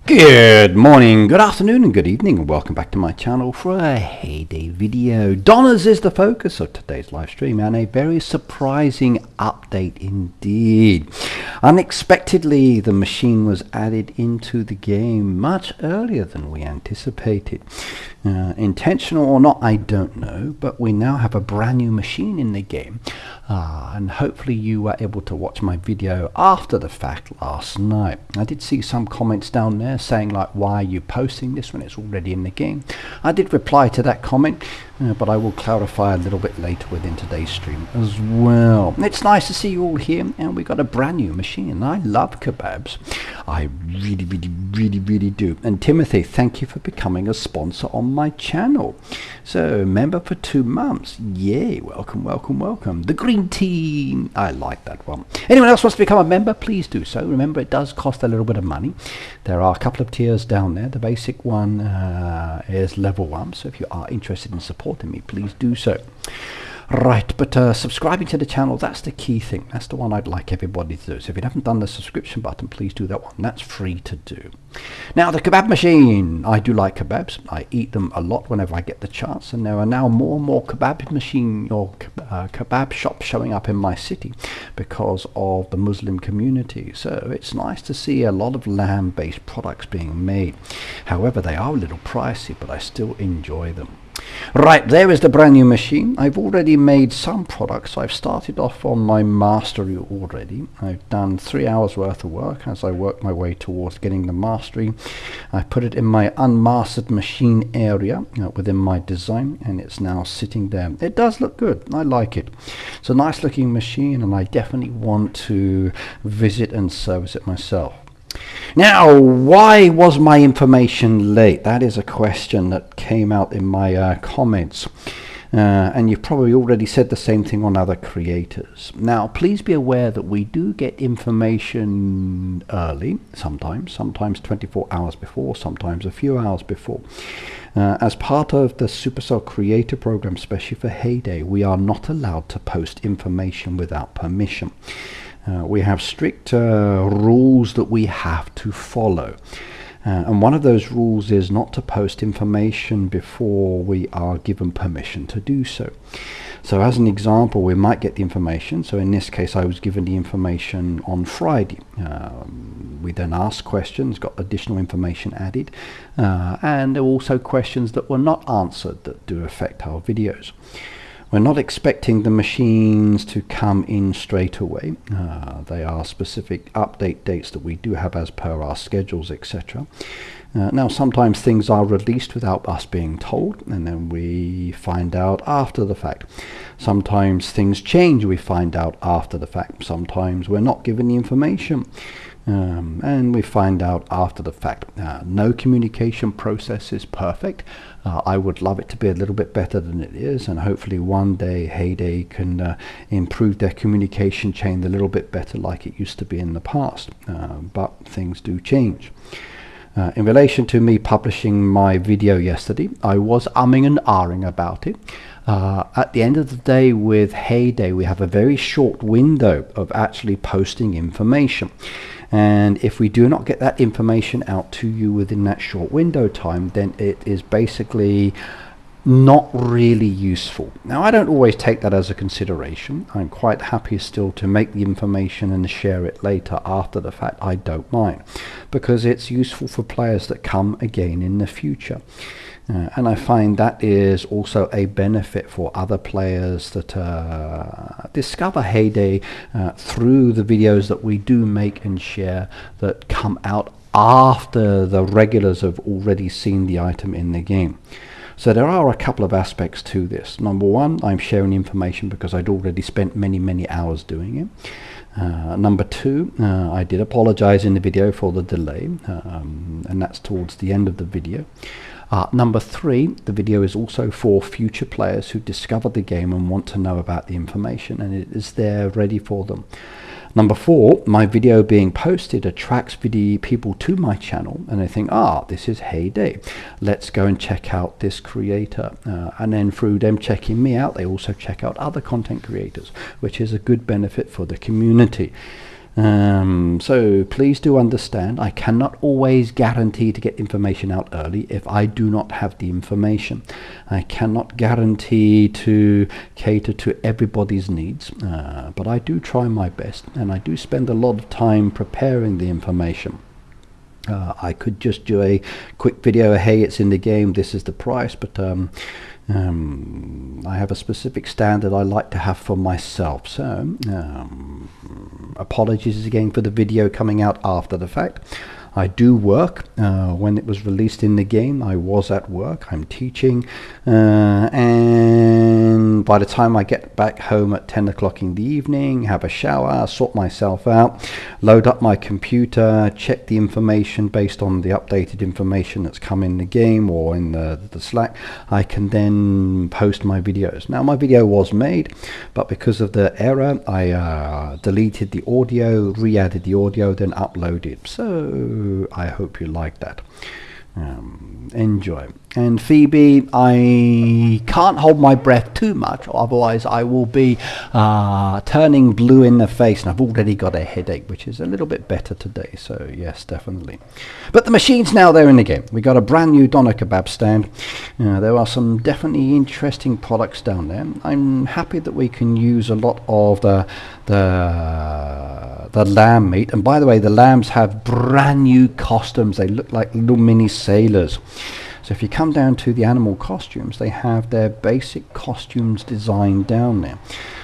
Good morning, good afternoon and good evening, and welcome back to my channel for a Heyday video. Donners is the focus of today's live stream, and a very surprising update indeed. Unexpectedly, the machine was added into the game much earlier than we anticipated. Intentional or not, I don't know, but we now have a brand new machine in the game. And hopefully you were able to watch my video after the fact last night. I did see some comments down there saying like, why are you posting this when it's already in the game? I did reply to that comment, but I will clarify a little bit later within today's stream as well. It's nice to see you all here, and we got a brand new machine. I love kebabs. I really do. And Timothy, thank you for becoming a sponsor on my channel. So member for 2 months. Yay, welcome. The green team, I like that one. Anyone else wants to become a member, please do so. Remember, it does cost a little bit of money. There are a couple of tiers down there. The basic one is level 1, so if you are interested in supporting me, please do so. Right, but subscribing to the channel, that's the key thing. That's the one I'd like everybody to do. So if you haven't done the subscription button, please do that one. That's free to do. Now, the kebab machine. I do like kebabs. I eat them a lot whenever I get the chance. And there are now more and more kebab machine or kebab shops showing up in my city because of the Muslim community. So it's nice to see a lot of lamb-based products being made. However, they are a little pricey, but I still enjoy them. Right, there is the brand new machine. I've already made some products. I've started off on my mastery already. I've done 3 hours worth of work as I work my way towards getting the mastery. I put it in my unmastered machine area within my design, and it's now sitting there. It does look good. I like it. It's a nice looking machine, and I definitely want to visit and service it myself. Now, why was my information late? That is a question that came out in my comments. And you've probably already said the same thing on other creators. Now, please be aware that we do get information early, sometimes 24 hours before, sometimes a few hours before. As part of the Supercell Creator Program, especially for Heyday, we are not allowed to post information without permission. We have strict rules that we have to follow. And one of those rules is not to post information before we are given permission to do so. So as an example, we might get the information. So in this case, I was given the information on Friday. We then asked questions, got additional information added, and there were also questions that were not answered that do affect our videos. We're not expecting the machines to come in straight away. They are specific update dates that we do have as per our schedules, etc. Now, sometimes things are released without us being told, and then we find out after the fact. Sometimes things change, we find out after the fact. Sometimes we're not given the information. And we find out after the fact. No communication process is perfect. I would love it to be a little bit better than it is, and hopefully one day Heyday can improve their communication chain a little bit better like it used to be in the past. But things do change. In relation to me publishing my video yesterday, I was umming and ahhing about it. At the end of the day with Heyday, we have a very short window of actually posting information. And if we do not get that information out to you within that short window time, then it is basically not really useful. Now, I don't always take that as a consideration. I'm quite happy still to make the information and share it later after the fact. I don't mind, because it's useful for players that come again in the future. And I find that is also a benefit for other players that discover Heyday through the videos that we do make and share that come out after the regulars have already seen the item in the game. So there are a couple of aspects to this. Number one, I'm sharing information because I'd already spent many hours doing it. Number two, I did apologize in the video for the delay, and that's towards the end of the video. Number three, the video is also for future players who discover the game and want to know about the information, and it is there ready for them. Number four, my video being posted attracts people to my channel, and they think, this is Heyday. Let's go and check out this creator. And then through them checking me out, they also check out other content creators, which is a good benefit for the community. So please do understand, I cannot always guarantee to get information out early if I do not have the information. I cannot guarantee to cater to everybody's needs, but I do try my best, and I do spend a lot of time preparing the information. I could just do a quick video, hey, it's in the game, this is the price, but I have a specific standard I like to have for myself. So apologies again for the video coming out after the fact. I do work. When it was released in the game, I was at work. I'm teaching, and by the time I get back home at 10 o'clock in the evening, have a shower, sort myself out, load up my computer, check the information based on the updated information that's come in the game or in the Slack, I can then post my videos. Now, my video was made, but because of the error, I deleted the audio, re-added the audio, then uploaded. So I hope you like that. Enjoy. And Phoebe, I can't hold my breath too much, otherwise I will be turning blue in the face, and I've already got a headache, which is a little bit better today. So yes, definitely. But the machine's now there in the game. We got a brand new doner kebab stand. There are some definitely interesting products down there. I'm happy that we can use a lot of the lamb meat, and by the way, the lambs have brand new costumes. They look like little mini sailors. So if you come down to the animal costumes, they have their basic costumes designed down there.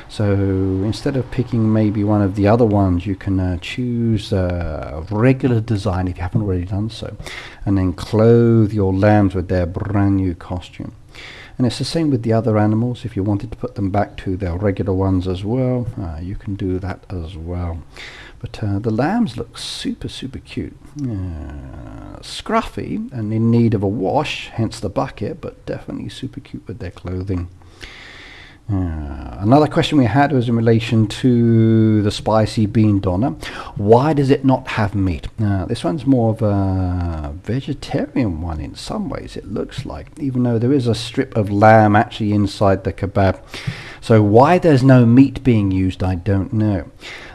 So instead of picking maybe one of the other ones, you can choose a regular design if you haven't already done so, and then clothe your lambs with their brand new costume. And it's the same with the other animals. If you wanted to put them back to their regular ones as well, you can do that as well. But the lambs look super cute. Scruffy and in need of a wash, hence the bucket, but definitely super cute with their clothing. Another question we had was in relation to the spicy bean doner. Why does it not have meat? This one's more of a vegetarian one in some ways, it looks like, even though there is a strip of lamb actually inside the kebab. So why there's no meat being used, I don't know.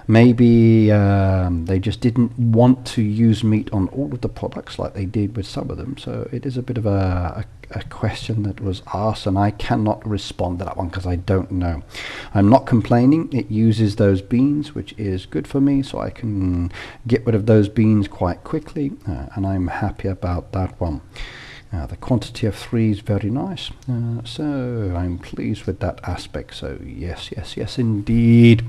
Maybe they just didn't want to use meat on all of the products like they did with some of them. So it is a bit of a question that was asked, and I cannot respond to that one because I don't know. I'm not complaining. It uses those beans, which is good for me, so I can get rid of those beans quite quickly, and I'm happy about that one. The quantity of 3 is very nice, so I'm pleased with that aspect. So yes indeed.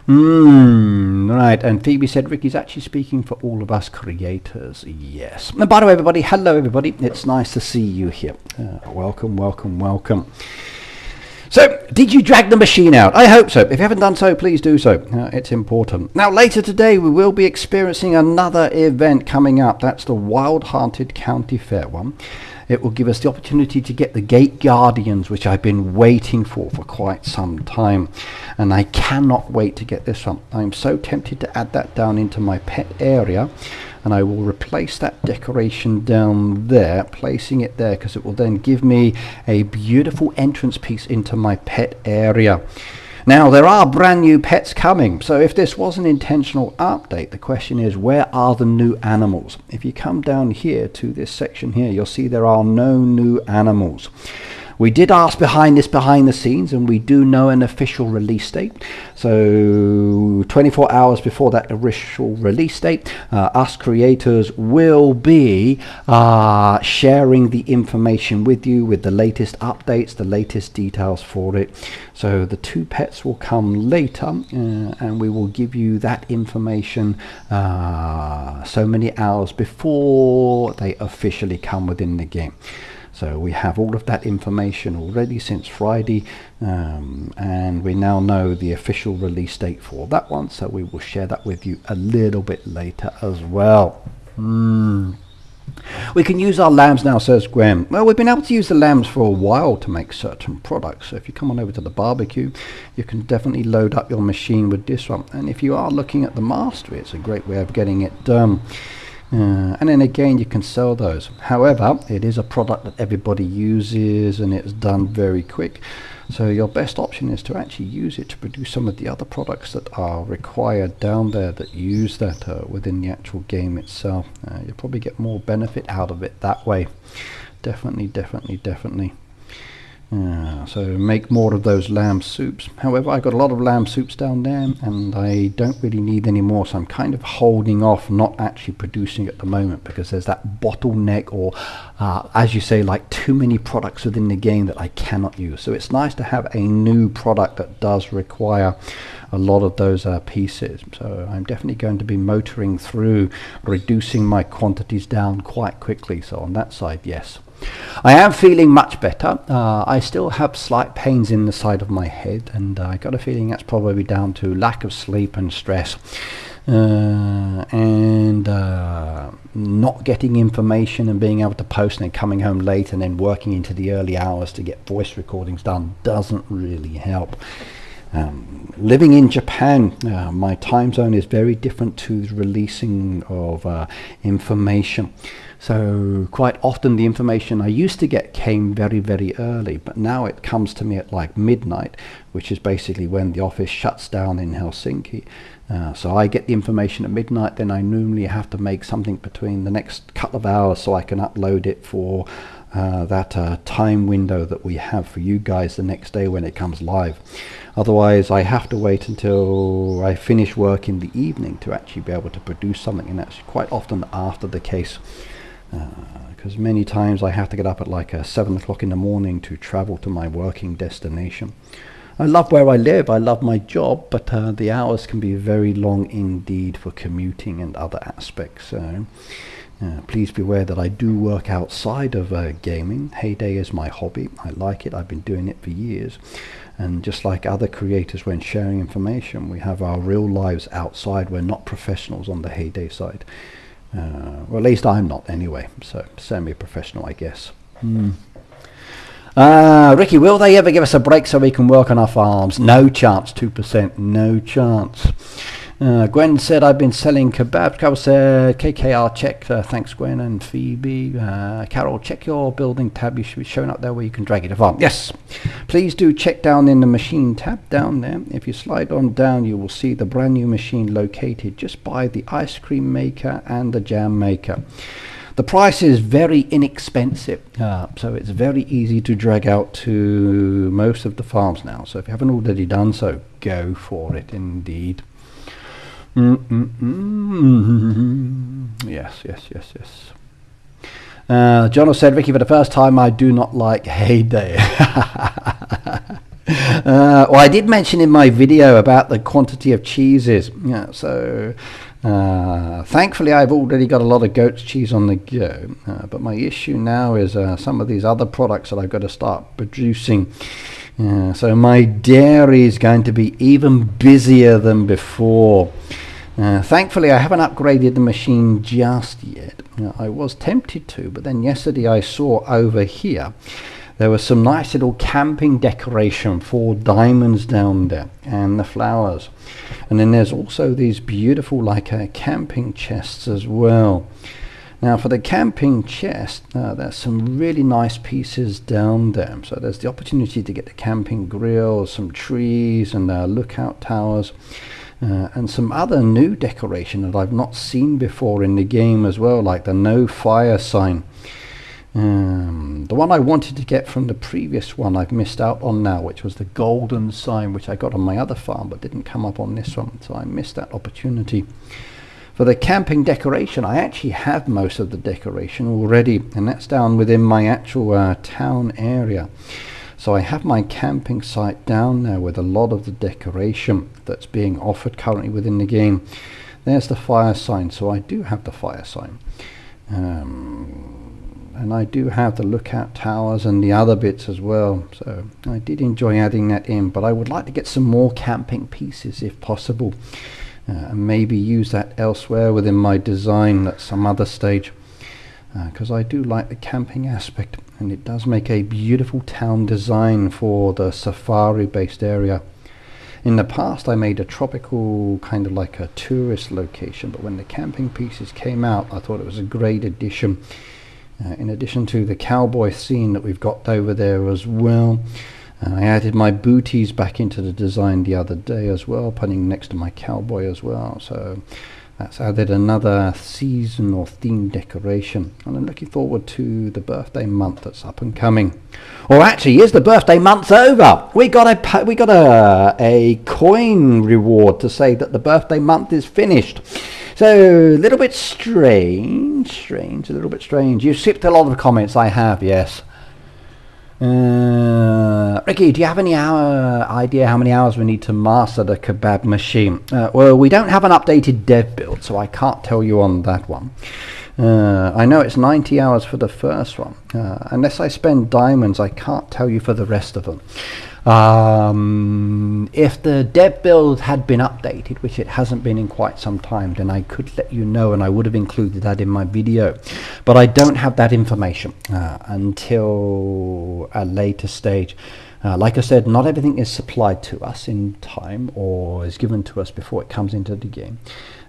Right, and Phoebe said Ricky's actually speaking for all of us creators. Yes. And by the way, everybody, hello everybody. It's nice to see you here. Welcome. So, did you drag the machine out? I hope so. If you haven't done so, please do so. It's important. Now, later today, we will be experiencing another event coming up. That's the Wild Hearted County Fair one. It will give us the opportunity to get the Gate Guardians, which I've been waiting for quite some time. And I cannot wait to get this one. I'm so tempted to add that down into my pet area. And I will replace that decoration down there, placing it there, because it will then give me a beautiful entrance piece into my pet area. Now, there are brand new pets coming, so if this was an intentional update, the question is, where are the new animals? If you come down here to this section here, you'll see there are no new animals. We did ask behind the scenes, and we do know an official release date. So 24 hours before that official release date, us creators will be sharing the information with you with the latest updates, the latest details for it. So the 2 pets will come later, and we will give you that information so many hours before they officially come within the game. So we have all of that information already since Friday, and we now know the official release date for that one, so we will share that with you a little bit later as well. We can use our lambs now, says Graham. Well, we've been able to use the lambs for a while to make certain products. So if you come on over to the barbecue, you can definitely load up your machine with this one. And if you are looking at the mastery, it's a great way of getting it done. And then again, you can sell those. However, it is a product that everybody uses, and it's done very quick. So your best option is to actually use it to produce some of the other products that are required down there that use that within the actual game itself. You'll probably get more benefit out of it that way. Definitely, definitely, definitely. So make more of those lamb soups. However, I got a lot of lamb soups down there and I don't really need any more, so I'm kind of holding off not actually producing at the moment because there's that bottleneck, or as you say, like too many products within the game that I cannot use. So it's nice to have a new product that does require a lot of those pieces. So I'm definitely going to be motoring through reducing my quantities down quite quickly. So on that side, yes. I am feeling much better. I still have slight pains in the side of my head, and I got a feeling that's probably down to lack of sleep and stress, and not getting information and being able to post and then coming home late and then working into the early hours to get voice recordings done doesn't really help. Living in Japan, my time zone is very different to the releasing of information. So quite often the information I used to get came very, very early, but now it comes to me at like midnight, which is basically when the office shuts down in Helsinki. So I get the information at midnight, then I normally have to make something between the next couple of hours so I can upload it for that time window that we have for you guys the next day when it comes live. Otherwise I have to wait until I finish work in the evening to actually be able to produce something, and that's quite often after the case. Because many times I have to get up at like 7 o'clock in the morning to travel to my working destination. I love where I live, I love my job, but the hours can be very long indeed for commuting and other aspects. So please be aware that I do work outside of gaming. Heyday is my hobby. I like it. I've been doing it for years. And just like other creators when sharing information, we have our real lives outside. We're not professionals on the Heyday side. Well, at least I'm not anyway, so semi-professional, I guess. Ricky, will they ever give us a break so we can work on our farms? No chance, 2%, no chance. Gwen said, I've been selling kebabs. Carol said, KKR, check. Thanks, Gwen. And Phoebe. Carol, check your building tab. You should be showing up there where you can drag it to farm. Yes. Please do check down in the machine tab down there. If you slide on down, you will see the brand new machine located just by the ice cream maker and the jam maker. The price is very inexpensive, so it's very easy to drag out to most of the farms now. So if you haven't already done so, go for it indeed. Yes, yes, yes, yes. John said, Ricky, for the first time, I do not like Heyday. Well, I did mention in my video about the quantity of cheeses. Yeah, so thankfully, I've already got a lot of goat's cheese on the go. But my issue now is some of these other products that I've got to start producing. So my dairy is going to be even busier than before. Thankfully, I haven't upgraded the machine just yet. I was tempted to, but then yesterday I saw over here there was some nice little camping decoration for diamonds down there and the flowers. And then there's also these beautiful like camping chests as well. Now for the camping chest, there's some really nice pieces down there. So there's the opportunity to get the camping grill, some trees and lookout towers. And some other new decoration that I've not seen before in the game as well, like the no fire sign. The one I wanted to get from the previous one I've missed out on now, which was the golden sign, which I got on my other farm but didn't come up on this one, so I missed that opportunity. For the camping decoration, I actually have most of the decoration already, and that's down within my actual town area. So I have my camping site down there with a lot of the decoration that's being offered currently within the game. There's the fire sign, so I do have the fire sign. And I do have the lookout towers and the other bits as well. So I did enjoy adding that in, but I would like to get some more camping pieces if possible. And maybe use that elsewhere within my design at some other stage. Because I do like the camping aspect, and it does make a beautiful town design for the safari based area. In the past I made a tropical kind of like a tourist location, but when the camping pieces came out I thought it was a great addition. In addition to the cowboy scene that we've got over there as well, I added my booties back into the design the other day as well, putting next to my cowboy as well. So that's added another seasonal theme decoration, and I'm looking forward to the birthday month that's up and coming. Or actually, is the birthday month over? We got a coin reward to say that the birthday month is finished. So a little bit strange, a little bit strange. You've skipped a lot of comments. I have, yes. Ricky, do you have any idea how many hours we need to master the kebab machine? Well, we don't have an updated dev build, so I can't tell you on that one. I know it's 90 hours for the first one. Unless I spend diamonds, I can't tell you for the rest of them. If the dev build had been updated, which it hasn't been in quite some time, then I could let you know, and I would have included that in my video. But I don't have that information until a later stage. Like I said, not everything is supplied to us in time or is given to us before it comes into the game.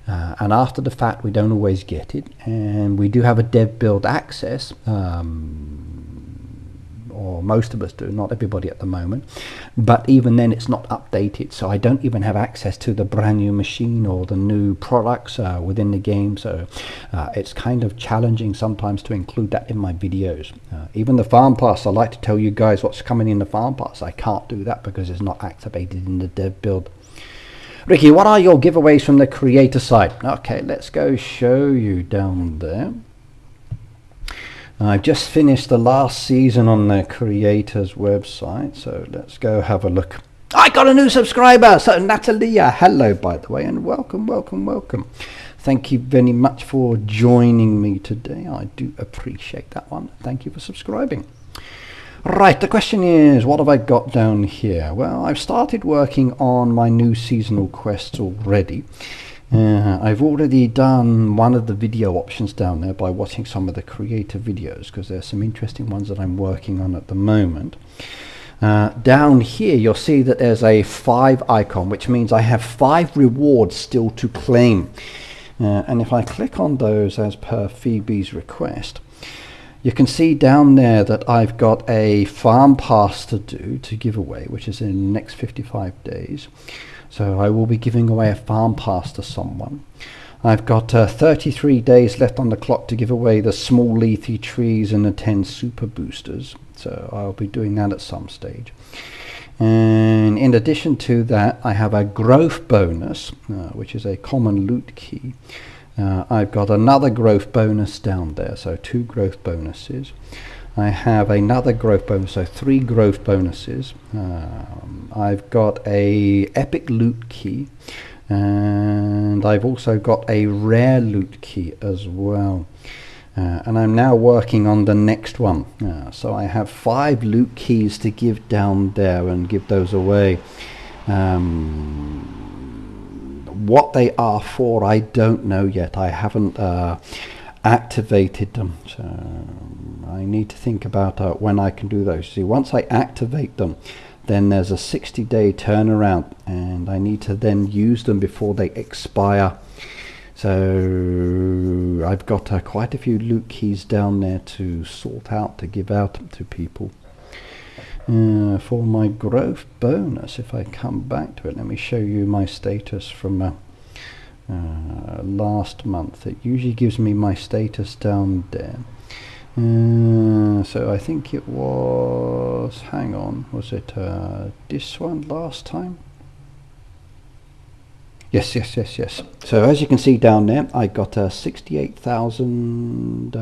And after the fact, we don't always get it. And we do have a dev build access, or most of us do, not everybody at the moment, but even then it's not updated, so I don't even have access to the brand new machine or the new products within the game. So it's kind of challenging sometimes to include that in my videos. Even the farm pass, I like to tell you guys what's coming in the farm pass. I can't do that because it's not activated in the dev build. Ricky, what are your giveaways from the creator side? Okay, let's go show you down there. I've just finished the last season on the creators website, so let's go have a look. I got a new subscriber, so Natalia, hello by the way, and welcome. Thank you very much for joining me today. I do appreciate that one. Thank you for subscribing. Right, the question is, what have I got down here? Well, I've started working on my new seasonal quests already. I've already done one of the video options down there by watching some of the creator videos, because there's some interesting ones that I'm working on at the moment. Down here you'll see that there's a 5 icon, which means I have 5 rewards still to claim. And if I click on those as per Phoebe's request, you can see down there that I've got a farm pass to do, to give away, which is in the next 55 days. So I will be giving away a farm pass to someone. I've got 33 days left on the clock to give away the small leafy trees and the 10 super boosters. So I'll be doing that at some stage. And in addition to that, I have a growth bonus, which is a common loot key. I've got another growth bonus down there, so 2 growth bonuses. I have another growth bonus, so 3 growth bonuses. I've got a epic loot key, and I've also got a rare loot key as well. And I'm now working on the next one. So I have 5 loot keys to give down there and give those away. What they are for, I don't know yet. I haven't activated them, so I need to think about when I can do those. See, once I activate them, then there's a 60-day turnaround, and I need to then use them before they expire. So I've got quite a few loot keys down there to sort out, to give out to people. For my growth bonus, if I come back to it, let me show you my status from last month. It usually gives me my status down there. So I think it was, hang on, was it this one last time? Yes. So as you can see down there, I got 68,000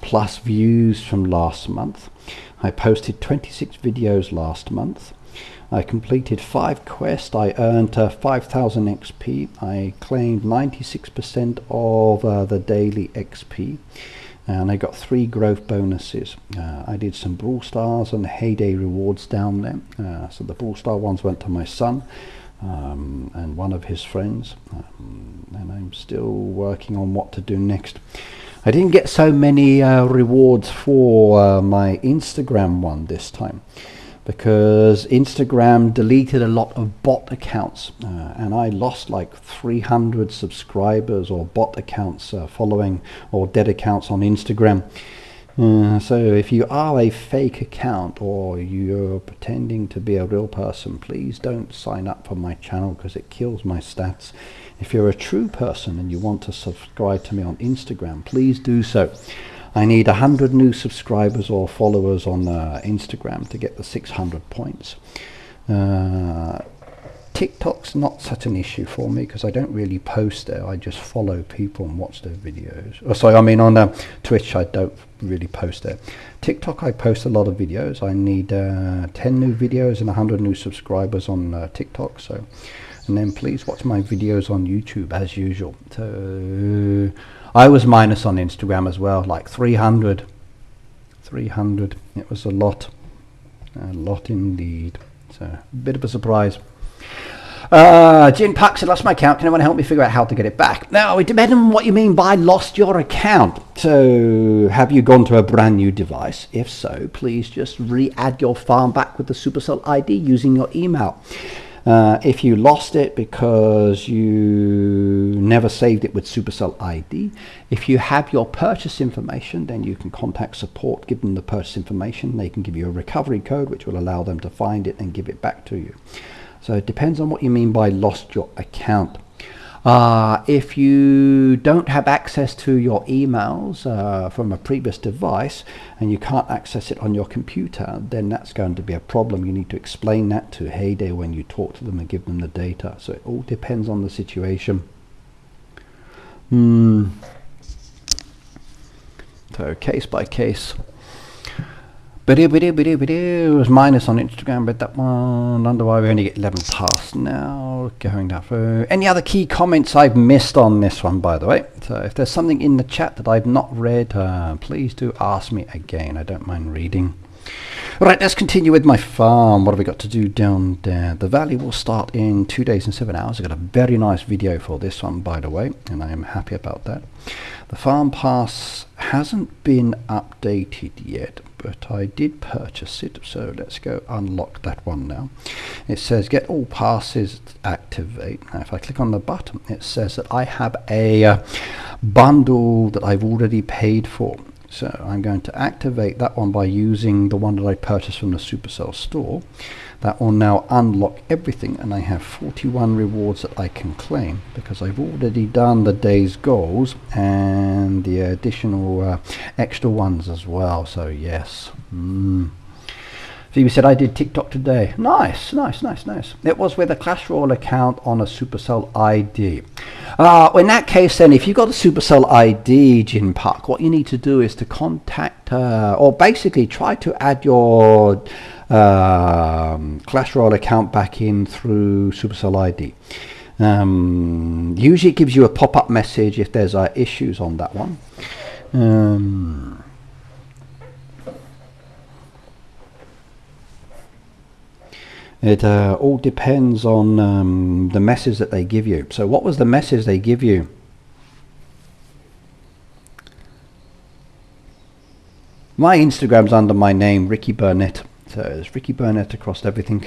plus views from last month. I posted 26 videos last month. I completed 5 quests. I earned 5,000 XP. I claimed 96% of the daily XP. And I got 3 growth bonuses. I did some Brawl Stars and Heyday rewards down there. So the Brawl Star ones went to my son and one of his friends. And I'm still working on what to do next. I didn't get so many rewards for my Instagram one this time, because Instagram deleted a lot of bot accounts, and I lost like 300 subscribers or bot accounts following, or dead accounts on Instagram. So if you are a fake account or you're pretending to be a real person, please don't sign up for my channel because it kills my stats. If you're a true person and you want to subscribe to me on Instagram, please do so. I need 100 new subscribers or followers on Instagram to get the 600 points. TikTok's not such an issue for me because I don't really post there. I just follow people and watch their videos. Oh, sorry, I mean on Twitch I don't really post there. TikTok I post a lot of videos. I need 10 new videos and 100 new subscribers on TikTok. So, and then please watch my videos on YouTube as usual. So I was minus on Instagram as well, like 300. It was a lot indeed. So a bit of a surprise. Jin Park said, lost my account. Can anyone help me figure out how to get it back? Now, it depends on what you mean by lost your account. So, have you gone to a brand new device? If so, please just re-add your farm back with the Supercell ID using your email. If you lost it because you never saved it with Supercell ID, if you have your purchase information, then you can contact support, give them the purchase information. They can give you a recovery code, which will allow them to find it and give it back to you. So it depends on what you mean by lost your account. If you don't have access to your emails from a previous device and you can't access it on your computer, then that's going to be a problem. You need to explain that to Heyday when you talk to them and give them the data. So it all depends on the situation. So case by case. It was minus on Instagram, but that one, wonder why we only get 11 tasks now. Going down through. Any other key comments I've missed on this one, by the way? So if there's something in the chat that I've not read, please do ask me again. I don't mind reading. Right, let's continue with my farm. What have we got to do down there? The valley will start in 2 days and 7 hours. I've got a very nice video for this one, by the way, and I am happy about that. The farm pass hasn't been updated yet, but I did purchase it, so let's go unlock that one now. It says get all passes activate. Now if I click on the button, it says that I have a bundle that I've already paid for. So I'm going to activate that one by using the one that I purchased from the Supercell store. That will now unlock everything, and I have 41 rewards that I can claim because I've already done the day's goals and the additional extra ones as well. So yes. Phoebe said, I did TikTok today. Nice. It was with a Clash Royale account on a Supercell ID. In that case then, if you've got a Supercell ID, Jin Park, what you need to do is to contact, or basically try to add your Clash Royale account back in through Supercell ID. Usually it gives you a pop-up message if there's issues on that one. It all depends on the message that they give you. So what was the message they give you? My Instagram's under my name, Ricky Burnett. So it's Ricky Burnett across everything.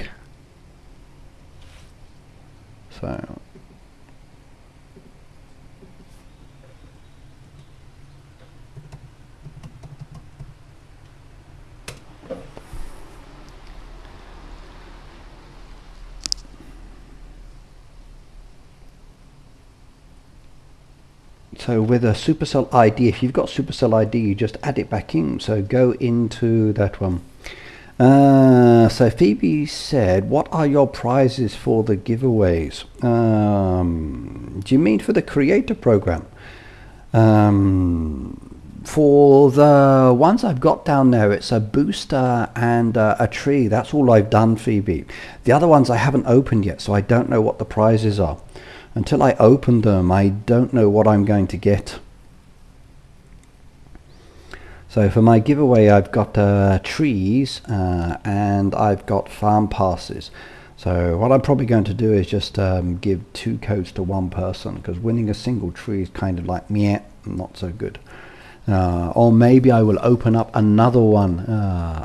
So with a Supercell ID, if you've got Supercell ID, you just add it back in. So go into that one. So Phoebe said, what are your prizes for the giveaways? Do you mean for the creator program? For the ones I've got down there, it's a booster and a tree. That's all I've done, Phoebe. The other ones I haven't opened yet, so I don't know what the prizes are. Until I open them, I don't know what I'm going to get. So for my giveaway, I've got trees and I've got farm passes. So what I'm probably going to do is just give 2 codes to one person, because winning a single tree is kind of like meh, not so good. Or maybe I will open up another one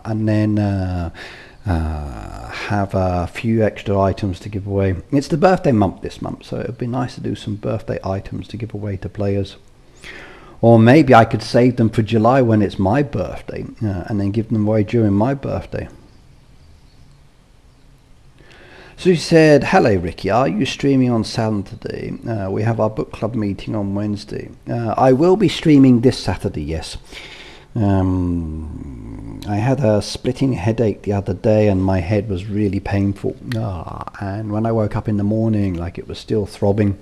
and then have a few extra items to give away. It's the birthday month this month, so it'd be nice to do some birthday items to give away to players. Or maybe I could save them for July when it's my birthday, and then give them away during my birthday. So he said, hello Ricky, are you streaming on Saturday? We have our book club meeting on Wednesday. I will be streaming this Saturday, yes. I had a splitting headache the other day and my head was really painful. And when I woke up in the morning, like it was still throbbing.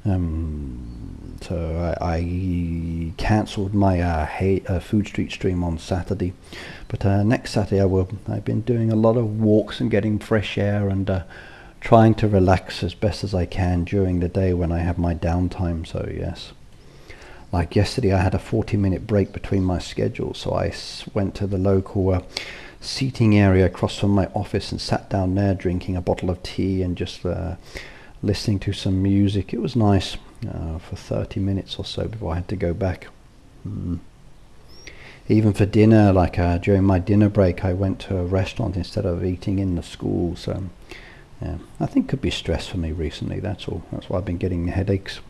So I cancelled my Food Street stream on Saturday. But next Saturday I will. I've been doing a lot of walks and getting fresh air and trying to relax as best as I can during the day when I have my downtime. So yes. Like yesterday I had a 40-minute break between my schedules. So I went to the local seating area across from my office and sat down there drinking a bottle of tea and just listening to some music. It was nice for 30 minutes or so before I had to go back. Even for dinner, like during my dinner break, I went to a restaurant instead of eating in the school. So yeah, I think it could be stress for me recently, that's all. That's why I've been getting headaches.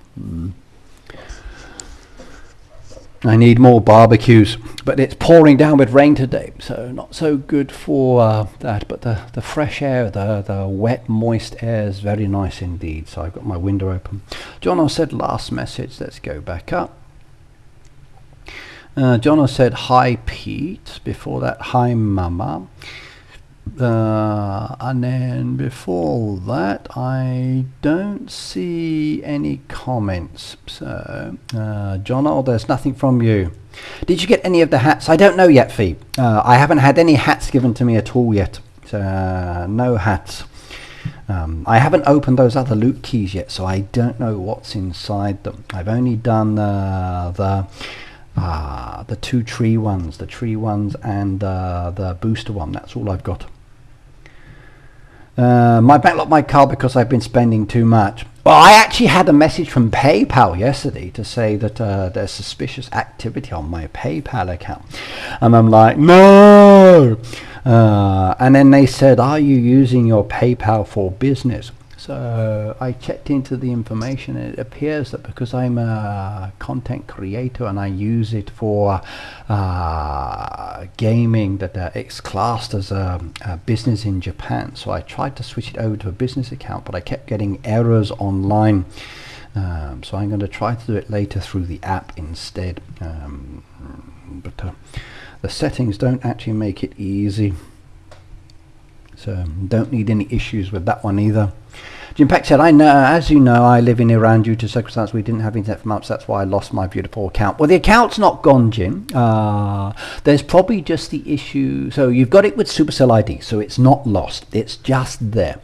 I need more barbecues, but it's pouring down with rain today, so not so good for that. But the fresh air, the wet, moist air is very nice indeed. So I've got my window open. Jono said last message. Let's go back up. Jono said hi Pete. Before that, hi Mama. And then before that, I don't see any comments. So Jono, there's nothing from you. Did you get any of the hats? I don't know yet, Fee. I haven't had any hats given to me at all yet. So no hats. I haven't opened those other loot keys yet, so I don't know what's inside them. I've only done the two tree ones, and the booster one. That's all I've got. My backlogged my card because I've been spending too much. Well, I actually had a message from PayPal yesterday to say that there's suspicious activity on my PayPal account, and I'm like, no. And then they said, are you using your PayPal for business? So I checked into the information, and it appears that because I'm a content creator and I use it for gaming, that it's classed as a business in Japan. So I tried to switch it over to a business account, but I kept getting errors online. So I'm going to try to do it later through the app instead. But the settings don't actually make it easy. So don't need any issues with that one either. Jim Peck said, I know, as you know, I live in Iran due to circumstances. We didn't have internet for months. That's why I lost my beautiful account. Well, the account's not gone, Jim. There's probably just the issue. So you've got it with Supercell ID, so it's not lost. It's just there.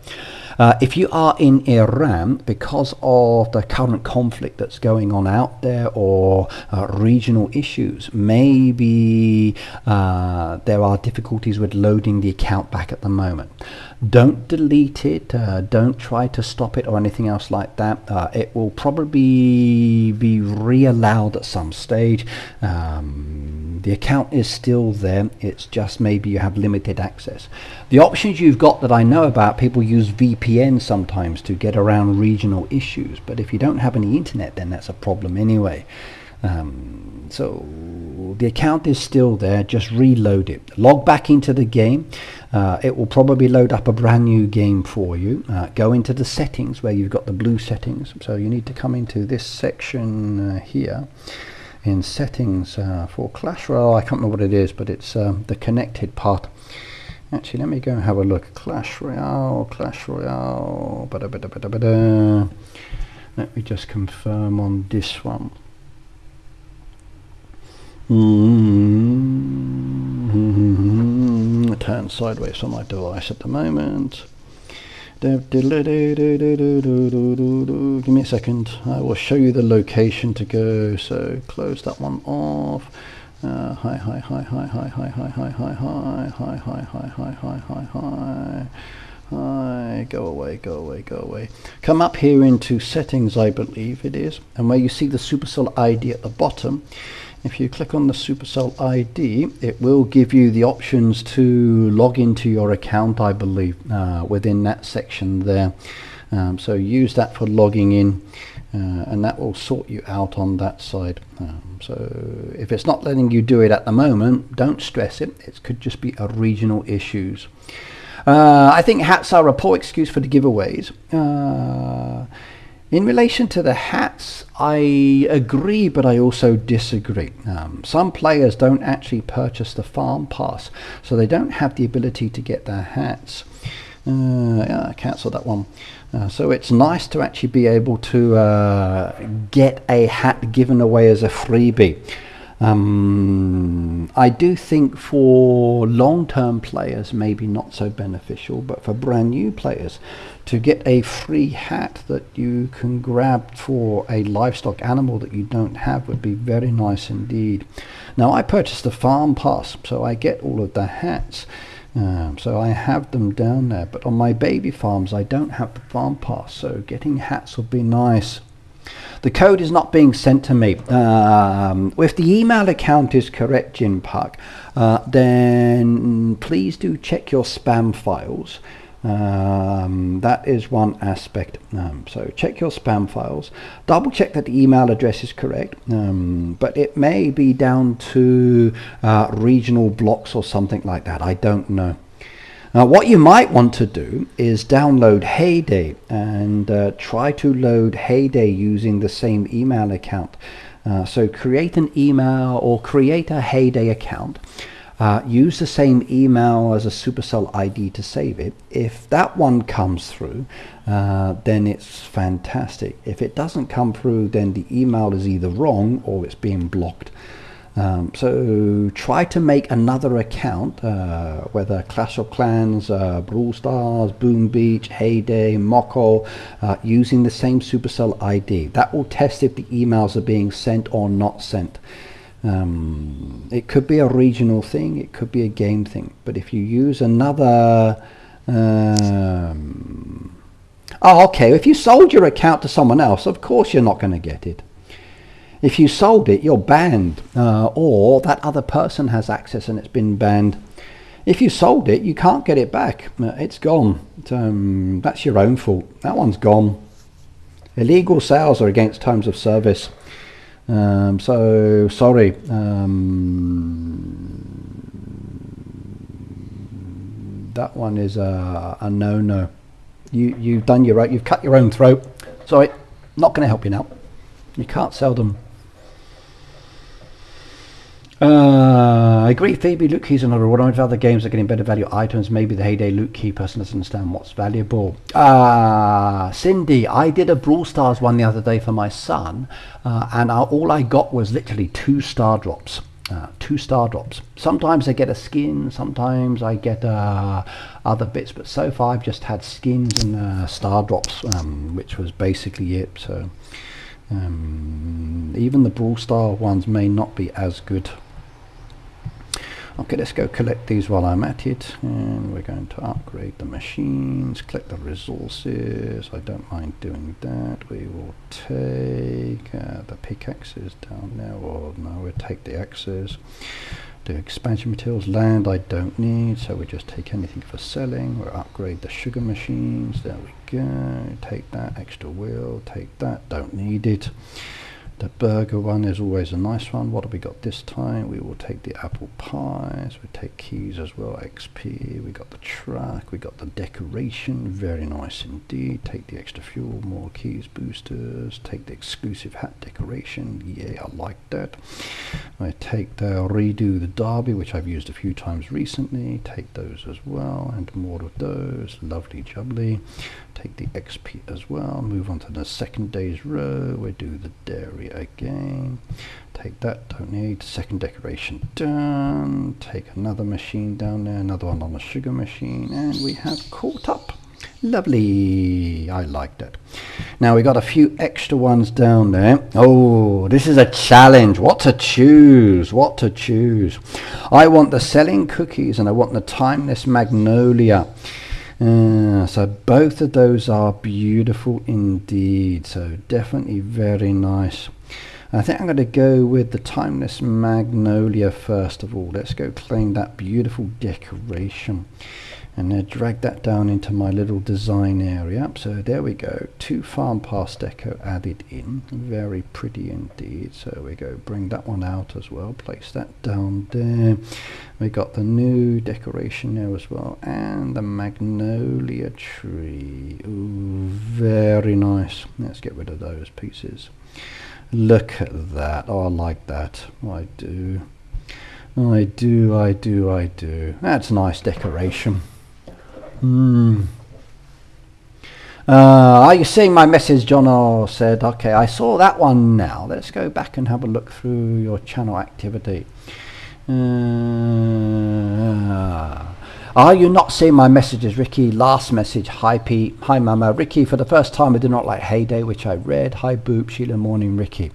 If you are in Iran, because of the current conflict that's going on out there or regional issues, maybe there are difficulties with loading the account back at the moment. Don't delete it, don't try to stop it or anything else like that. It will probably be re-allowed at some stage. The account is still there, it's just maybe you have limited access. The options you've got that I know about, people use VPN sometimes to get around regional issues, but if you don't have any internet, then that's a problem anyway. So the account is still there, just reload it, log back into the game. It will probably load up a brand new game for you. Go into the settings where you've got the blue settings, so you need to come into this section here in settings for Clash Royale. I can't remember what it is, but it's the connected part. Actually, let me go and have a look. Clash Royale. Let me just confirm on this one. Turn sideways on my device at the moment. Give me a second. I will show you the location to go. So close that one off. Hi. Go away. Come up here into settings, I believe it is, and where you see the Supercell ID at the bottom, if you click on the Supercell ID, it will give you the options to log into your account, I believe, within that section there. So use that for logging in, and that will sort you out on that side. So if it's not letting you do it at the moment, don't stress it. It could just be a regional issues. I think hats are a poor excuse for the giveaways. In relation to the hats, I agree, but I also disagree. Some players don't actually purchase the farm pass, so they don't have the ability to get their hats. Yeah, cancel that one. So it's nice to actually be able to get a hat given away as a freebie. I do think for long-term players maybe not so beneficial, but for brand new players to get a free hat that you can grab for a livestock animal that you don't have would be very nice indeed. Now I purchased the farm pass, so I get all of the hats. So I have them down there, but on my baby farms I don't have the farm pass, so getting hats would be nice. The code is not being sent to me. If the email account is correct, Jin Park, then please do check your spam files. That is one aspect. So check your spam files, double check that the email address is correct, but it may be down to regional blocks or something like that. I don't know. What you might want to do is download Heyday and try to load Heyday using the same email account. So create an email or create a Heyday account. Use the same email as a Supercell ID to save it. If that one comes through, then it's fantastic. If it doesn't come through, then the email is either wrong or it's being blocked. So try to make another account, whether Clash of Clans, Brawl Stars, Boom Beach, Heyday, Moko, using the same Supercell ID. That will test if the emails are being sent or not sent. It could be a regional thing, it could be a game thing, but if you use another oh, okay, if you sold your account to someone else, of course you're not going to get it. If you sold it, you're banned, or that other person has access and it's been banned. If you sold it, you can't get it back. It's gone. That's your own fault. That one's gone. Illegal sales are against terms of service. So sorry. That one is a no-no. You've done your right. You've cut your own throat. Sorry, not going to help you now. You can't sell them. I agree, Phoebe. Loot keys are not a reward. Other games are getting better value items. Maybe the Heyday loot key person doesn't understand what's valuable. Cindy, I did a Brawl Stars one the other day for my son, and all I got was literally 2 star drops. 2 star drops. Sometimes I get a skin, sometimes I get other bits, but so far I've just had skins and star drops, which was basically it. So even the Brawl Star ones may not be as good. Okay, let's go collect these while I'm at it, and we're going to upgrade the machines, collect the resources. I don't mind doing that. We will take the pickaxes down there, or no, we'll take the axes. Do expansion materials. Land I don't need, so we just take anything for selling. We'll upgrade the sugar machines. There we go. Take that extra wheel, take that, don't need it. The burger one is always a nice one. What have we got this time? We will take the apple pies. We take keys as well. XP. We got the truck. We got the decoration. Very nice indeed. Take the extra fuel. More keys, boosters. Take the exclusive hat decoration. Yeah, I like that. I take the redo the derby, which I've used a few times recently. Take those as well, and more of those. Lovely jubbly. Take the XP as well. Move on to the second day's row. We do the dairy again. Take that, don't need. Second decoration done. Take another machine down there, another one on the sugar machine, and we have caught up. Lovely. I like that. Now we got a few extra ones down there. Oh, this is a challenge. What to choose? What to choose? I want the selling cookies and I want the timeless magnolia. So both of those are beautiful indeed, so definitely very nice. I think I'm going to go with the timeless magnolia first of all. Let's go claim that beautiful decoration. And then drag that down into my little design area. So there we go, 2 farm pass deco added in, very pretty indeed. So we go bring that one out as well, place that down there. We got the new decoration there as well, and the magnolia tree. Ooh, very nice. Let's get rid of those pieces. Look at that. Oh, I like that. I do. That's nice decoration. Are you seeing my message? John said, okay, I saw that one now. Let's go back and have a look through your channel activity. Are you not seeing my messages, Ricky? Last message, hi Pete, hi Mama. Ricky, for the first time I did not like Heyday, which I read. Hi Boop, Sheila, morning Ricky.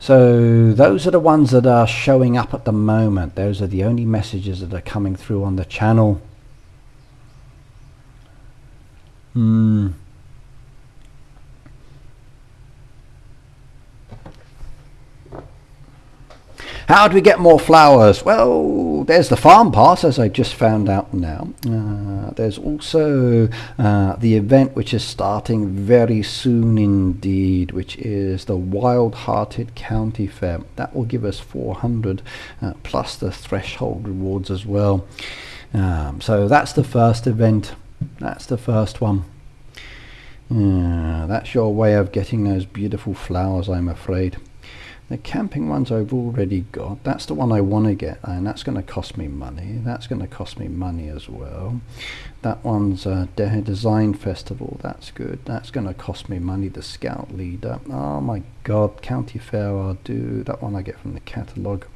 So those are the ones that are showing up at the moment. Those are the only messages that are coming through on the channel. How do we get more flowers? Well, there's the farm pass, as I just found out now. There's also the event which is starting very soon indeed, which is the Wild Hearted County Fair. That will give us 400 plus the threshold rewards as well. So that's the first event. That's the first one. That's your way of getting those beautiful flowers, I'm afraid. The camping ones I've already got. That's the one I want to get, and that's going to cost me money. That's going to cost me money as well. That one's Design Festival. That's good. That's going to cost me money. The Scout Leader. Oh my God. County Fair I'll do. That one I get from the catalogue.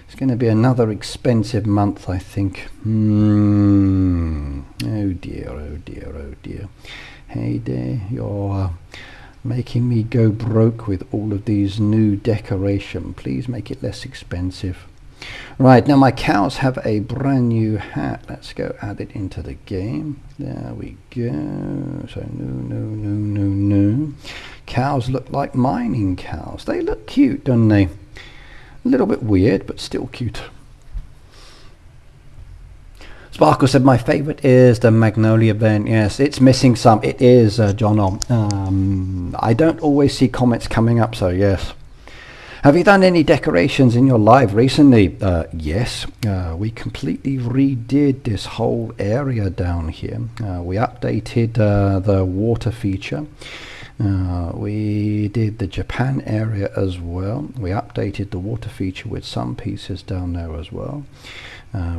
It's going to be another expensive month, I think. Oh dear, oh dear, oh dear. Hey there, you're making me go broke with all of these new decoration. Please make it less expensive. Right, now my cows have a brand new hat. Let's go add it into the game. There we go. So no. Cows look like mining cows. They look cute, don't they? A little bit weird, but still cute. Sparkle said, my favorite is the Magnolia event. Yes, it's missing some. It is, John. I don't always see comments coming up, so yes. Have you done any decorations in your live recently? Yes, we completely redid this whole area down here. We updated the water feature. We did the Japan area as well. We updated the water feature with some pieces down there as well.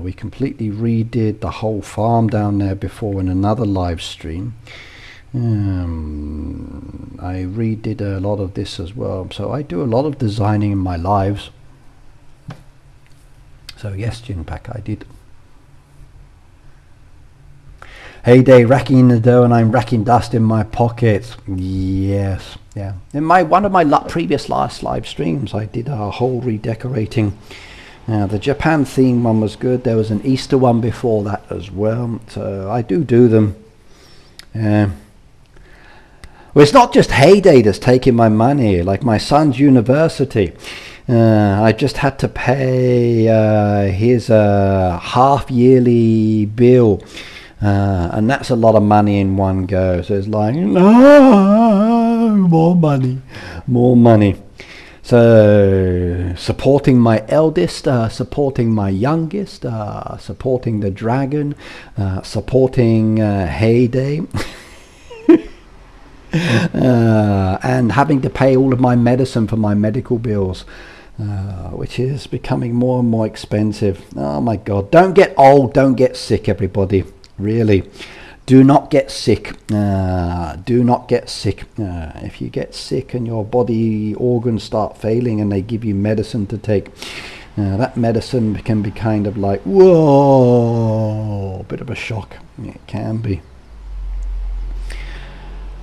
We completely redid the whole farm down there before in another live stream. I redid a lot of this as well. So I do a lot of designing in my lives. So yes, Jinpak, I did. Heyday, racking in the dough, and I'm racking dust in my pockets. Yes, yeah. In one of my previous last live streams, I did a whole redecorating. The Japan theme one was good. There was an Easter one before that as well. So I do them. Well, it's not just Heyday that's taking my money. Like my son's university, I just had to pay his half-yearly bill. And that's a lot of money in one go. So it's like, no, more money. So supporting my eldest, supporting my youngest, supporting the dragon, supporting Heyday, and having to pay all of my medicine for my medical bills, which is becoming more and more expensive. Oh my God, don't get old, don't get sick, everybody. Really, do not get sick. Do not get sick. If you get sick and your body organs start failing and they give you medicine to take, that medicine can be kind of like, whoa, a bit of a shock. It can be.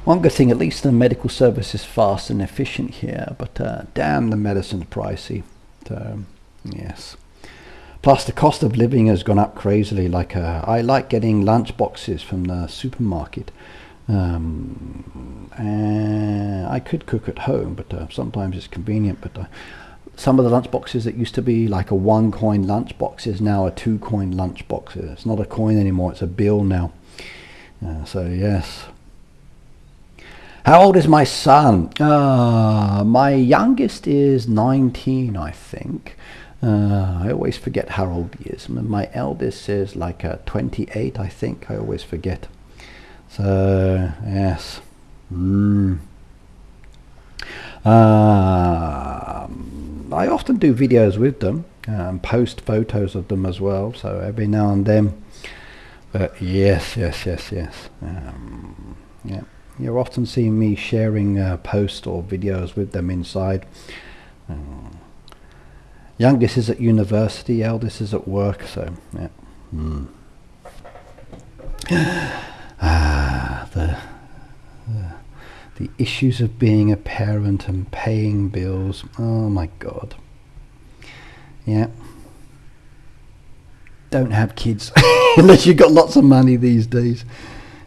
One good thing, at least the medical service is fast and efficient here, but damn, the medicine's pricey. So, yes. Plus the cost of living has gone up crazily. Like I like getting lunch boxes from the supermarket. And I could cook at home, but sometimes it's convenient. But some of the lunchboxes that used to be like a 1 coin lunchbox is now a 2 coin lunchbox. It's not a coin anymore, it's a bill now. So yes. How old is my son? My youngest is 19, I think. I always forget how old he is. My eldest is like 28, I think. I always forget. So yes. I often do videos with them, post photos of them as well, so every now and then. But yes. Yeah, you're often seeing me sharing posts or videos with them inside. Youngest is at university, eldest is at work, so yeah. The issues of being a parent and paying bills. Oh my God. Yeah. Don't have kids unless you've got lots of money these days.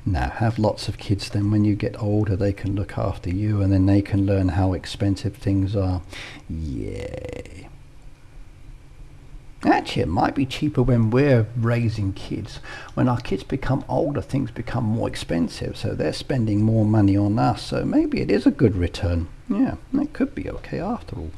No, have lots of kids, then when you get older they can look after you and then they can learn how expensive things are. Yeah. Actually, it might be cheaper when we're raising kids. When our kids become older, things become more expensive, so they're spending more money on us. So maybe it is a good return. Yeah, it could be okay after all.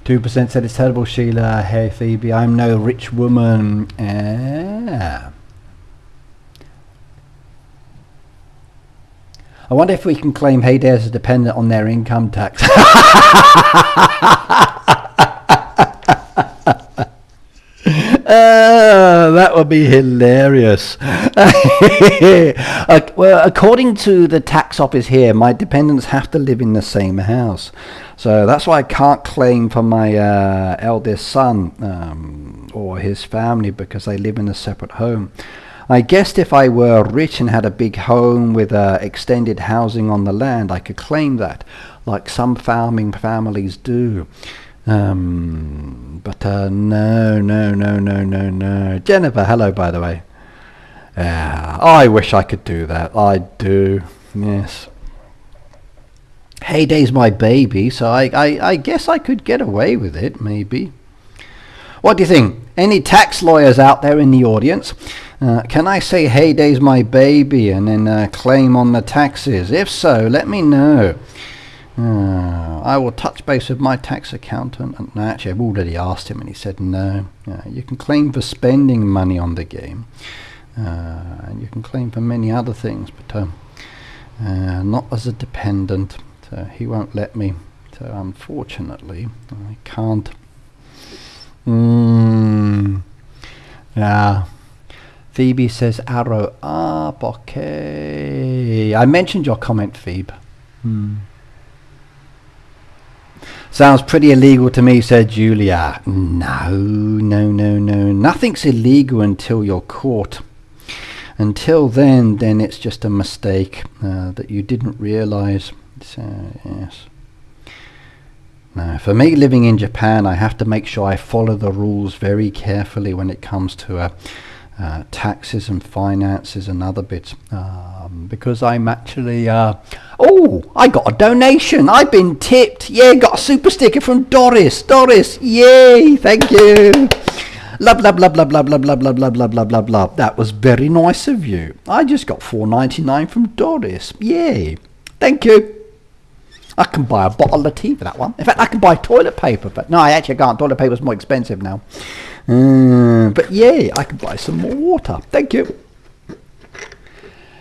2% said it's terrible, Sheila. Hey, Phoebe, I'm no rich woman. I wonder if we can claim Heyday as a dependent on their income tax. That would be hilarious. Well, according to the tax office here, my dependents have to live in the same house. So that's why I can't claim for my eldest son or his family, because they live in a separate home. I guessed if I were rich and had a big home with extended housing on the land, I could claim that, like some farming families do. But no. Jennifer, hello, by the way. I wish I could do that. I do, yes. Heyday's my baby, so I guess I could get away with it, maybe. What do you think? Any tax lawyers out there in the audience? Can I say Heyday's my baby and then claim on the taxes? If so, let me know. I will touch base with my tax accountant. And actually, I've already asked him and he said no. You can claim for spending money on the game. And you can claim for many other things, but not as a dependent. So he won't let me. So unfortunately, I can't. Yeah. Phoebe says arrow up. Okay. I mentioned your comment, Phoebe. Sounds pretty illegal to me, said Julia. No. Nothing's illegal until you're caught. Until then it's just a mistake that you didn't realize. So, yes. Now, for me, living in Japan, I have to make sure I follow the rules very carefully when it comes to taxes and finances and other bits, because I'm actually oh, I got a donation. I've been tipped. Yeah, got a super sticker from Doris. Yay, thank you. Love. That was very nice of you. I just got $4.99 from Doris. Yay, thank you. I can buy a bottle of tea for that one. In fact, I can buy toilet paper, but no, I actually can't. Toilet paper's more expensive now. But yeah, I can buy some more water. Thank you.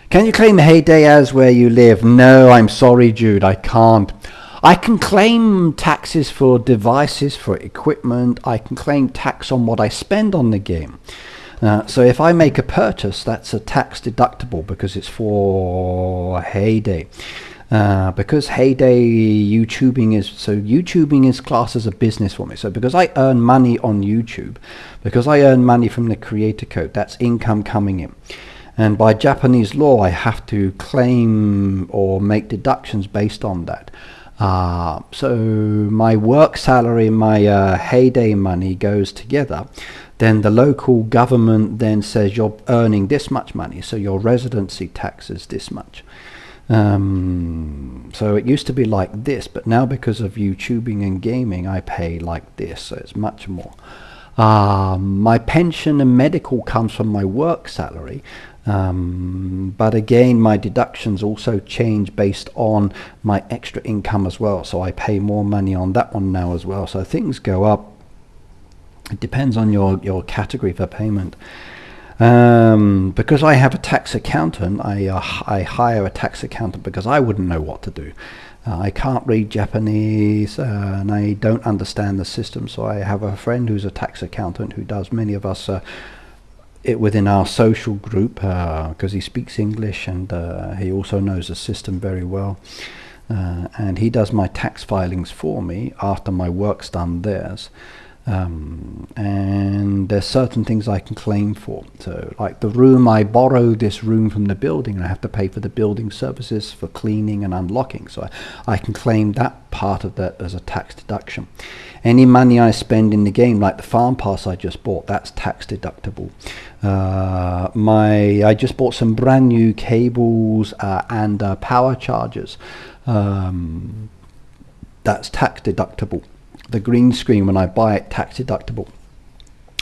Can you claim Heyday as where you live? No, I'm sorry, Jude, I can't. I can claim taxes for devices, for equipment. I can claim tax on what I spend on the game. So if I make a purchase, that's a tax deductible because it's for Heyday. Because Heyday YouTubing is classed as a business for me. So because I earn money on YouTube, because I earn money from the creator code, that's income coming in. And by Japanese law, I have to claim or make deductions based on that. So my work salary and my Heyday money goes together. then the local government then says you're earning this much money, so your residency tax is this much. So it used to be like this, but now because of YouTubing and gaming, I pay like this, so it's much more. My pension and medical comes from my work salary, but again my deductions also change based on my extra income as well, so I pay more money on that one now as well. So things go up. It depends on your category for payment. Because I have a tax accountant, I hire a tax accountant because I wouldn't know what to do. I can't read Japanese and I don't understand the system, so I have a friend who's a tax accountant who does many of us it within our social group, because he speaks English and he also knows the system very well. And he does my tax filings for me after my work's done theirs. And there's certain things I can claim for. So like the room, I borrow this room from the building and I have to pay for the building services for cleaning and unlocking, so I can claim that part of that as a tax deduction. Any money I spend in the game, like the farm pass I just bought, that's tax deductible. I just bought some brand new cables and power chargers. That's tax deductible. The green screen, when I buy it, tax deductible.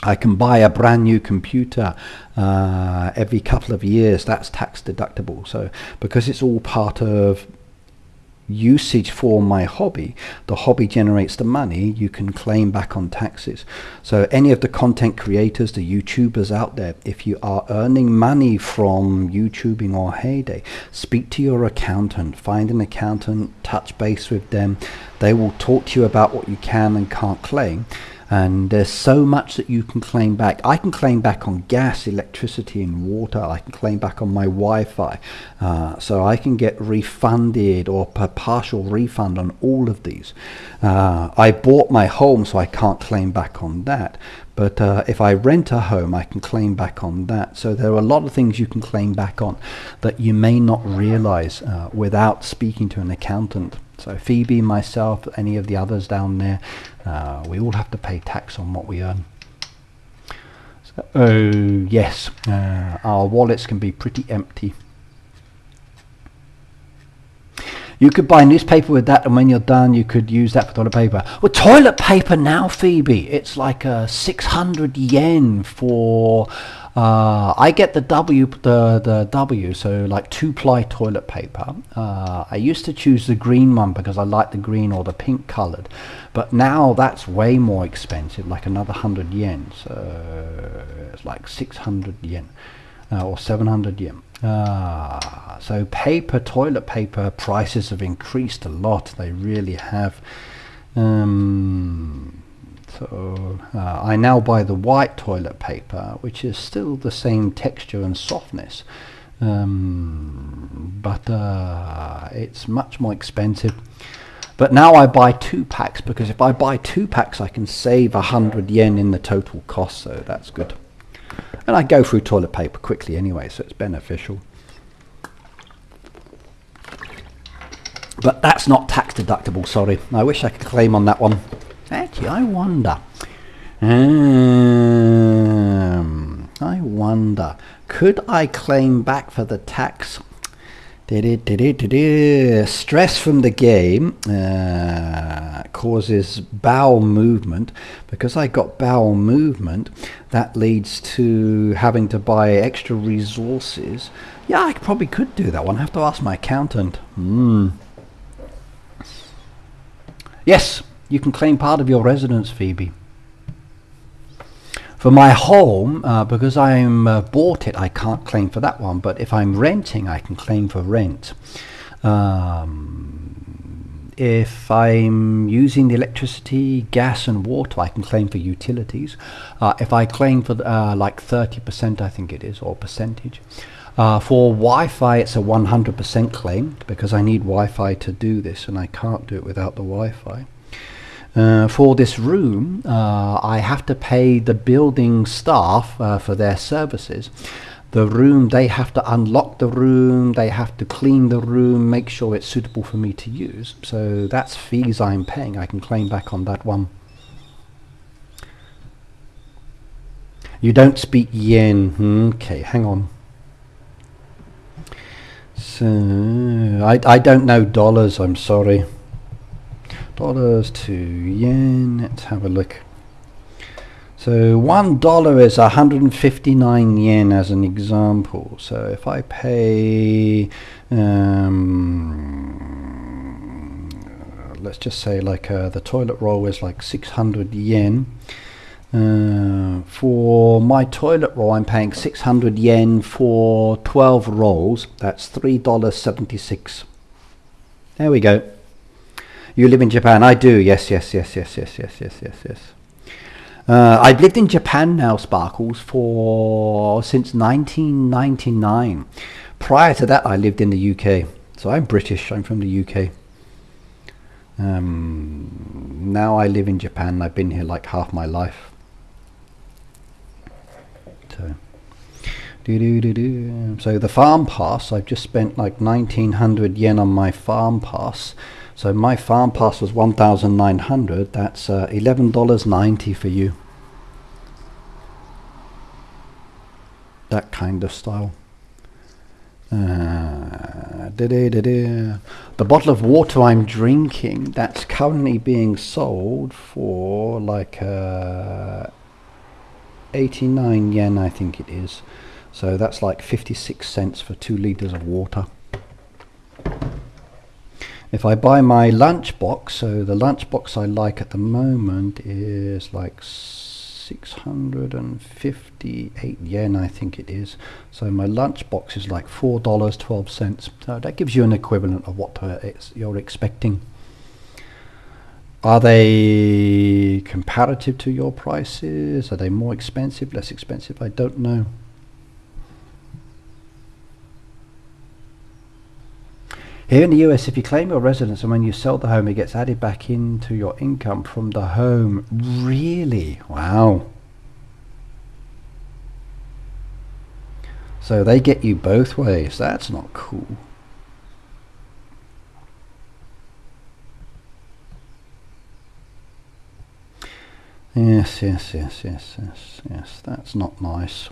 I can buy a brand new computer every couple of years, that's tax deductible. So because it's all part of usage for my hobby, the hobby generates the money, you can claim back on taxes. So any of the content creators, the YouTubers out there, if you are earning money from YouTubing or Heyday, speak to your accountant, find an accountant, touch base with them. They will talk to you about what you can and can't claim. And there's so much that you can claim back. I can claim back on gas, electricity and water. I can claim back on my Wi-Fi. So I can get refunded or a partial refund on all of these. I bought my home, so I can't claim back on that. But if I rent a home, I can claim back on that. So there are a lot of things you can claim back on that you may not realize without speaking to an accountant. So Phoebe, myself, any of the others down there, we all have to pay tax on what we earn. So, yes, our wallets can be pretty empty. You could buy newspaper with that, and when you're done, you could use that for toilet paper. Well, toilet paper now, Phoebe, it's like 600 yen for. I get the W, so like 2-ply toilet paper. I used to choose the green one because I like the green or the pink colored, but now that's way more expensive, like another 100 yen. So it's like 600 yen or 700 yen. So toilet paper prices have increased a lot. They really have. I now buy the white toilet paper, which is still the same texture and softness, but it's much more expensive. But now I buy 2-packs, because if I buy 2-packs I can save 100 yen in the total cost, so that's good. And I go through toilet paper quickly anyway, so it's beneficial. But that's not tax deductible, sorry. I wish I could claim on that one. Actually, I wonder, could I claim back for the tax? Stress from the game causes bowel movement. Because I got bowel movement, that leads to having to buy extra resources. Yeah, I probably could do that one. I have to ask my accountant. Yes. You can claim part of your residence, Phoebe. For my home, because I'm bought it, I can't claim for that one. But if I'm renting, I can claim for rent. If I'm using the electricity, gas and water, I can claim for utilities. If I claim for like 30%, I think it is, or percentage. For Wi-Fi, it's a 100% claim, because I need Wi-Fi to do this, and I can't do it without the Wi-Fi. For this room, I have to pay the building staff for their services. The room, they have to unlock the room, they have to clean the room, make sure it's suitable for me to use. So that's fees I'm paying. I can claim back on that one. You don't speak yen. Okay, hang on. So I don't know dollars, I'm sorry. Dollars to yen, let's have a look. So $1 is 159 yen as an example. So if I pay, let's just say like the toilet roll is like 600 yen. For my toilet roll, I'm paying 600 yen for 12 rolls. That's $3.76. There we go. You live in Japan? I do. Yes. I've lived in Japan now, Sparkles, since 1999. Prior to that, I lived in the UK. So I'm British. I'm from the UK. Now I live in Japan. I've been here like half my life. So, so the farm pass, I've just spent like 1900 yen on my farm pass. So my farm pass was 1,900. That's $11.90 for you. That kind of style. The bottle of water I'm drinking, that's currently being sold for like 89 yen, I think it is. So that's like 56 cents for 2 liters of water. If I buy my lunch box, so the lunch box I like at the moment is like 658 yen, I think it is. So my lunch box is like $4.12. So that gives you an equivalent of what you're expecting. Are they comparative to your prices? Are they more expensive, less expensive? I don't know. Here in the US, if you claim your residence and when you sell the home, it gets added back into your income from the home. Really? Wow. So they get you both ways. That's not cool. Yes. That's not nice.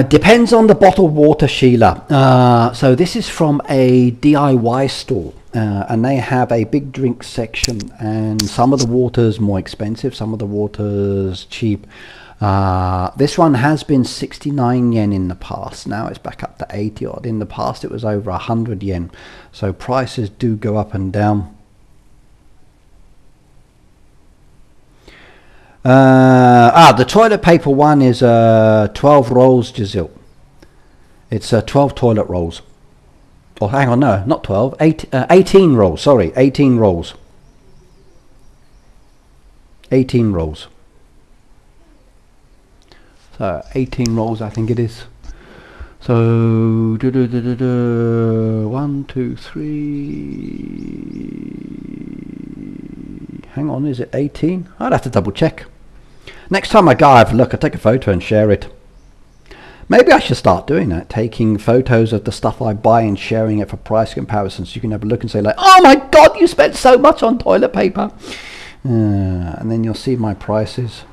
Depends on the bottled water, Sheila. So this is from a DIY store, and they have a big drink section, and some of the water's more expensive, some of the water's cheap. This one has been 69 yen in the past. Now it's back up to 80 odd. In the past it was over 100 yen. So prices do go up and down. The toilet paper one is 12 rolls, Giselle. It's 12 toilet rolls. Oh, hang on, no, not 12. 18 rolls, sorry, 18 rolls. 18 rolls. So 18 rolls, I think it is. So 1, 2, 3. Hang on, is it 18? I'd have to double check. Next time I go have a look, I'll take a photo and share it. Maybe I should start doing that, taking photos of the stuff I buy and sharing it for price comparisons. So you can have a look and say like, oh my god, you spent so much on toilet paper. And then you'll see my prices.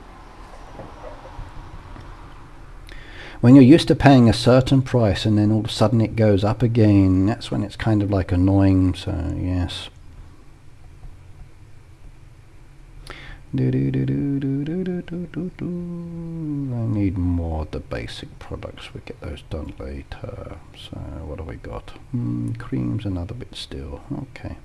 When you're used to paying a certain price and then all of a sudden it goes up again, that's when it's kind of like annoying. So yes. I need more of the basic products. We get those done later. So what have we got? Creams, another bit still. Okay.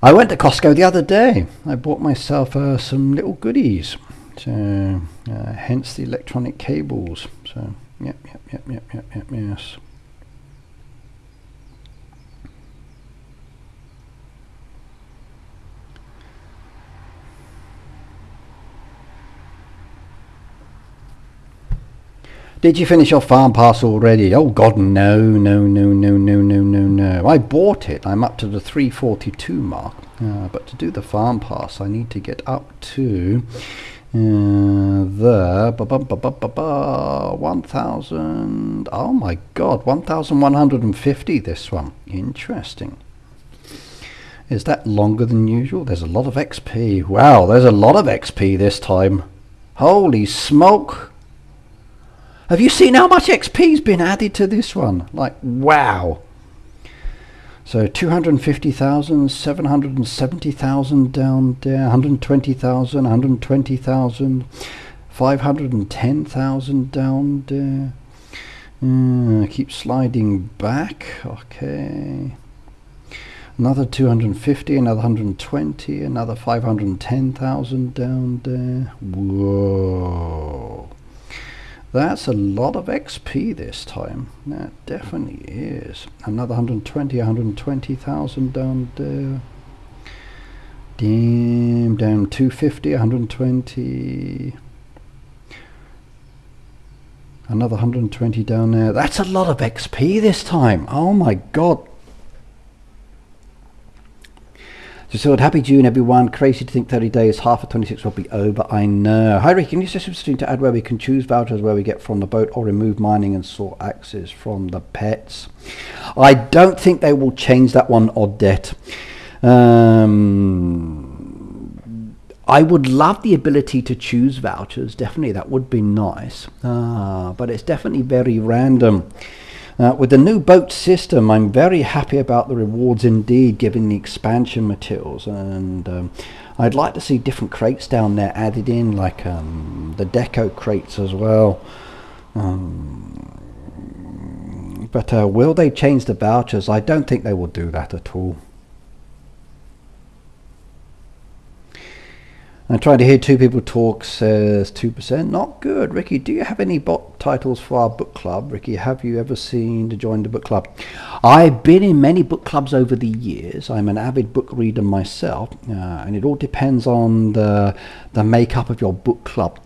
I went to Costco the other day. I bought myself some little goodies. So hence the electronic cables. So yep, yes. Did you finish your farm pass already? Oh God, no, no, no, no, no, no, no, no. I bought it. I'm up to the 342 mark. But to do the farm pass, I need to get up to the 1,000. Oh my God, 1,150. This one. Interesting. Is that longer than usual? There's a lot of XP. Wow, there's a lot of XP this time. Holy smoke. Have you seen how much XP's been added to this one? Like, wow. So 250,000, 770,000 down there, 120,000, 120,000, 510,000 down there. Keep sliding back. Okay. Another 250, another 120, another 510,000 down there. Whoa. That's a lot of XP this time. That definitely is. Another 120, 120,000 down there. Damn, down 250, 120. Another 120 down there. That's a lot of XP this time. Oh my God. So happy June everyone. Crazy to think 30 days, half of 26 will be over. I know. Hi Rick, can you suggest to add where we can choose vouchers where we get from the boat or remove mining and sort axes from the pets? I don't think they will change that one, Odette. I would love the ability to choose vouchers. Definitely, that would be nice. But it's definitely very random. With the new boat system, I'm very happy about the rewards indeed, given the expansion materials, and I'd like to see different crates down there added in, like the deco crates as well. But will they change the vouchers? I don't think they will do that at all. I'm trying to hear two people talk, says 2%. Not good. Ricky, do you have any bot titles for our book club? Ricky, have you ever seen to join the book club? I've been in many book clubs over the years. I'm an avid book reader myself, and it all depends on the makeup of your book club.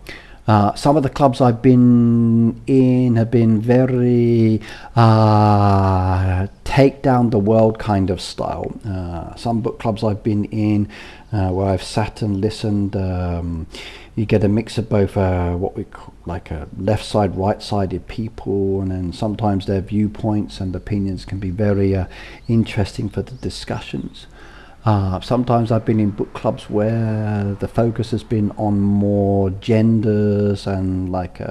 Some of the clubs I've been in have been very take down the world kind of style. Some book clubs I've been in where I've sat and listened, you get a mix of both what we call like a left side, right sided people, and then sometimes their viewpoints and opinions can be very interesting for the discussions. Sometimes I've been in book clubs where the focus has been on more genders and like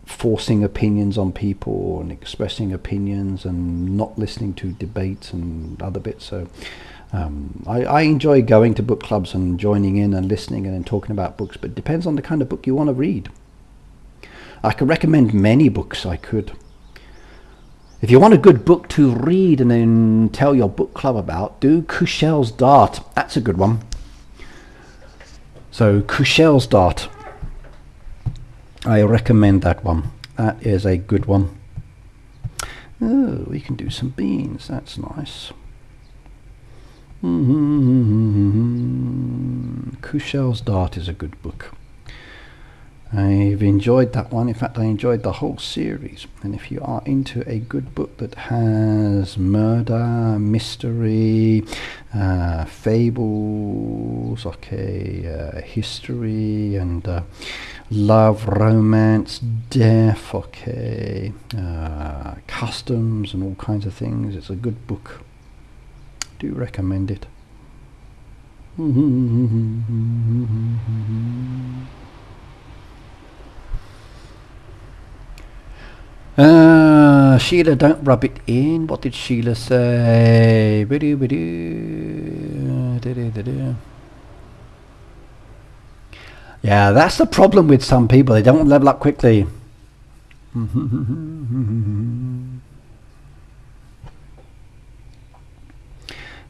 forcing opinions on people and expressing opinions and not listening to debates and other bits. So I enjoy going to book clubs and joining in and listening and then talking about books, but it depends on the kind of book you want to read. I could recommend many books. I could. If you want a good book to read and then tell your book club about, do Kushel's Dart. That's a good one. So Kushel's Dart. I recommend that one. That is a good one. Oh, we can do some beans. That's nice. Kushel's Dart is a good book. I've enjoyed that one. In fact, I enjoyed the whole series. And if you are into a good book that has murder, mystery, fables, okay, history, and love, romance, death, okay, customs, and all kinds of things, it's a good book. Do recommend it. Sheila, don't rub it in. What did Sheila say? Yeah, that's the problem with some people. They don't level up quickly.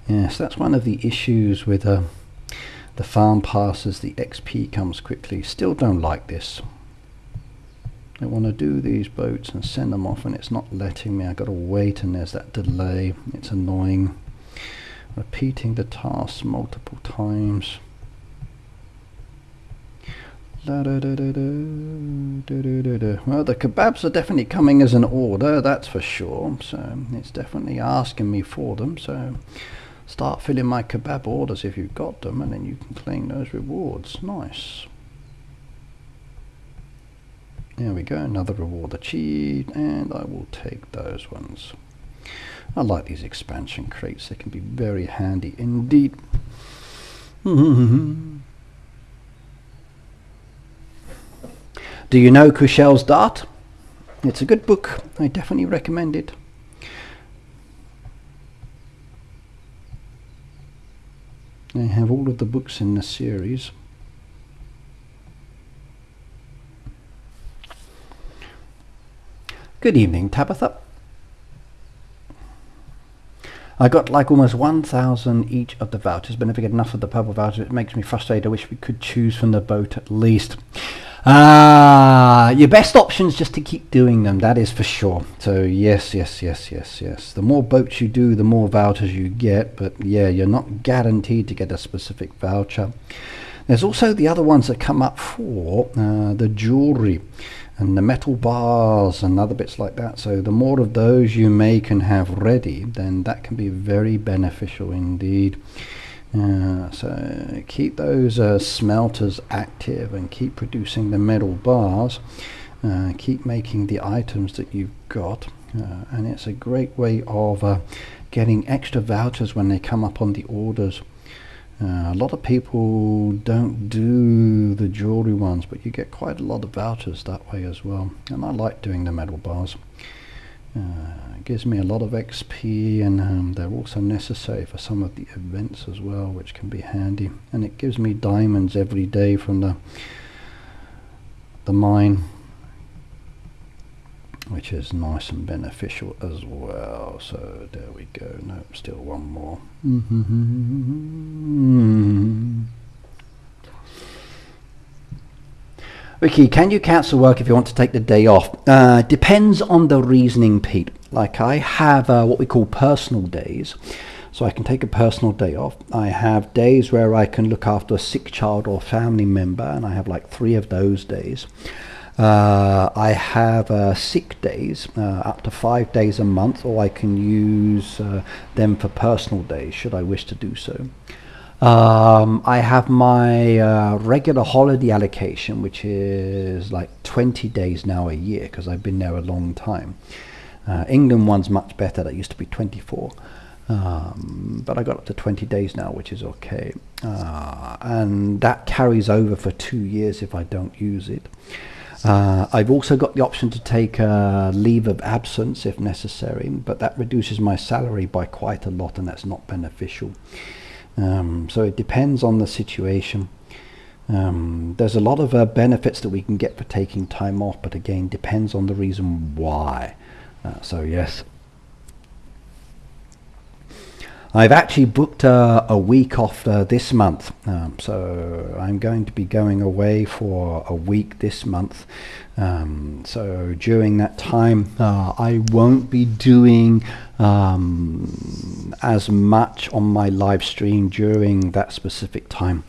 Yes, that's one of the issues with the farm passes. The XP comes quickly. Still don't like this. I want to do these boats and send them off and it's not letting me. I've got to wait and there's that delay. It's annoying. Repeating the tasks multiple times. Well, the kebabs are definitely coming as an order, that's for sure. So it's definitely asking me for them. So start filling my kebab orders if you've got them, and then you can claim those rewards. Nice. There we go, another reward achieved, and I will take those ones. I like these expansion crates, they can be very handy indeed. Do you know Kushel's Dart? It's a good book, I definitely recommend it. I have all of the books in the series. Good evening, Tabitha. I got like almost 1,000 each of the vouchers, but never get enough of the purple vouchers. It makes me frustrated. I wish we could choose from the boat at least. Your best option is just to keep doing them, that is for sure. So yes. The more boats you do, the more vouchers you get, but yeah, you're not guaranteed to get a specific voucher. There's also the other ones that come up for the jewelry and the metal bars and other bits like that. So the more of those you make and have ready, then that can be very beneficial indeed. So keep those smelters active and keep producing the metal bars. Keep making the items that you've got, and it's a great way of getting extra vouchers when they come up on the orders. A lot of people don't do the jewelry ones, but you get quite a lot of vouchers that way as well, and I like doing the metal bars. It gives me a lot of XP, and they're also necessary for some of the events as well, which can be handy, and it gives me diamonds every day from the mine, which is nice and beneficial as well. So there we go. No, still one more. Ricky, can you cancel work if you want to take the day off? Depends on the reasoning, Pete. Like I have what we call personal days, so I can take a personal day off. I have days where I can look after a sick child or family member, and I have like 3 of those days. I have sick days, up to 5 days a month, or I can use them for personal days should I wish to do so. I have my regular holiday allocation, which is like 20 days now a year, because I've been there a long time. England one's much better, that used to be 24. But I got up to 20 days now, which is okay. And that carries over for 2 years if I don't use it. I've also got the option to take a leave of absence if necessary, but that reduces my salary by quite a lot, and that's not beneficial. So it depends on the situation. There's a lot of benefits that we can get for taking time off, but again, depends on the reason why. So yes. I've actually booked a week off this month, so I'm going to be going away for a week this month. So during that time, I won't be doing as much on my live stream during that specific time,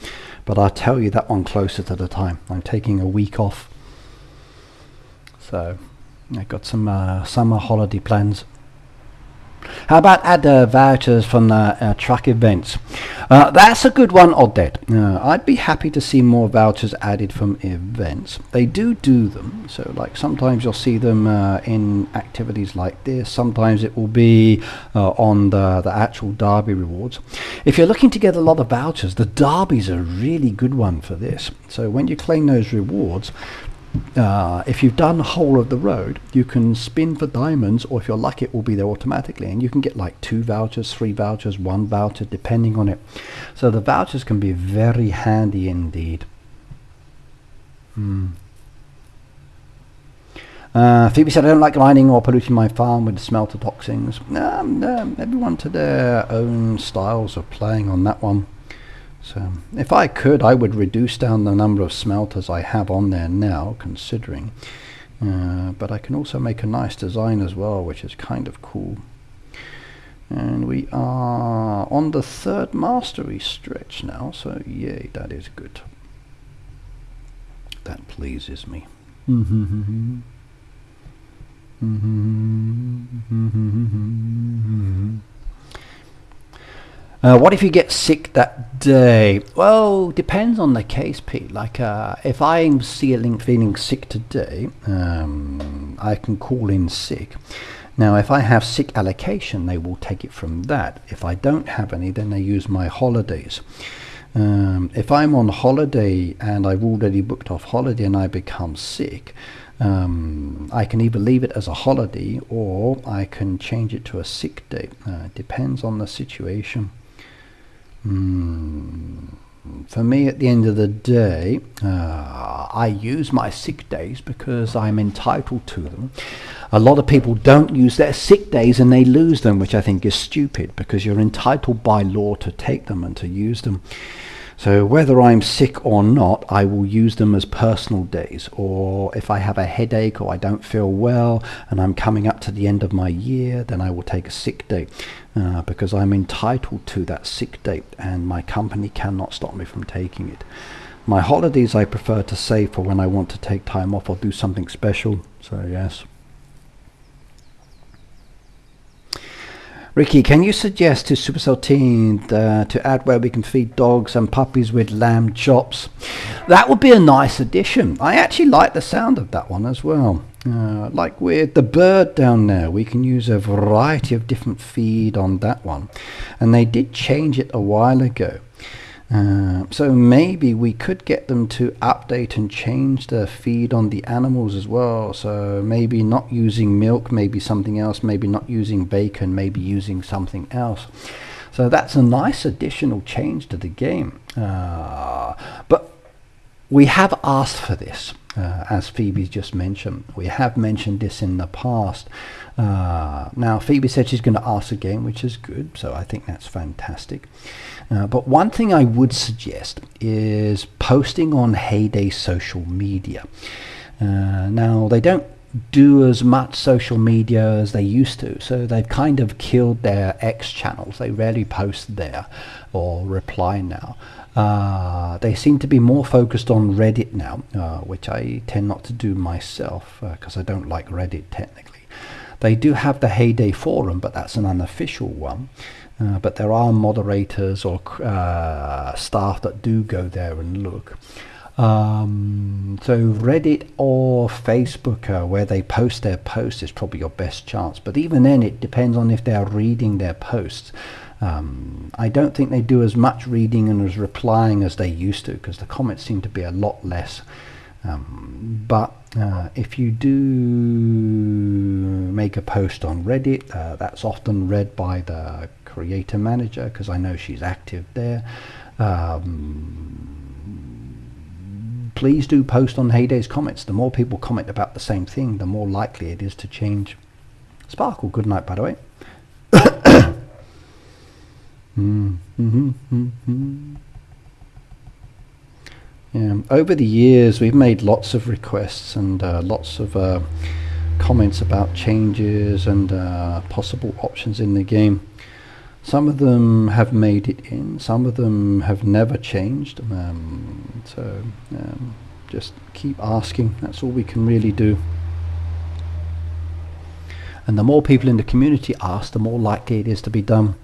but I'll tell you that one closer to the time. I'm taking a week off, so I've got some summer holiday plans. How about add vouchers from the truck events? That's a good one, Odette. I'd be happy to see more vouchers added from events. They do them, so like sometimes you'll see them in activities like this. Sometimes it will be on the actual derby rewards. If you're looking to get a lot of vouchers, the derby's a really good one for this. So when you claim those rewards, if you've done the whole of the road, you can spin for diamonds, or if you're lucky it will be there automatically, and you can get like 2 vouchers, 3 vouchers, 1 voucher depending on it. So the vouchers can be very handy indeed. Phoebe said, I don't like lining or polluting my farm with smelter toxins. Everyone to their own styles of playing on that one. So if I could, I would reduce down the number of smelters I have on there now, considering. But I can also make a nice design as well, which is kind of cool. And we are on the 3rd mastery stretch now, so yay, that is good. That pleases me. What if you get sick that day? Well, depends on the case, Pete. Like, if I'm feeling sick today, I can call in sick. Now, if I have sick allocation, they will take it from that. If I don't have any, then they use my holidays. If I'm on holiday and I've already booked off holiday and I become sick, I can either leave it as a holiday or I can change it to a sick day. Depends on the situation. For me, at the end of the day, I use my sick days because I'm entitled to them. A lot of people don't use their sick days and they lose them, which I think is stupid, because you're entitled by law to take them and to use them. So whether I'm sick or not, I will use them as personal days. Or if I have a headache or I don't feel well and I'm coming up to the end of my year, then I will take a sick day because I'm entitled to that sick day and my company cannot stop me from taking it. My holidays I prefer to save for when I want to take time off or do something special. So yes. Ricky, can you suggest to Supercell team to add where we can feed dogs and puppies with lamb chops? That would be a nice addition. I actually like the sound of that one as well. Like with the bird down there, we can use a variety of different feed on that one. And they did change it a while ago. So maybe we could get them to update and change the feed on the animals as well. So maybe not using milk, maybe something else, maybe not using bacon, maybe using something else. So that's a nice additional change to the game. But we have asked for this, as Phoebe's just mentioned. We have mentioned this in the past. Now Phoebe said she's going to ask again, which is good, so I think that's fantastic. But one thing I would suggest is posting on Heyday social media. Now they don't do as much social media as they used to, so they've kind of killed their X channels. They rarely post there or reply now. They seem to be more focused on Reddit now, which I tend not to do myself because I don't like Reddit technically. They do have the Heyday forum, but that's an unofficial one. But there are moderators or staff that do go there and look. So Reddit or Facebook, where they post their posts, is probably your best chance. But even then, it depends on if they're reading their posts. I don't think they do as much reading and as replying as they used to, because the comments seem to be a lot less. But if you do make a post on Reddit, that's often read by the creator manager, because I know she's active there. Please do post on Heyday's comments. The more people comment about the same thing, the more likely it is to change. Sparkle, good night, by the way. Yeah, over the years we've made lots of requests and lots of comments about changes and possible options in the game. Some of them have made it in, some of them have never changed. So just keep asking, that's all we can really do. And the more people in the community ask, the more likely it is to be done.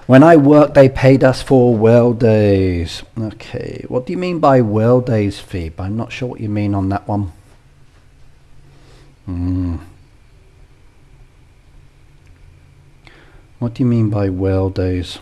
When I worked, they paid us for well days. Okay, what do you mean by well days, Phoebe? I'm not sure what you mean on that one. What do you mean by well days?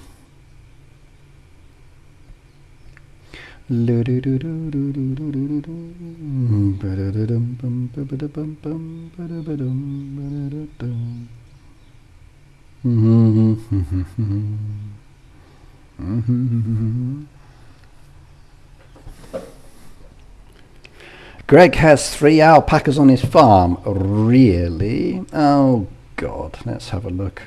Greg has 3 alpacas on his farm. Really? Oh God, let's have a look.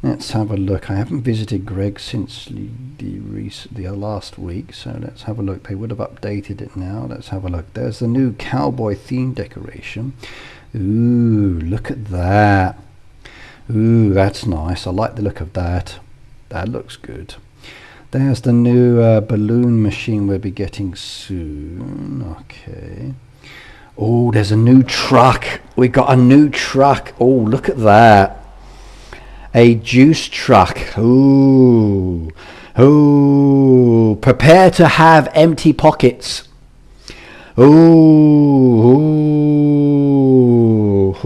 Let's have a look. I haven't visited Greg since the last week, so let's have a look. They would have updated it now. Let's have a look. There's the new cowboy theme decoration. Ooh, look at that. Ooh, that's nice. I like the look of that. That looks good. There's the new balloon machine we'll be getting soon. Okay. Oh, there's a new truck. We got a new truck. Oh, look at that. A juice truck. Ooh. Ooh. Prepare to have empty pockets. Ooh.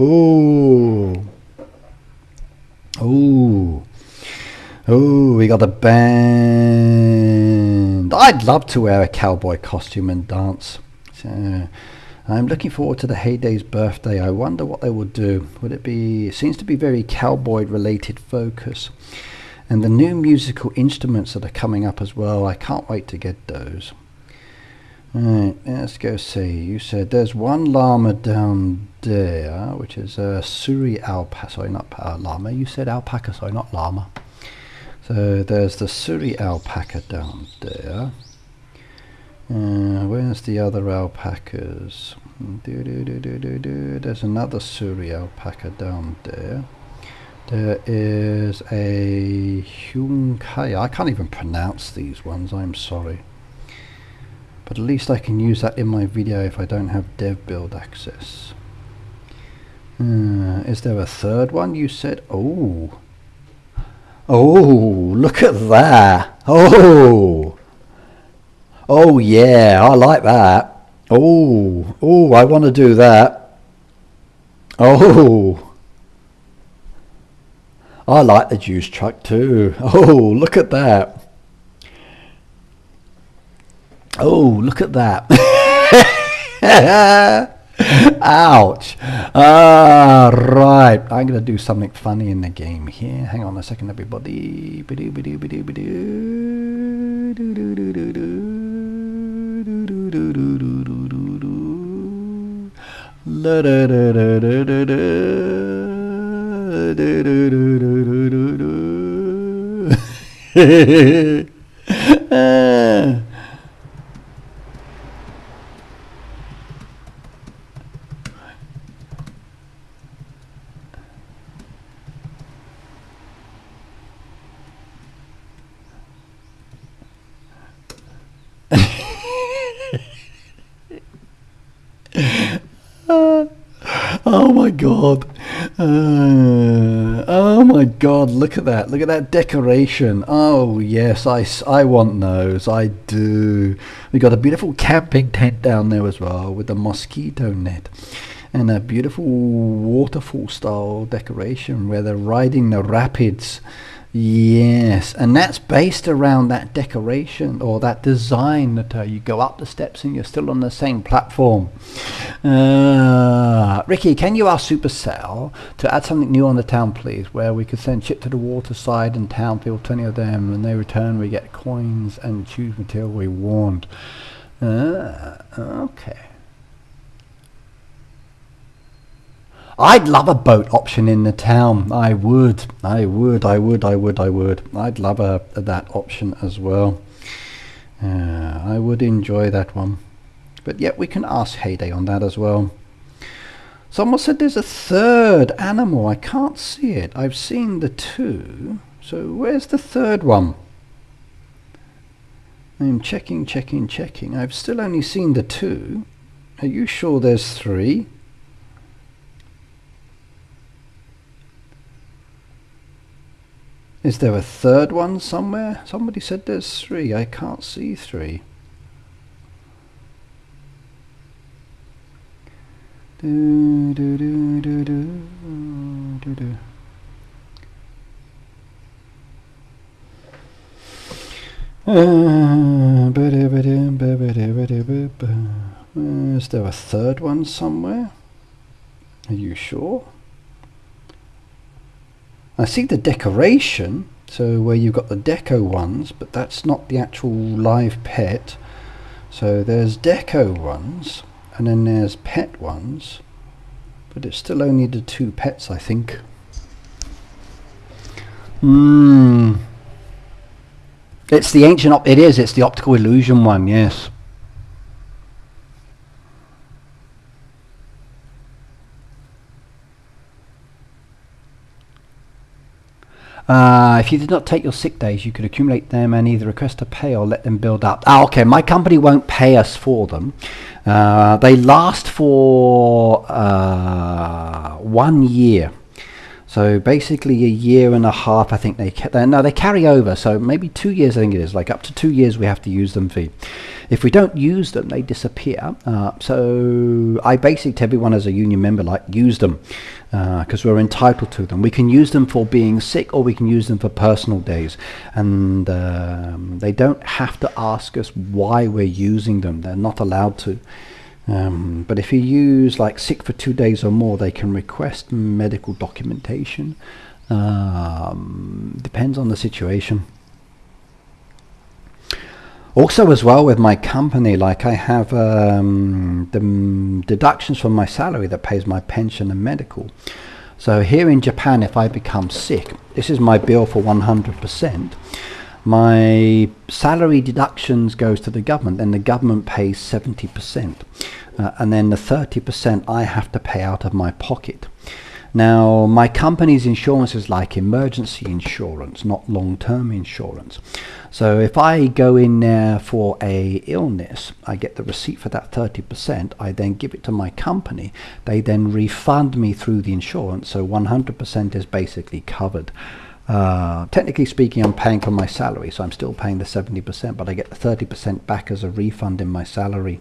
Ooh. Ooh. Ooh. Oh, we got a band. I'd love to wear a cowboy costume and dance. So, I'm looking forward to the Hayday's birthday. I wonder what they will do. Would it be... It seems to be very cowboy related focus. And the new musical instruments that are coming up as well. I can't wait to get those. Alright, let's go see. You said there's one llama down there, which is a Suri alpaca. Sorry, not llama. You said alpaca, sorry, not llama. So there's the Suri alpaca down there. Where's the other alpacas? There's another Suri alpaca down there. There is a Hunkaya. I can't even pronounce these ones, I'm sorry. But at least I can use that in my video if I don't have dev build access. Is there a third one you said? Oh. Oh, look at that. Oh. Oh yeah, I like that. Oh, oh, I want to do that. Oh. I like the juice truck too. Oh, look at that. Oh, look at that. Ouch. Right. I'm going to do something funny in the game here. Hang on a second, everybody. Oh my god. Oh my god, look at that. Look at that decoration. Oh yes, I want those. I do. We got a beautiful camping tent down there as well with the mosquito net. And a beautiful waterfall style decoration where they're riding the rapids. Yes, and that's based around that decoration or that design that you go up the steps and you're still on the same platform. Ricky, can you ask Supercell to add something new on the town, please, where we could send ship to the waterside and town, field 20 of them, and they return, we get coins and choose material we want. Okay. I'd love a boat option in the town. I would. I'd love that option as well. I would enjoy that one. But yet we can ask Heyday on that as well. Someone said there's a third animal. I can't see it. I've seen the two. So where's the third one? I'm checking. I've still only seen the two. Are you sure there's three? Is there a third one somewhere? Somebody said there's three. I can't see three. Is there a third one somewhere? Are you sure? I see the decoration, so where you've got the deco ones, but that's not the actual live pet. So there's deco ones, and then there's pet ones, but it's still only the two pets, I think. It's the ancient it's the optical illusion one, yes. If you did not take your sick days, you could accumulate them and either request a pay or let them build up. Okay, my company won't pay us for them. They last for 1 year. So basically a year and a half, I think they carry over. So maybe 2 years, I think it is. Like up to 2 years we have to use them for. If we don't use them, they disappear. So I basically tell everyone as a union member, like, use them because we're entitled to them. We can use them for being sick or we can use them for personal days. And they don't have to ask us why we're using them. They're not allowed to. But if you use like sick for 2 days or more, they can request medical documentation. Depends on the situation. Also as well with my company, like I have the deductions from my salary that pays my pension and medical. So here in Japan, if I become sick, this is my bill for 100%. My salary deductions goes to the government, and the government pays 70%, and then the 30% I have to pay out of my pocket. Now my company's insurance is like emergency insurance, not long-term insurance. So if I go in there for a illness, I get the receipt for that 30%, I then give it to my company, they then refund me through the insurance, so 100% is basically covered. Technically speaking, I'm paying for my salary, so I'm still paying the 70%, but I get the 30% back as a refund in my salary.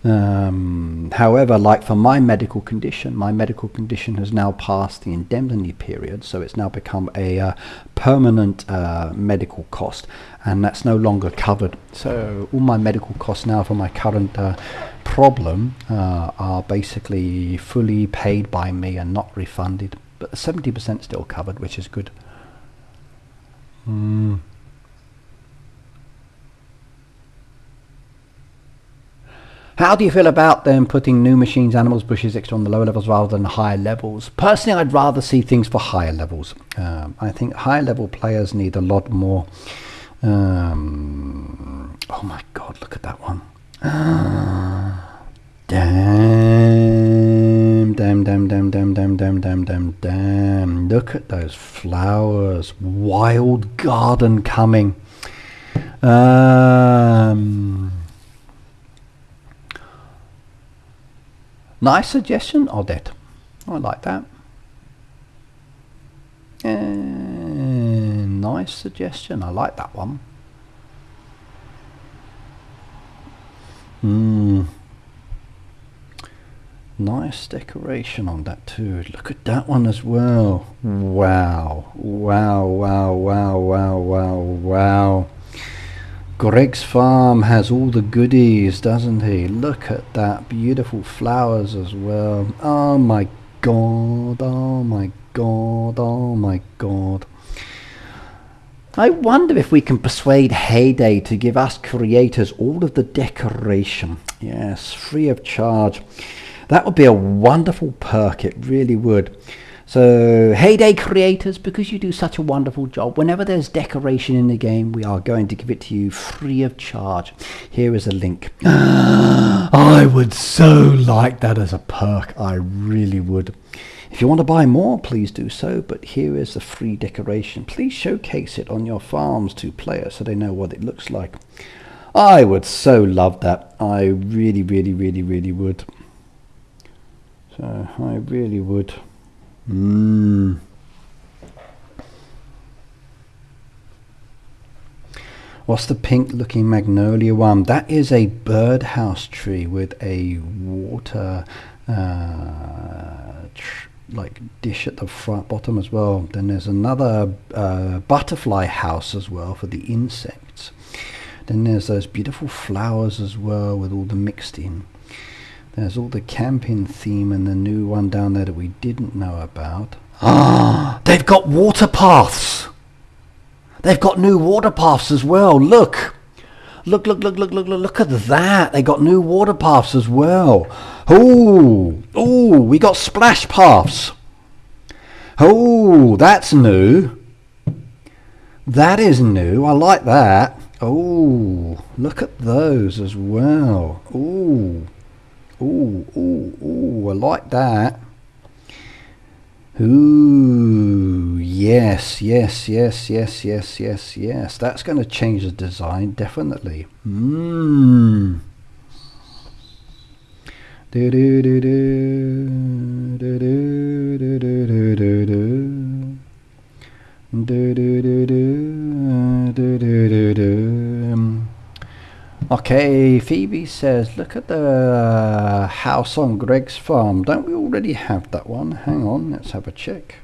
However, like for my medical condition has now passed the indemnity period, so it's now become a permanent medical cost, and that's no longer covered. So all my medical costs now for my current problem are basically fully paid by me and not refunded, but the 70% still covered, which is good. How do you feel about them putting new machines, animals, bushes, extra on the lower levels rather than higher levels? Personally, I'd rather see things for higher levels. I think higher level players need a lot more. Oh my God, look at that one. Damn. Look at those flowers. Wild garden coming. Nice suggestion, Odette. I like that. Nice suggestion. I like that one. Nice decoration on that too. Look at that one as well. Wow. Greg's farm has all the goodies, doesn't he? Look at that. Beautiful flowers as well. Oh my God. I wonder if we can persuade Heyday to give us creators all of the decoration. Yes, free of charge. That would be a wonderful perk, it really would. So, Heyday creators, because you do such a wonderful job, whenever there's decoration in the game, we are going to give it to you free of charge. Here is a link. I would so like that as a perk, I really would. If you want to buy more, please do so, but here is the free decoration. Please showcase it on your farms to players so they know what it looks like. I would so love that. I really would. So, I really would. What's the pink looking magnolia one? That is a birdhouse tree with a water like dish at the front bottom as well. Then there's another butterfly house as well for the insects. Then there's those beautiful flowers as well with all the mixed in. There's all the camping theme and the new one down there that we didn't know about. Ah, they've got water paths. They've got new water paths as well. Look at that. They got new water paths as well. Oh, we got splash paths. Oh, that's new. That is new. I like that. Oh, look at those as well. Ooh, I like that. Ooh, Yes, yes, yes, yes, yes, yes, yes. That's going to change the design, definitely. Do do do do do do do do do do do. Do do do do do do do do. Okay, Phoebe says, look at the house on Greg's farm. Don't we already have that one? Hang on, let's have a check.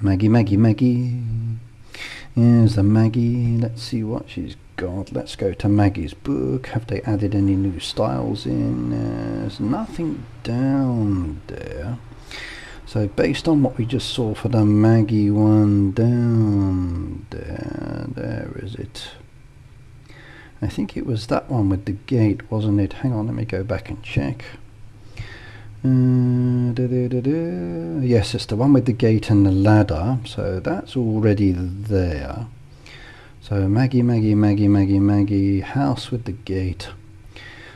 Maggie, Maggie, Maggie. Here's the Maggie. Let's see what she's got. Let's go to Maggie's book. Have they added any new styles in? There's nothing down there. So based on what we just saw for the Maggie one down there, there is it. I think it was that one with the gate, wasn't it? Hang on, let me go back and check. Yes, it's the one with the gate and the ladder, so that's already there. So Maggie, Maggie, Maggie, Maggie, Maggie, house with the gate.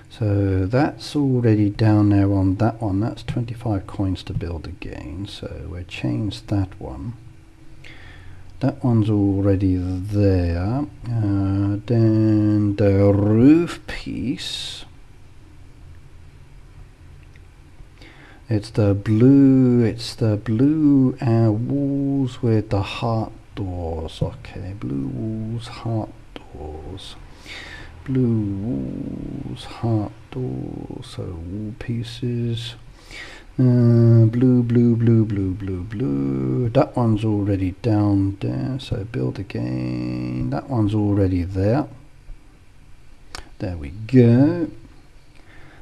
So that's already down there on that one. That's 25 coins to build again, so we'll change that one. That one's already there. Then the roof piece, it's the blue walls with the heart doors. Okay, blue walls, heart doors. Blue walls, heart doors, so wall pieces. Blue, blue, blue, blue, blue, blue. That one's already down there, so build again. That one's already there. There we go.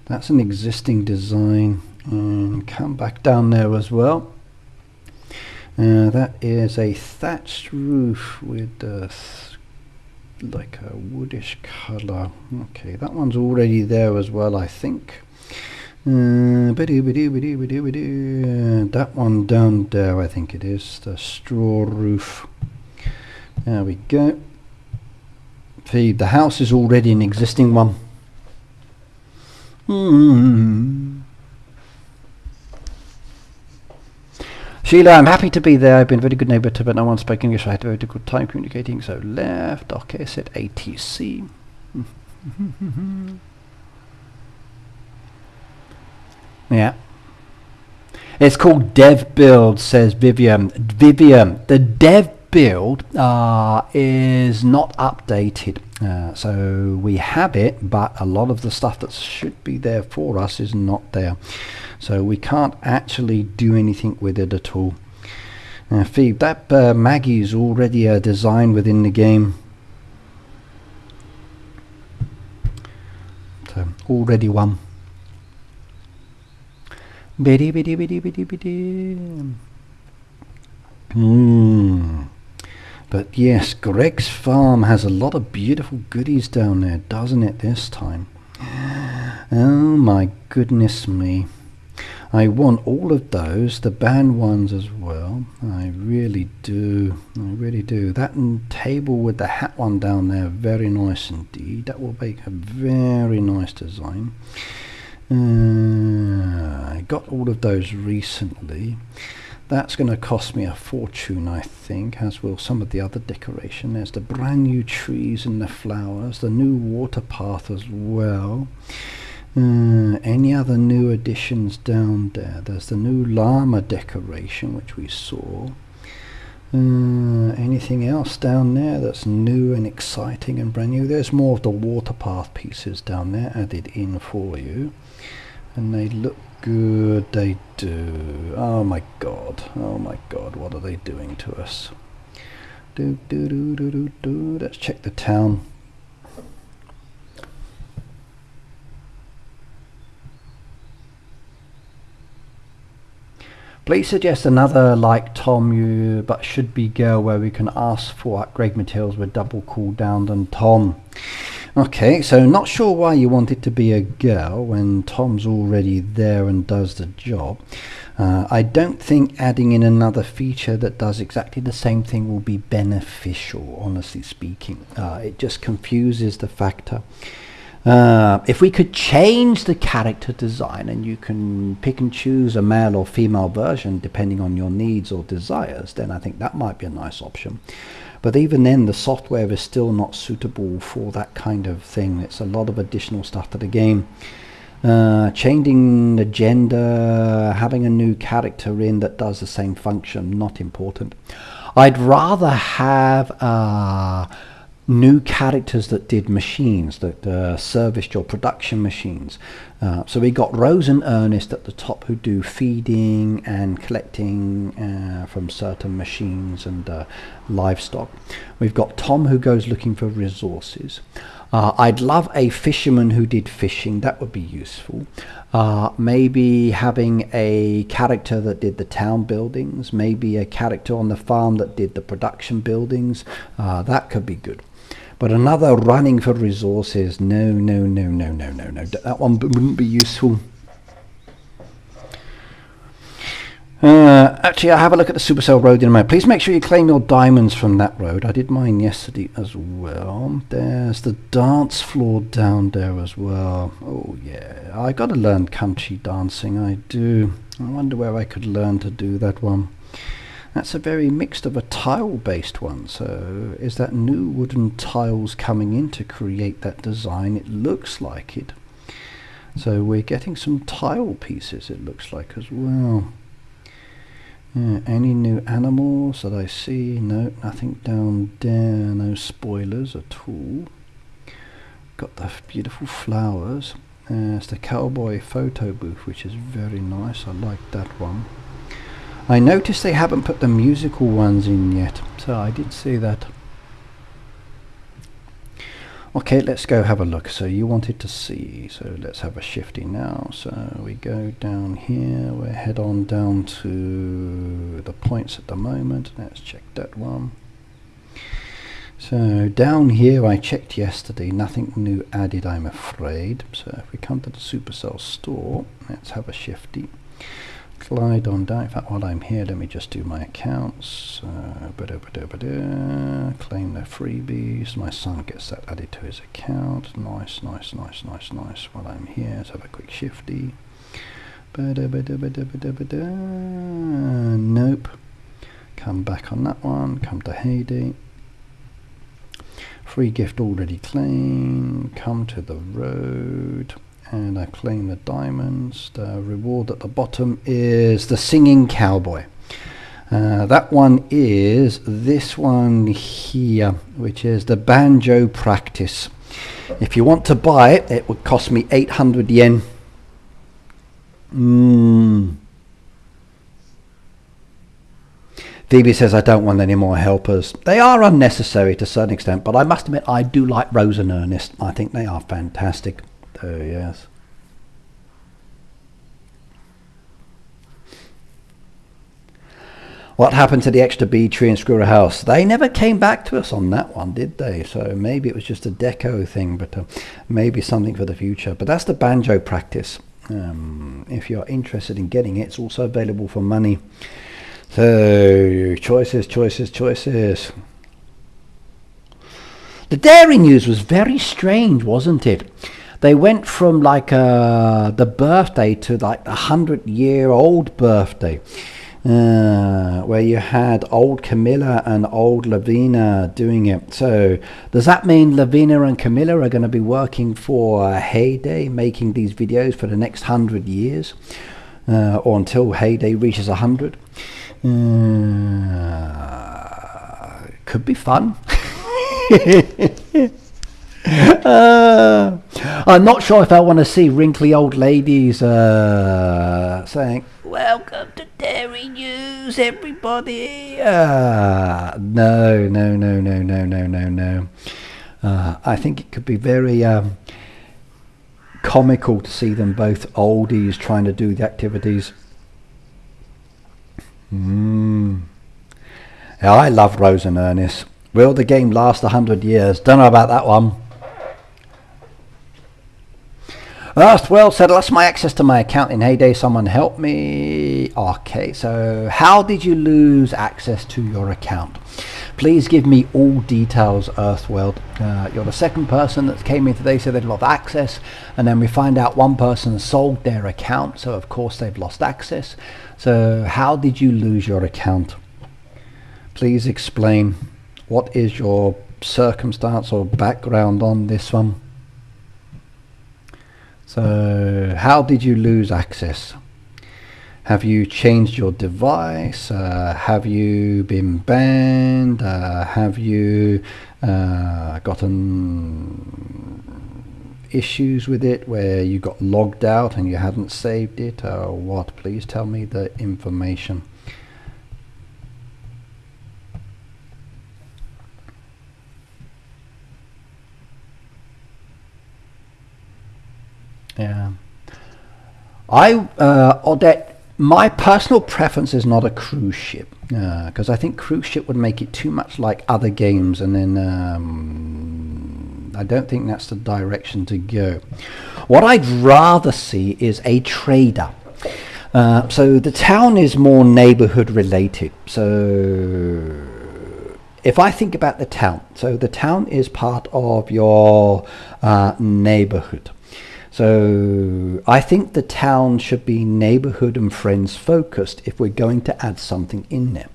That's an existing design. And come back down there as well. That is a thatched roof with like a woodish colour. Okay, that one's already there as well, I think. That one down there, I think it is, the straw roof. There we go. See, the house is already an existing one. Sheila, I'm happy to be there. I've been a very good neighbour to, but no one spoke English. I had a very good time communicating, so left. Okay, set ATC. Yeah. It's called dev build, says Vivian. Vivian, the dev build is not updated. So we have it, but a lot of the stuff that should be there for us is not there. So we can't actually do anything with it at all. Phoebe, that Maggie is already a design within the game. So already one. Biddy biddy biddy biddy biddy. But yes, Greg's farm has a lot of beautiful goodies down there, doesn't it, this time? Oh my goodness me. I want all of those, the band ones as well. I really do. I really do. That table with the hat one down there, very nice indeed. That will make a very nice design. I got all of those recently. That's going to cost me a fortune, I think, as will some of the other decoration. There's the brand new trees and the flowers, the new water path as well. Any other new additions down there? There's the new llama decoration, which we saw. Anything else down there that's new and exciting and brand new? There's more of the water path pieces down there added in for you. And they look good, they do. Oh my god, what are they doing to us? Let's check the town. Please suggest another like Tom, but should be girl, where we can ask for upgrade materials with double cooldown than Tom. Okay, so not sure why you want it to be a girl when Tom's already there and does the job. I don't think adding in another feature that does exactly the same thing will be beneficial, honestly speaking. It just confuses the factor. If we could change the character design, and you can pick and choose a male or female version depending on your needs or desires, then I think that might be a nice option. But even then, the software is still not suitable for that kind of thing. It's a lot of additional stuff to the game. Changing the gender, having a new character in that does the same function, not important. I'd rather have new characters that did machines, that serviced your production machines. So we got Rose and Ernest at the top, who do feeding and collecting from certain machines and livestock. We've got Tom, who goes looking for resources. I'd love a fisherman who did fishing. That would be useful. Maybe having a character that did the town buildings, maybe a character on the farm that did the production buildings. That could be good. But another running for resources, no. That one wouldn't be useful. Actually, I'll have a look at the Supercell road in a moment. Please make sure you claim your diamonds from that road. I did mine yesterday as well. There's the dance floor down there as well. Oh yeah, I got to learn country dancing. I do. I wonder where I could learn to do that one. That's a very mixed of a tile-based one. So is that new wooden tiles coming in to create that design? It looks like it. So we're getting some tile pieces, it looks like, as well. Any new animals that I see? No, nothing down there. No spoilers at all. Got the beautiful flowers. It's the cowboy photo booth, which is very nice. I like that one. I noticed they haven't put the musical ones in yet, so I did see that. Okay, let's go have a look. So you wanted to see, so let's have a shifty now. So we go down here, we'll head on down to the points at the moment. Let's check that one. So down here, I checked yesterday, nothing new added, I'm afraid. So if we come to the Supercell store, let's have a shifty. Glide on down. In fact, while I'm here, let me just do my accounts. Claim the freebies. My son gets that added to his account. Nice. While I'm here, let's have a quick shifty. Nope. Come back on that one. Come to Heyday. Free gift already claimed. Come to the road. And I claim the diamonds. The reward at the bottom is the singing cowboy. That one is this one here, which is the banjo practice. If you want to buy it, it would cost me 800 yen. Phoebe says, I don't want any more helpers. They are unnecessary to a certain extent, but I must admit I do like Rose and Ernest. I think they are fantastic. Oh yes. What happened to the extra bee tree and squirrel house? They never came back to us on that one, did they? So maybe it was just a deco thing, but maybe something for the future. But that's the banjo practice. If you're interested in getting it, it's also available for money. So choices. The dairy news was very strange, wasn't it? They went from like the birthday to like the 100-year-old birthday, where you had old Camilla and old Lavina doing it. So does that mean Lavina and Camilla are going to be working for Heyday, making these videos for the next 100 years, or until Heyday reaches 100? Could be fun. I'm not sure if I want to see wrinkly old ladies saying, welcome to Dairy News, everybody. No. I think it could be very comical to see them both oldies trying to do the activities. Yeah, I love Rose and Ernest. Will the game last 100 years? Don't know about that one. Well said, I lost my access to my account in Heyday. Someone help me. Okay, so how did you lose access to your account? Please give me all details, Earthworld. You're the second person that came in today, said they'd lost access, and then we find out one person sold their account, so of course they've lost access. So how did you lose your account? Please explain. What is your circumstance or background on this one? So how did you lose access? Have you changed your device? Have you been banned? Have you gotten issues with it where you got logged out and you hadn't saved it, or what? Please tell me the information. Yeah, Odette, my personal preference is not a cruise ship, because I think cruise ship would make it too much like other games, and then I don't think that's the direction to go. What I'd rather see is a trader. So the town is more neighborhood related. So if I think about the town, so the town is part of your neighborhood. So I think the town should be neighborhood and friends focused if we're going to add something in there.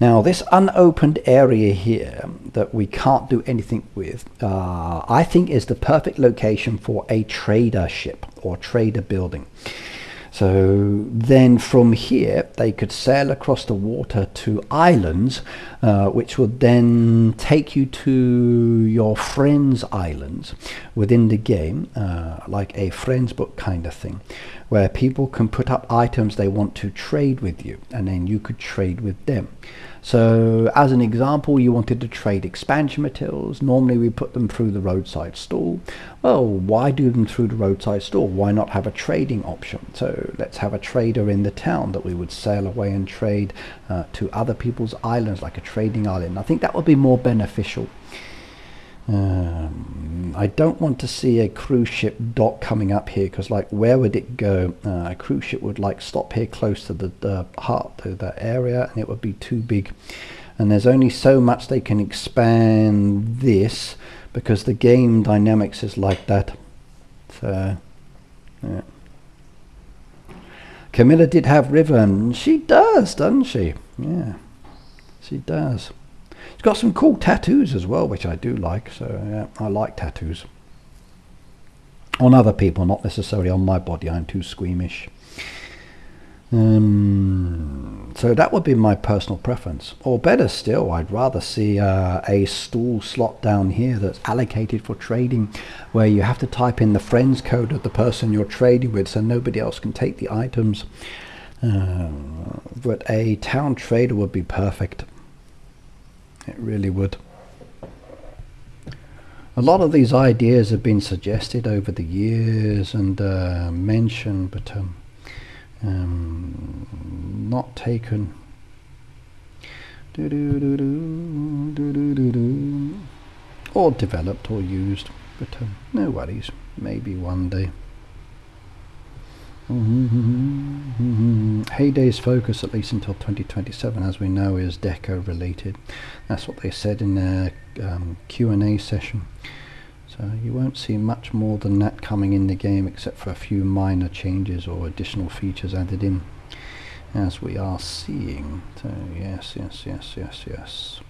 Now this unopened area here that we can't do anything with, I think is the perfect location for a trader ship or trader building. So then from here they could sail across the water to islands, which would then take you to your friends' islands within the game, like a friends book kind of thing, where people can put up items they want to trade with you, and then you could trade with them. So as an example, you wanted to trade expansion materials. Normally we put them through the roadside stall. Well, why do them through the roadside stall? Why not have a trading option? So let's have a trader in the town that we would sail away and trade to other people's islands, like a trading island. I think that would be more beneficial. I don't want to see a cruise ship dock coming up here, because like where would it go? A cruise ship would like stop here close to the heart, to the area, and it would be too big, and there's only so much they can expand this because the game dynamics is like that. So yeah. Camilla did have river, and she does, doesn't she? Yeah, she does. She's got some cool tattoos as well, which I do like. So yeah, I like tattoos on other people, not necessarily on my body. I'm too squeamish. So that would be my personal preference. Or better still, I'd rather see a stall slot down here that's allocated for trading, where you have to type in the friends code of the person you're trading with, so nobody else can take the items. But a town trader would be perfect. It really would. A lot of these ideas have been suggested over the years and mentioned, but not taken. Or developed or used, but no worries, maybe one day. Heyday's focus, at least until 2027, as we know, is deco related. That's what they said in their Q&A session. So you won't see much more than that coming in the game, except for a few minor changes or additional features added in, as we are seeing. So yes.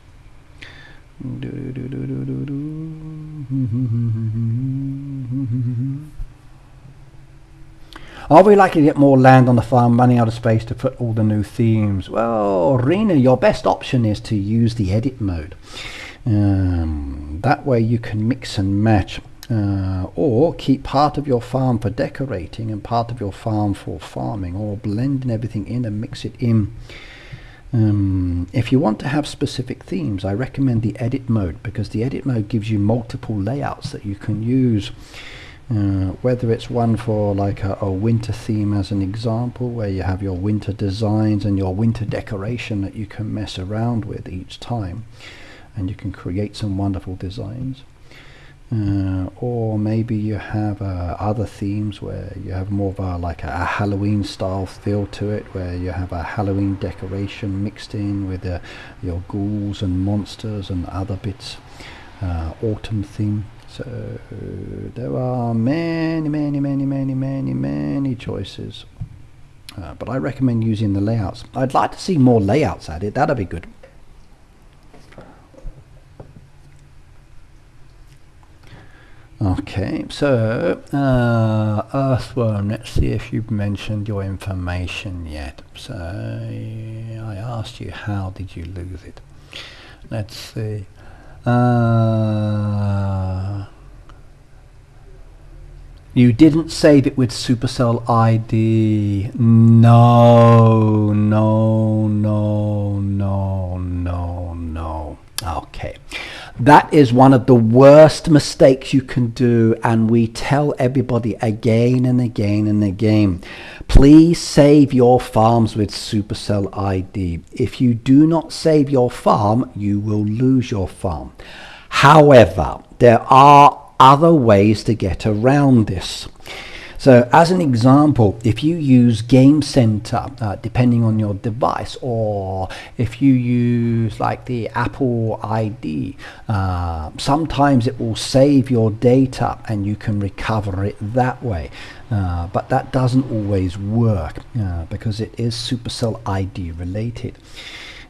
Are we likely to get more land on the farm, running out of space to put all the new themes? Well, Rena, your best option is to use the edit mode. That way you can mix and match, or keep part of your farm for decorating and part of your farm for farming, or blending everything in and mix it in. If you want to have specific themes, I recommend the edit mode, because the edit mode gives you multiple layouts that you can use. Whether it's one for like a winter theme as an example, where you have your winter designs and your winter decoration that you can mess around with each time, and you can create some wonderful designs. or maybe you have other themes where you have more of a Halloween style feel to it, where you have a Halloween decoration mixed in with your ghouls and monsters and other bits, autumn theme. So there are many choices, but I recommend using the layouts. I'd like to see more layouts added, that'd be good. Okay, so Earthworm, let's see if you've mentioned your information yet. So I asked you, how did you lose it? Let's see. You didn't save it with Supercell ID. No. Okay. That is one of the worst mistakes you can do, and we tell everybody again and again and again. Please save your farms with Supercell ID. If you do not save your farm, you will lose your farm. However, there are other ways to get around this. So as an example, if you use Game Center, depending on your device, or if you use like the Apple ID, sometimes it will save your data and you can recover it that way. But that doesn't always work because it is Supercell ID related.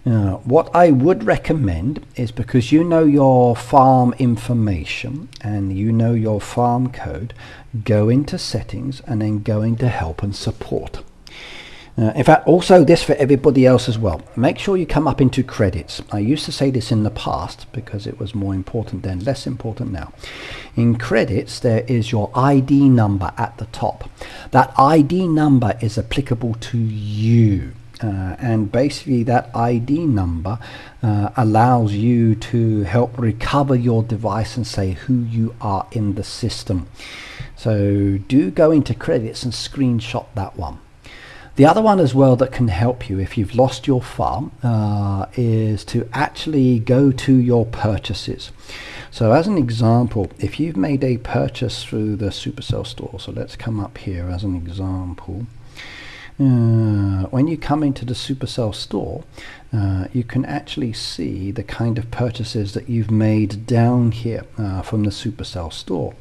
What I would recommend is, because you know your farm information and you know your farm code, go into settings and then go into help and support. In fact, also this for everybody else as well. Make sure you come up into credits. I used to say this in the past because it was more important then, less important now. In credits, there is your ID number at the top. That ID number is applicable to you. And basically that ID number allows you to help recover your device and say who you are in the system. So do go into credits and screenshot that one. The other one as well that can help you if you've lost your farm is to actually go to your purchases. So as an example, if you've made a purchase through the Supercell store, so let's come up here as an example. When you come into the Supercell store, you can actually see the kind of purchases that you've made down here from the Supercell store.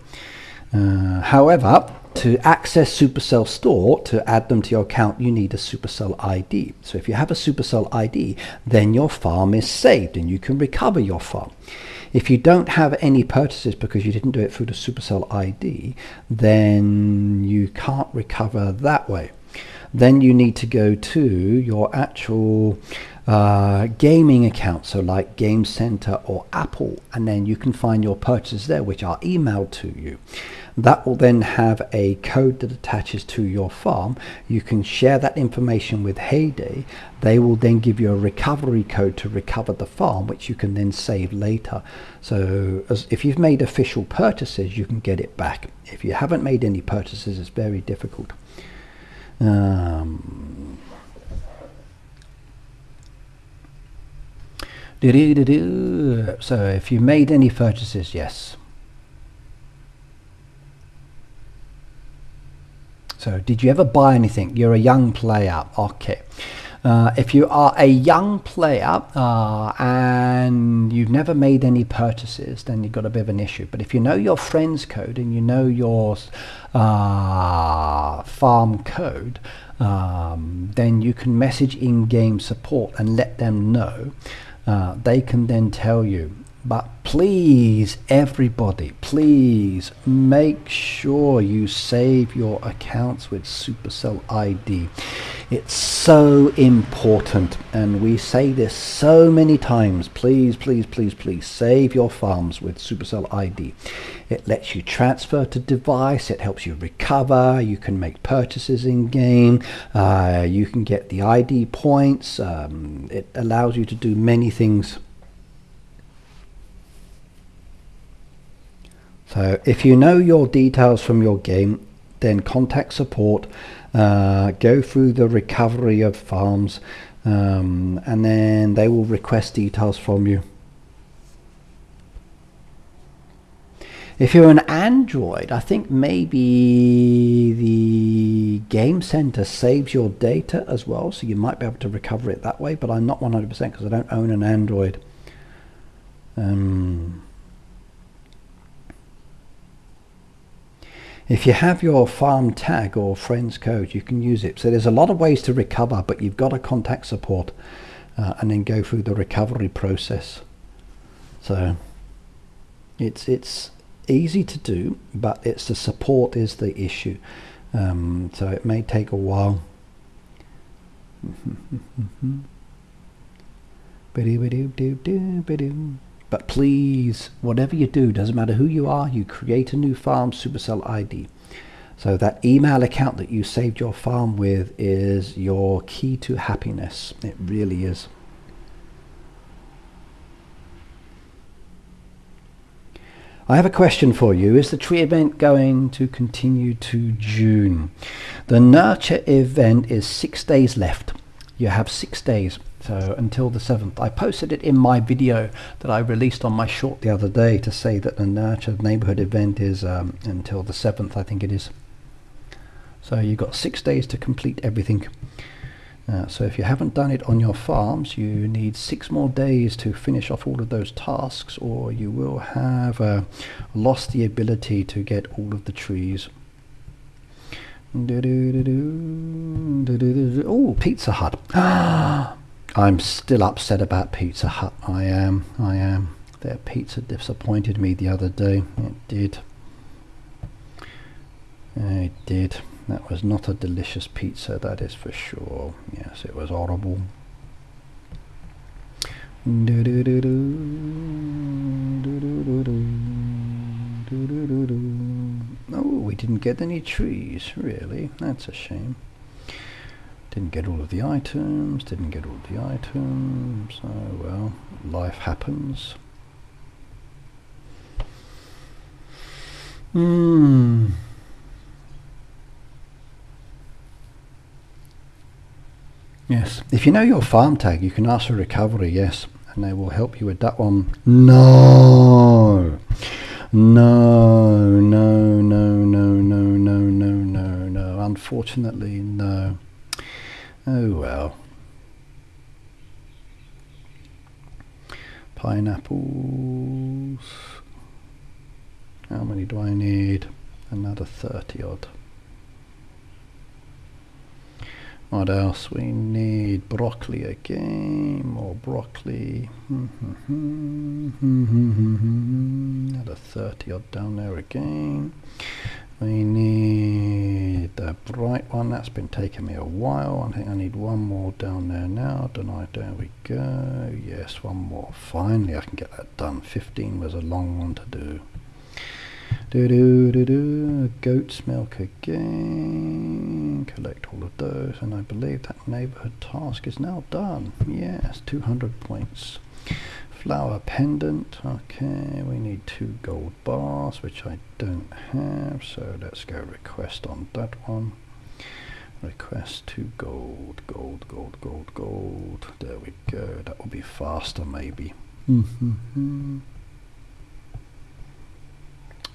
However, to access Supercell store, to add them to your account, you need a Supercell ID. So if you have a Supercell ID, then your farm is saved and you can recover your farm. If you don't have any purchases because you didn't do it through the Supercell ID, then you can't recover that way. Then you need to go to your actual gaming account, so like Game Center or Apple, and then you can find your purchases there, which are emailed to you. That will then have a code that attaches to your farm. You can share that information with Heyday. They will then give you a recovery code to recover the farm, which you can then save later. So if you've made official purchases, you can get it back. If you haven't made any purchases, it's very difficult. So if you made any purchases, yes. So did you ever buy anything? You're a young player. Okay. If you are a young player and you've never made any purchases, then you've got a bit of an issue. But if you know your friend's code and you know your farm code, then you can message in-game support and let them know. They can then tell you. But please, everybody, please make sure you save your accounts with Supercell ID. It's so important, and we say this so many times. Please, please, please, please save your farms with Supercell ID. It lets you transfer to device, it helps you recover, you can make purchases in game, you can get the ID points, it allows you to do many things. So if you know your details from your game, then contact support, go through the recovery of farms, and then they will request details from you. If you're an Android, I think maybe the Game Center saves your data as well, so you might be able to recover it that way, but I'm not 100% because I don't own an Android. If you have your farm tag or friend's code, you can use it. So there's a lot of ways to recover, but you've got to contact support and then go through the recovery process. So it's easy to do, but it's the support is the issue. So it may take a while. But please, whatever you do, doesn't matter who you are, you create a new farm Supercell ID. So that email account that you saved your farm with is your key to happiness. It really is. I have a question for you. Is the tree event going to continue to June? The nurture event is 6 days left. You have 6 days, so until the 7th. I posted it in my video that I released on my short the other day to say that the nurture neighborhood event is until the 7th, I think it is. So you've got 6 days to complete everything. So if you haven't done it on your farms, you need 6 more days to finish off all of those tasks, or you will have lost the ability to get all of the trees. Oh, Pizza Hut. I'm still upset about Pizza Hut. I am. Their pizza disappointed me the other day. It did. It did. That was not a delicious pizza, that is for sure. Yes, it was horrible. Oh, we didn't get any trees, really. That's a shame. Didn't get all of the items, Oh well, life happens. Yes, if you know your farm tag, you can ask for recovery, yes, and they will help you with that one. No, unfortunately, no. Oh well. Pineapples. How many do I need? Another 30 odd. What else? We need broccoli again, more broccoli. Another 30 odd down there again. We need the bright one. That's been taking me a while. I think I need one more down there now, don't I? There we go. Yes, one more. Finally I can get that done. 15 was a long one to do. Goat's milk again. Collect all of those, and I believe that neighborhood task is now done. Yes, 200 points. Flower pendant. Okay, we need 2 gold bars, which I don't have, so let's go request on that one. Request 2 gold. There we go. That will be faster, maybe.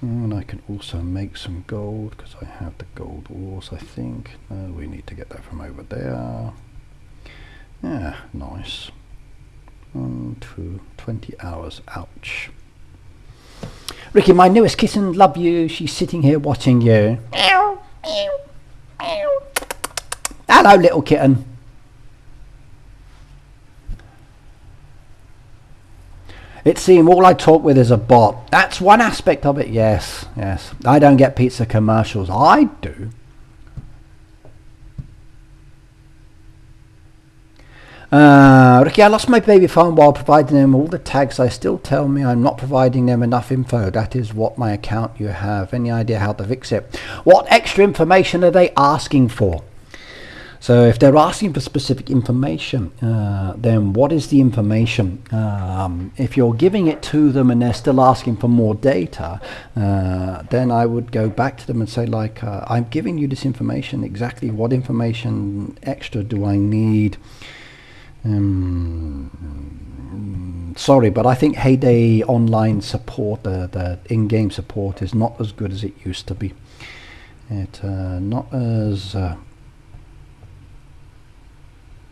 And I can also make some gold because I have the gold ores, I think. No, we need to get that from over there. Yeah, nice. 1, 2, 20 hours. Ouch. Ricky, my newest kitten, love you. She's sitting here watching you. Hello, little kitten. It seems all I talk with is a bot. That's one aspect of it, yes. I don't get pizza commercials. I do. Ricky, I lost my baby farm while providing them all the tags. They still tell me I'm not providing them enough info. That is what my account you have. Any idea how to fix it? What extra information are they asking for? So if they're asking for specific information, then what is the information? If you're giving it to them and they're still asking for more data, then I would go back to them and say, like, I'm giving you this information. Exactly what information extra do I need? Sorry, but I think Heyday online support, the in-game support, is not as good as it used to be. It's not as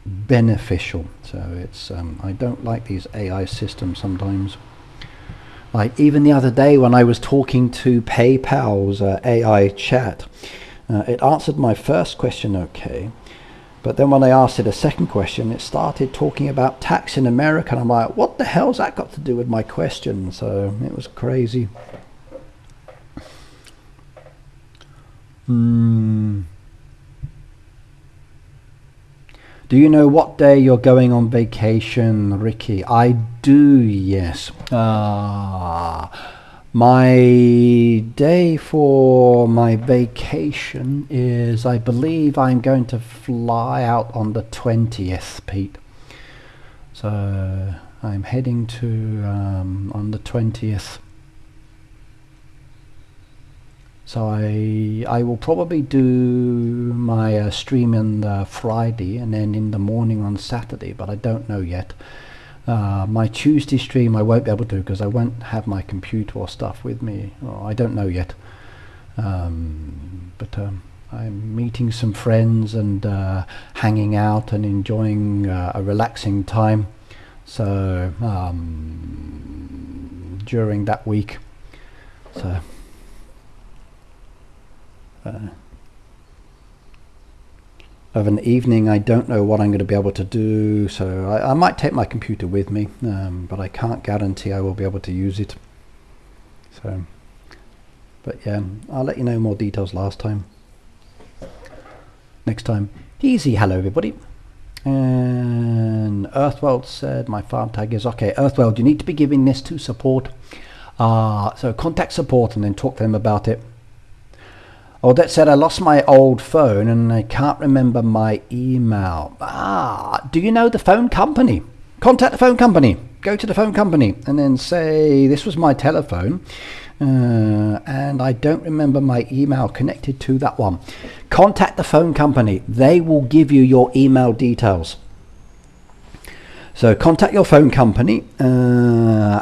beneficial. So it's I don't like these AI systems sometimes. Like even the other day when I was talking to PayPal's AI chat, it answered my first question okay, but then when I asked it a second question, it started talking about tax in America, and I'm like, what the hell's that got to do with my question? So it was crazy. Do you know what day you're going on vacation, Ricky? I do, yes. My day for my vacation is, I believe I'm going to fly out on the 20th, Pete. So I'm heading to on the 20th. So I will probably do my stream on the Friday and then in the morning on Saturday, but I don't know yet. My Tuesday stream I won't be able to because I won't have my computer or stuff with me. Oh, I don't know yet. But I'm meeting some friends and hanging out and enjoying a relaxing time. So during that week. So. Of an evening I don't know what I'm going to be able to do, so I might take my computer with me, but I can't guarantee I will be able to use it. So, but yeah, I'll let you know more details next time. Easy. Hello everybody. And Earthworld said my farm tag is okay. Earthworld, you need to be giving this to support, so contact support and then talk to them about it. Odette said, I lost my old phone and I can't remember my email. Do you know the phone company? Contact the phone company. Go to the phone company and then say, this was my telephone and I don't remember my email connected to that one. Contact the phone company. They will give you your email details. So contact your phone company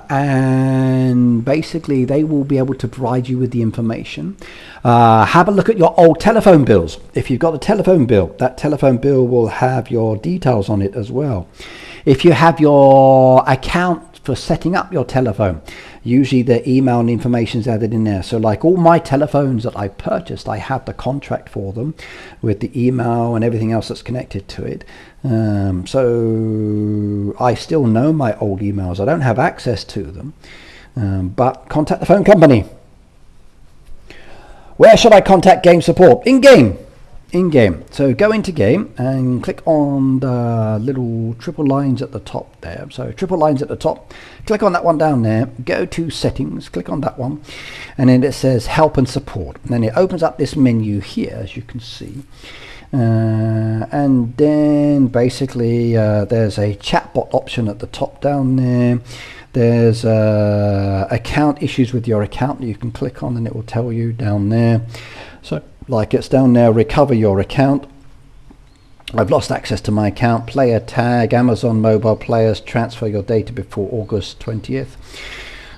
and basically they will be able to provide you with the information. Have a look at your old telephone bills. If you've got a telephone bill, that telephone bill will have your details on it as well. If you have your account for setting up your telephone, usually the email and information is added in there. So like all my telephones that I purchased, I have the contract for them with the email and everything else that's connected to it. So I still know my old emails. I don't have access to them, but contact the phone company. Where should I contact game support? In-game. In-game. So go into game and click on the little triple lines at the top there. So triple lines at the top. Click on that one down there. Go to settings. Click on that one. And then it says help and support. And then it opens up this menu here, as you can see. And then basically there's a chatbot option at the top down there. There's account issues with your account that you can click on and it will tell you down there. So like it's down there, recover your account. I've lost access to my account. Player tag, Amazon mobile players, transfer your data before August 20th.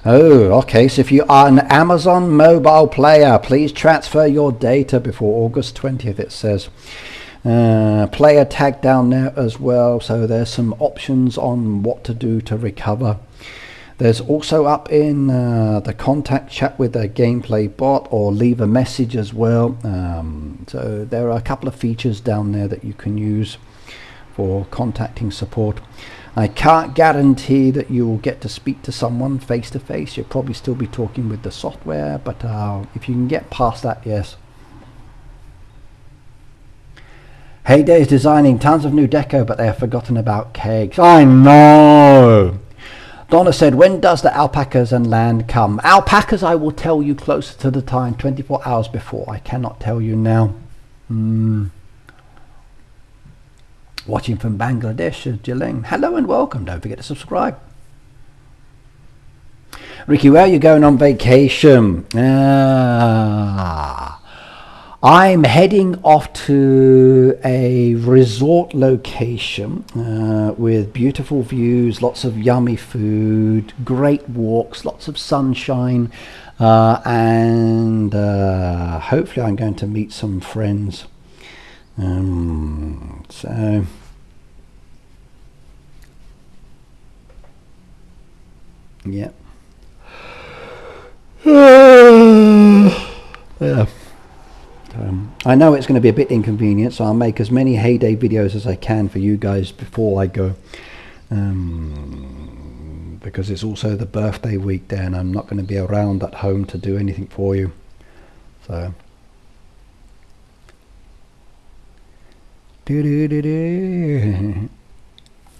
Oh, okay, so if you are an Amazon mobile player, please transfer your data before August 20th, it says. Player tag down there as well, so there's some options on what to do to recover. There's also up in the contact chat with a gameplay bot or leave a message as well. So there are a couple of features down there that you can use for contacting support. I can't guarantee that you will get to speak to someone face to face. You'll probably still be talking with the software, but if you can get past that, yes. Heyday is designing tons of new deco, but they have forgotten about kegs. I know. Donna said, when does the alpacas and land come? Alpacas, I will tell you closer to the time, 24 hours before. I cannot tell you now. Watching from Bangladesh is Jileng. Hello and welcome. Don't forget to subscribe. Ricky, where are you going on vacation? I'm heading off to a resort location with beautiful views, lots of yummy food, great walks, lots of sunshine, and hopefully I'm going to meet some friends. So yeah. Yeah. I know it's going to be a bit inconvenient, so I'll make as many heyday videos as I can for you guys before I go, because it's also the birthday week there and I'm not going to be around at home to do anything for you. So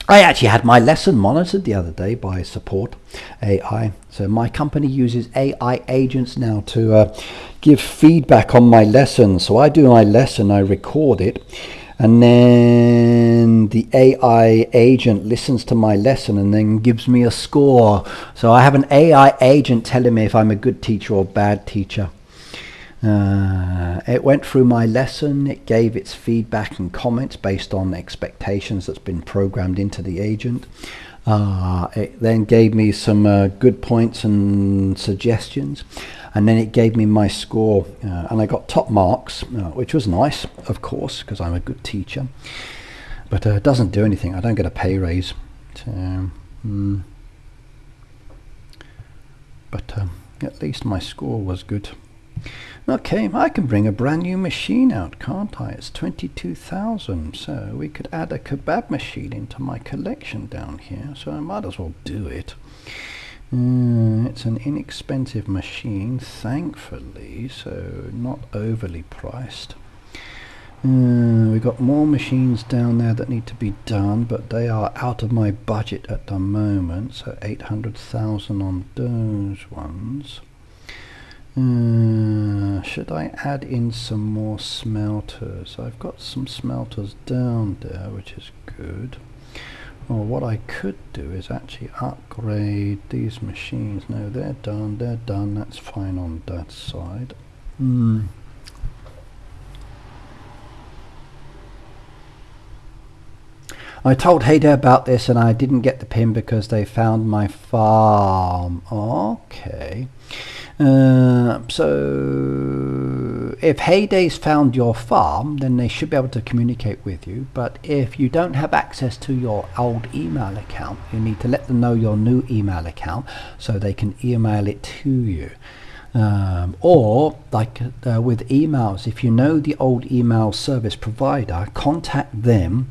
I actually had my lesson monitored the other day by Support AI. So my company uses AI agents now to give feedback on my lesson. So I do my lesson, I record it, and then the AI agent listens to my lesson and then gives me a score. So I have an AI agent telling me if I'm a good teacher or bad teacher. It went through my lesson, it gave its feedback and comments based on expectations that's been programmed into the agent. It then gave me some good points and suggestions, and then it gave me my score, and I got top marks, which was nice, of course, because I'm a good teacher, but it doesn't do anything. I don't get a pay raise. So, but at least my score was good. Okay, I can bring a brand new machine out, can't I? It's 22,000, so we could add a kebab machine into my collection down here, so I might as well do it. It's an inexpensive machine, thankfully, so not overly priced. We've got more machines down there that need to be done, but they are out of my budget at the moment, so 800,000 on those ones. Should I add in some more smelters? I've got some smelters down there, which is good. Or what I could do is actually upgrade these machines. No, they're done, that's fine on that side. I told Heyday about this and I didn't get the pin because they found my farm. Okay. So if Heyday's found your farm, then they should be able to communicate with you. But if you don't have access to your old email account, you need to let them know your new email account so they can email it to you. Or like with emails, if you know the old email service provider, contact them.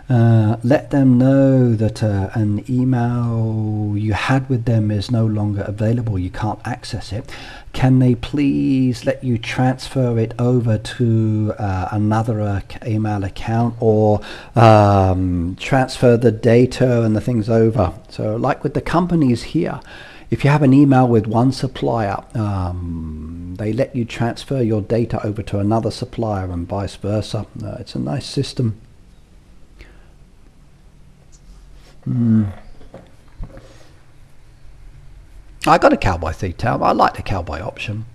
Let them know that an email you had with them is no longer available, you can't access it. Can they please let you transfer it over to another email account, or transfer the data and the things over? So like with the companies here, if you have an email with one supplier, they let you transfer your data over to another supplier and vice versa. It's a nice system. I got a cowboy thief tab. I like the cowboy option.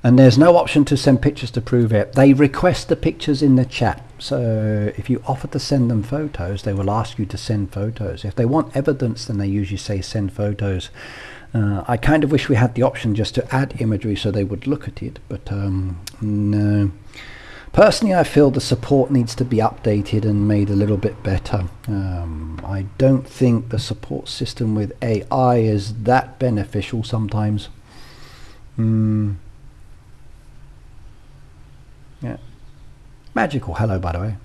And there's no option to send pictures to prove it. They request the pictures in the chat. So if you offer to send them photos, they will ask you to send photos. If they want evidence, then they usually say send photos. I kind of wish we had the option just to add imagery so they would look at it, but no. Personally, I feel the support needs to be updated and made a little bit better. I don't think the support system with AI is that beneficial sometimes. Yeah. Magical hello, by the way.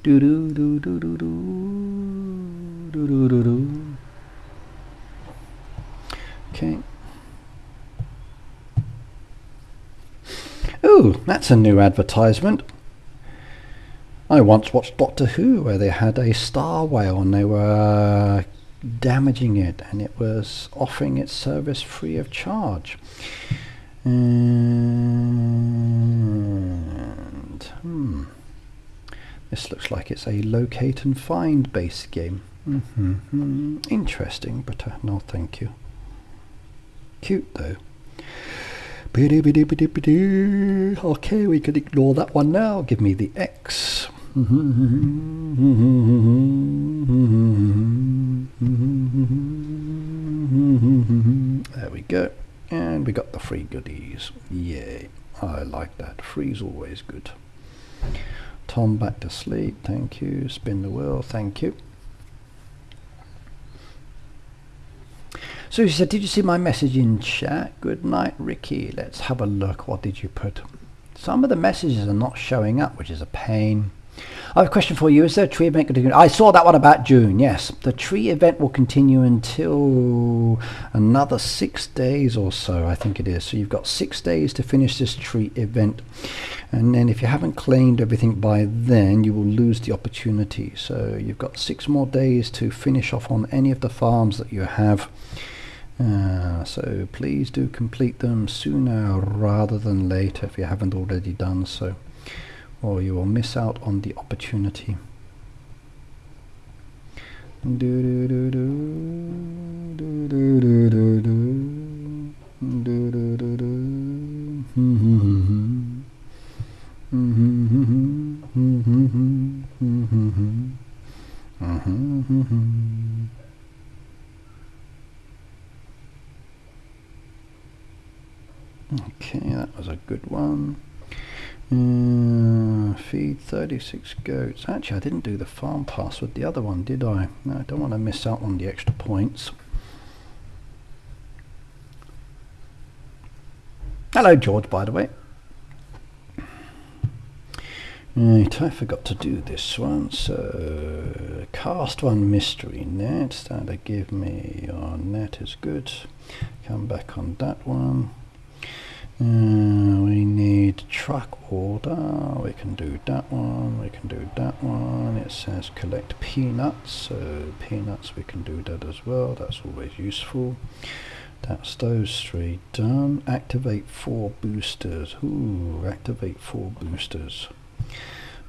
Do do do do do do do do do do. Okay. Oh, that's a new advertisement. I once watched Doctor Who where they had a star whale and they were damaging it, and it was offering its service free of charge. And this looks like it's a locate and find based game. Interesting, but no thank you. Cute though. Okay, we can ignore that one now. Give me the X. There we go. And we got the free goodies. Yay. I like that. Free's always good. Tom back to sleep. Thank you. Spin the wheel. Thank you. So she said, did you see my message in chat? Good night, Ricky. Let's have a look. What did you put? Some of the messages are not showing up, which is a pain. I have a question for you. Is there a tree event continuing? I saw that one about June. Yes, the tree event will continue until another 6 days or so, I think it is. So you've got 6 days to finish this tree event. And then if you haven't claimed everything by then, you will lose the opportunity. So you've got 6 more days to finish off on any of the farms that you have. So please do complete them sooner rather than later if you haven't already done so, or you will miss out on the opportunity. Okay, that was a good one. Feed 36 goats. Actually, I didn't do the farm pass with the other one, did I? No, I don't want to miss out on the extra points. Hello, George, by the way. Right, I forgot to do this one. So, cast one mystery net. That'll give me your net is good. Come back on that one. We need truck order. We can do that one. We can do that one. It says collect peanuts, so peanuts we can do that as well. That's always useful. That's those 3 done. Activate 4 boosters. Ooh, activate 4 boosters.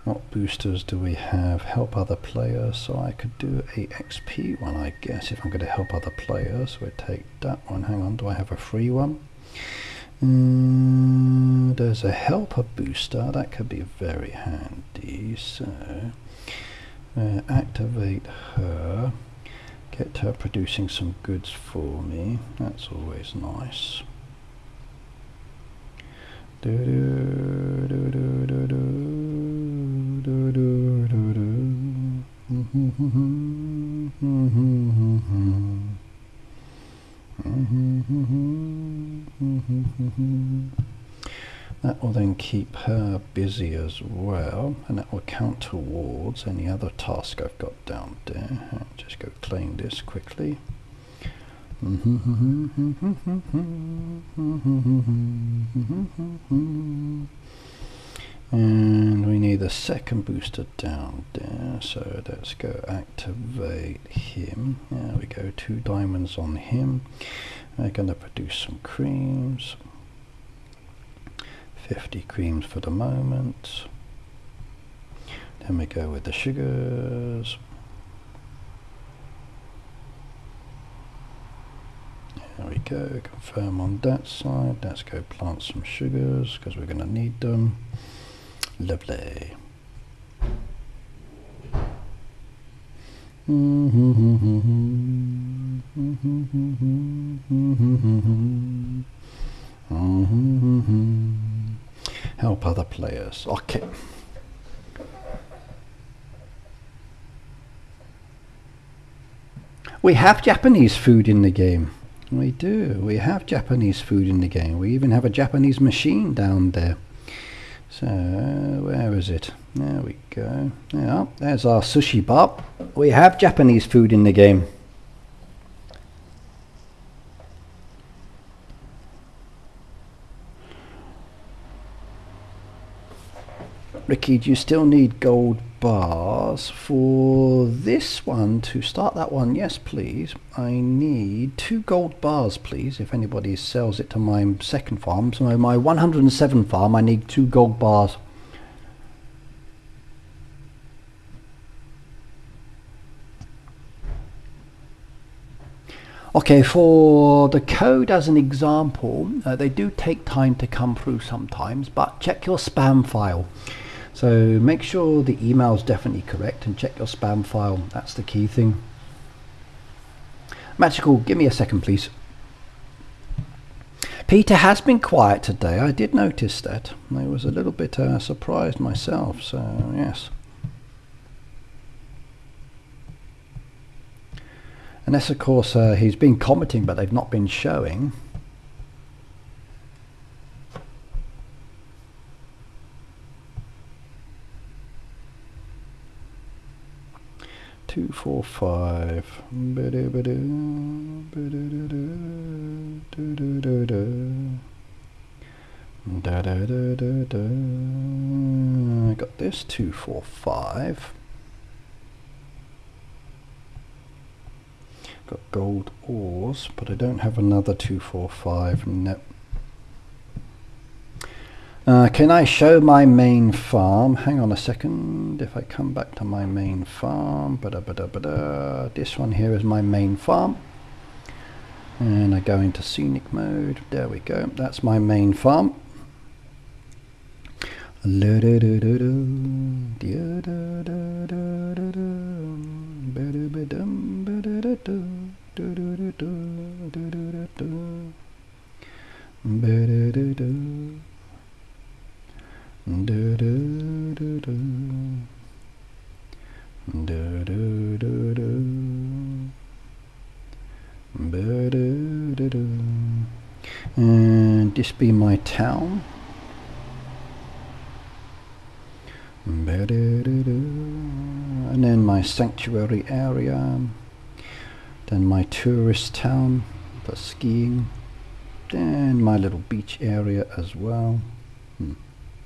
What boosters do we have? Help other players. So I could do a XP one, I guess, if I'm going to help other players. So we take that one. Hang on, do I have a free one? There's a helper booster that could be very handy, so activate her, get her producing some goods for me. That's always nice. That will then keep her busy as well, and that will count towards any other task I've got down there. I'll just go claim this quickly. And we need a second booster down there, so let's go activate him. There we go, 2 diamonds on him. We're going to produce some creams. 50 creams for the moment. Then we go with the sugars. There we go, confirm on that side. Let's go plant some sugars because we're going to need them. Lovely. Help other players. Okay. We have Japanese food in the game. We do. We have Japanese food in the game. We even have a Japanese machine down there. So, where is it? There we go. Yeah, there's our sushi bar. We have Japanese food in the game. Ricky, do you still need gold bars for this one to start that one? Yes, please. I need 2 gold bars, please, if anybody sells it to my second farm. So my 107 farm, I need 2 gold bars. Okay, for the code as an example, they do take time to come through sometimes, but check your spam file. So make sure the email is definitely correct and check your spam file. That's the key thing. Magical, give me a second, please. Peter has been quiet today. I did notice that. I was a little bit surprised myself, so yes. Unless, of course, he's been commenting, but they've not been showing. Two, 4, 5. I got this 2, 4, 5. Got gold ores, but I don't have another 2, 4, 5. No. Can I show my main farm? Hang on a second. If I come back to my main farm, this one here is my main farm. And I go into scenic mode. There we go. That's my main farm. And this be my town. And then my sanctuary area, then my tourist town for skiing, then my little beach area as well.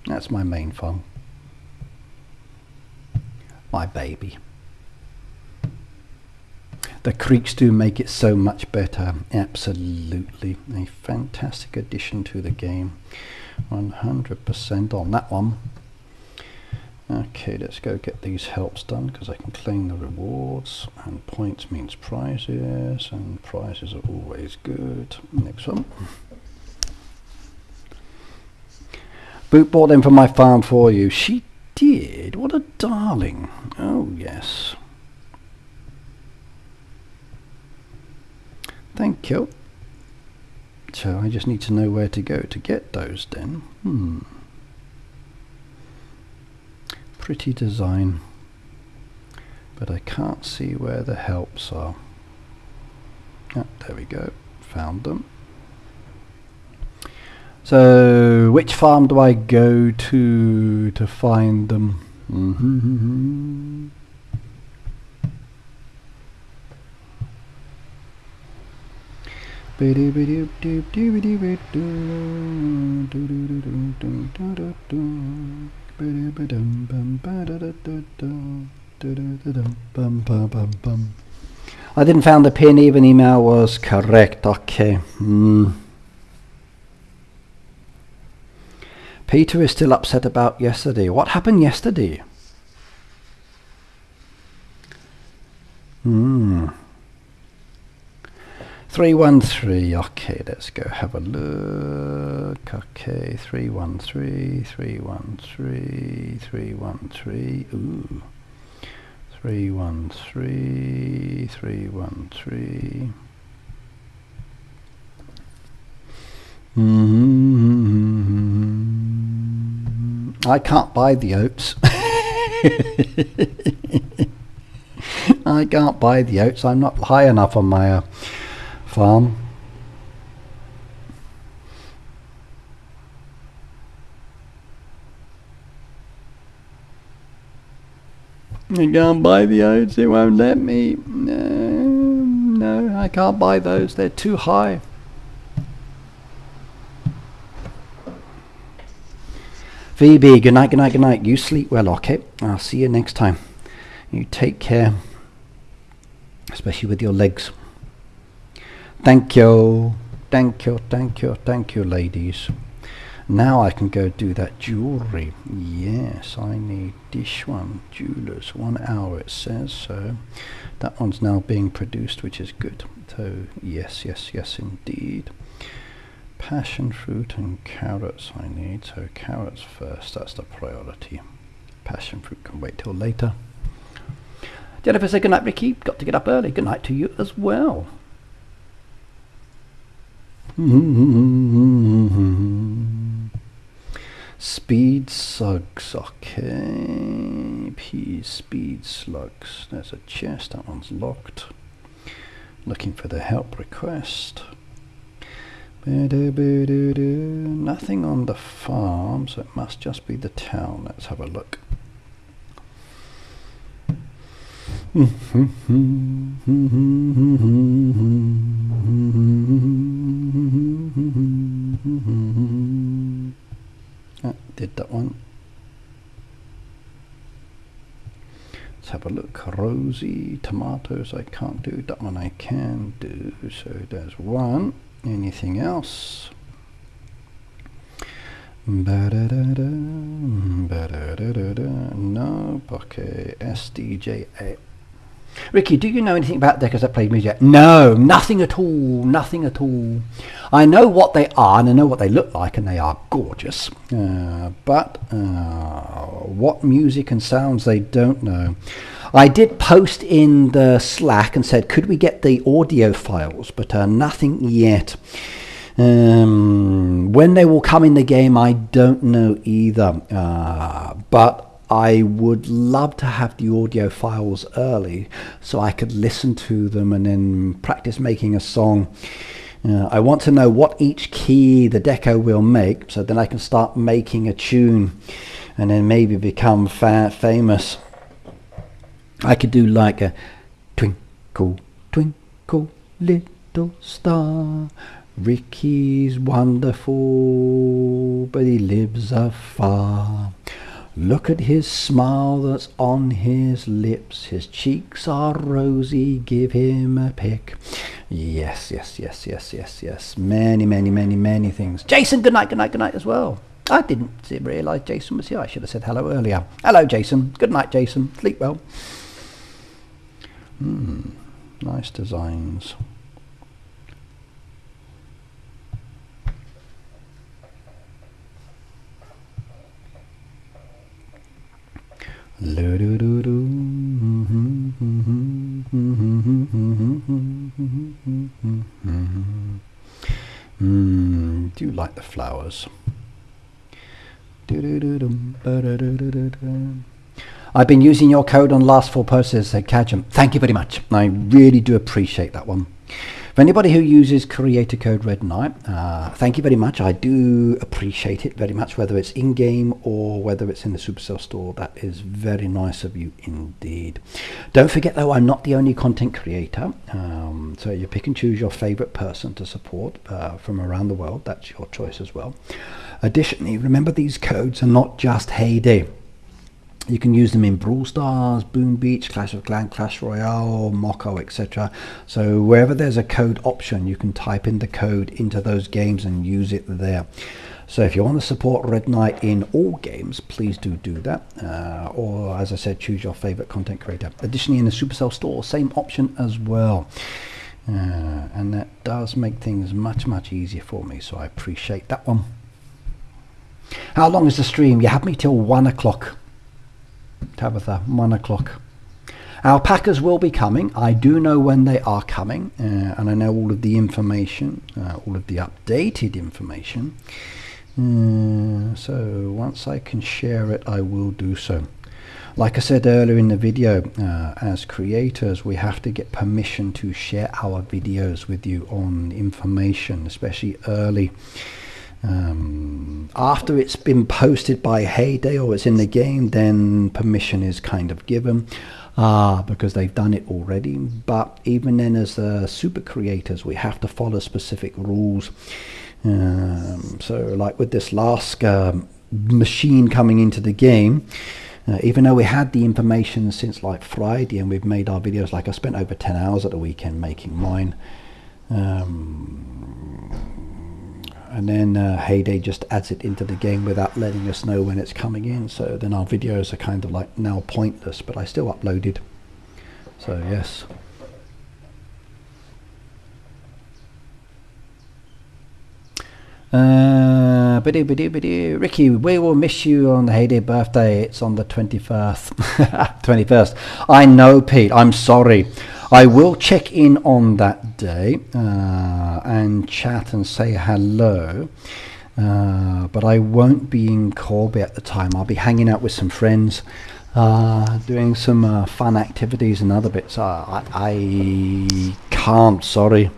That's my main farm. My baby. The creeks do make it so much better. Absolutely. A fantastic addition to the game. 100% on that one. Okay, let's go get these helps done because I can claim the rewards, and points means prizes, and prizes are always good. Next one. Boot bought them from my farm for you. She did. What a darling. Oh yes. Thank you. So I just need to know where to go to get those then. Pretty design, but I can't see where the helps are. There we go, found them. So which farm do I go to find them? I didn't find the pin, even email was correct. Okay. Peter is still upset about yesterday. What happened yesterday? 313. Okay, let's go have a look. Okay, 313, 313, 313. Ooh. 313, 313. I can't buy the oats. I can't buy the oats. I'm not high enough on my farm. I can't buy the oats. It won't let me. No, I can't buy those. They're too high. VB, good night, good night, good night. You sleep well, okay? I'll see you next time. You take care, especially with your legs. Thank you, thank you, thank you, thank you, ladies. Now I can go do that jewelry. Yes, I need this one. Jewelers, 1 hour it says. So that one's now being produced, which is good. So tomato. Yes, yes, yes, indeed. Passion fruit and carrots I need. So carrots first, that's the priority. Passion fruit can wait till later. Jennifer said good night, Ricky. Got to get up early. Good night to you as well. Speed slugs, okay. Speed slugs. There's a chest, that one's locked. Looking for the help request. Nothing on the farm, so it must just be the town. Let's have a look. Did that one. Let's have a look. Rosy tomatoes I can't do. That one I can do. So there's one. Anything else? No. Okay. SDJA. Ricky, do you know anything about deckers that play music? No, nothing at all, nothing at all. I know what they are and I know what they look like, and they are gorgeous. But what music and sounds they don't know. I did post in the Slack and said, could we get the audio files, but nothing yet. When they will come in the game, I don't know either. But I would love to have the audio files early so I could listen to them and then practice making a song. I want to know what each key the deco will make, so then I can start making a tune and then maybe become famous. I could do like a twinkle, twinkle, little star, Ricky's wonderful, but he lives afar. Look at his smile that's on his lips. His cheeks are rosy. Give him a pick. Yes, yes, yes, yes, yes, yes. Many, many, many, many things. Jason, good night, good night, good night as well. I didn't realise Jason was here. I should have said hello earlier. Hello, Jason. Good night, Jason. Sleep well. Nice designs. Do you like the flowers? I've been using your code on last 4 posts, said Kajam. Thank you very much. I really do appreciate that one. For anybody who uses creator code Red Knight, thank you very much. I do appreciate it very much, whether it's in-game or whether it's in the Supercell store. That is very nice of you indeed. Don't forget though, I'm not the only content creator, so you pick and choose your favorite person to support from around the world. That's your choice as well. Additionally, remember these codes are not just Heyday. You can use them in Brawl Stars, Boom Beach, Clash of Clans, Clash Royale, Moko, etc. So wherever there's a code option, you can type in the code into those games and use it there. So if you want to support Red Knight in all games, please do that. Or as I said, choose your favorite content creator. Additionally, in the Supercell store, same option as well. And that does make things much, much easier for me. So I appreciate that one. How long is the stream? You have me till 1 o'clock. Tabitha, 1 o'clock. Alpacas will be coming. I do know when they are coming, and I know all of the information, all of the updated information. So once I can share it, I will do so. Like I said earlier in the video, as creators, we have to get permission to share our videos with you on information, especially early. After it's been posted by Heyday or it's in the game, then permission is kind of given because they've done it already. But even then, as super creators, we have to follow specific rules. So like with this last machine coming into the game, even though we had the information since like Friday and we've made our videos, like I spent over 10 hours at the weekend making mine. And then Heyday just adds it into the game without letting us know when it's coming in. So then our videos are kind of like now pointless, but I still uploaded. So yes. Ricky, we will miss you on the Heyday birthday. It's on the 21st. 21st. I know, Pete. I'm sorry. I will check in on that day and chat and say hello. But I won't be in Corby at the time. I'll be hanging out with some friends, doing some fun activities and other bits. I can't, sorry.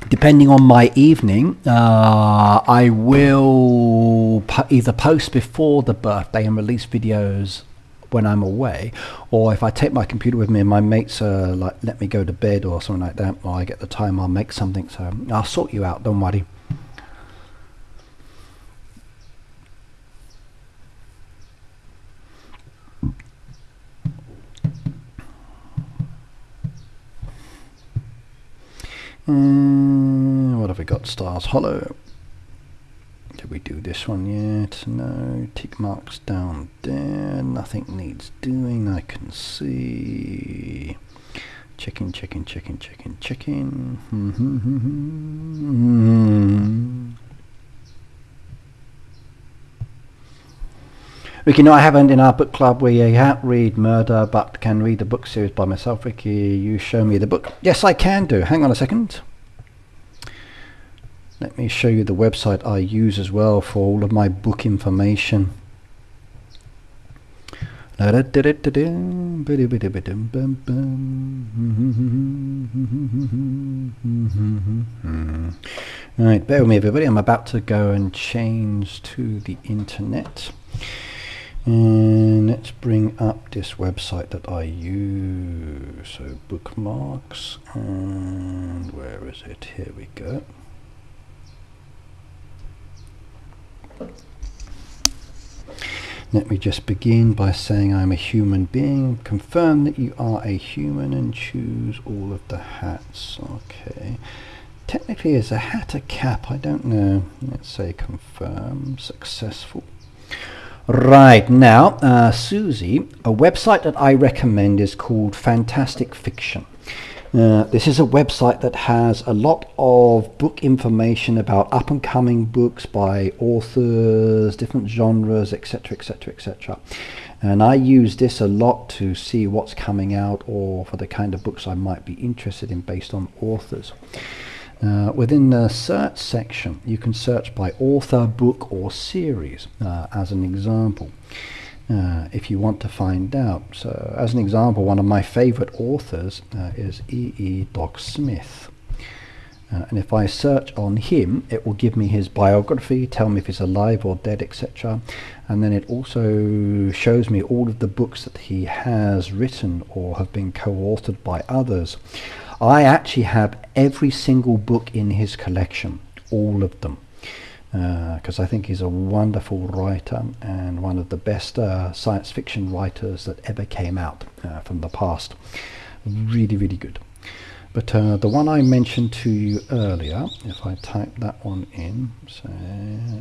Depending on my evening, I will either post before the birthday and release videos when I'm away, or if I take my computer with me and my mates like let me go to bed or something like that, or I get the time, I'll make something. So I'll sort you out, don't worry. What have we got? Stars Hollow. Did we do this one yet? No. Tick marks down there. Nothing needs doing. I can see. Checking. Ricky, no, I haven't. In our book club, we can't read murder, but can read the book series by myself. Ricky, you show me the book. Yes, I can do. Hang on a second. Let me show you the website I use as well for all of my book information. Right, bear with me, everybody. I'm about to go and change to the internet. And let's bring up this website that I use. So bookmarks, and where is it? Here we go. Let me just begin by saying I'm a human being. Confirm that you are a human and choose all of the hats. Okay. Technically, is a hat a cap? I don't know. Let's say confirm. Successful. Right, now, Susie, a website that I recommend is called Fantastic Fiction. This is a website that has a lot of book information about up-and-coming books by authors, different genres, etc., etc., etc. And I use this a lot to see what's coming out or for the kind of books I might be interested in based on authors. Within the search section, you can search by author, book, or series, as an example, if you want to find out. So, as an example, one of my favorite authors is E. Doc Smith. And if I search on him, it will give me his biography, tell me if he's alive or dead, etc. And then it also shows me all of the books that he has written or have been co-authored by others. I actually have every single book in his collection, all of them, because I think he's a wonderful writer and one of the best science fiction writers that ever came out from the past. Really, really good. But the one I mentioned to you earlier, if I type that one in, so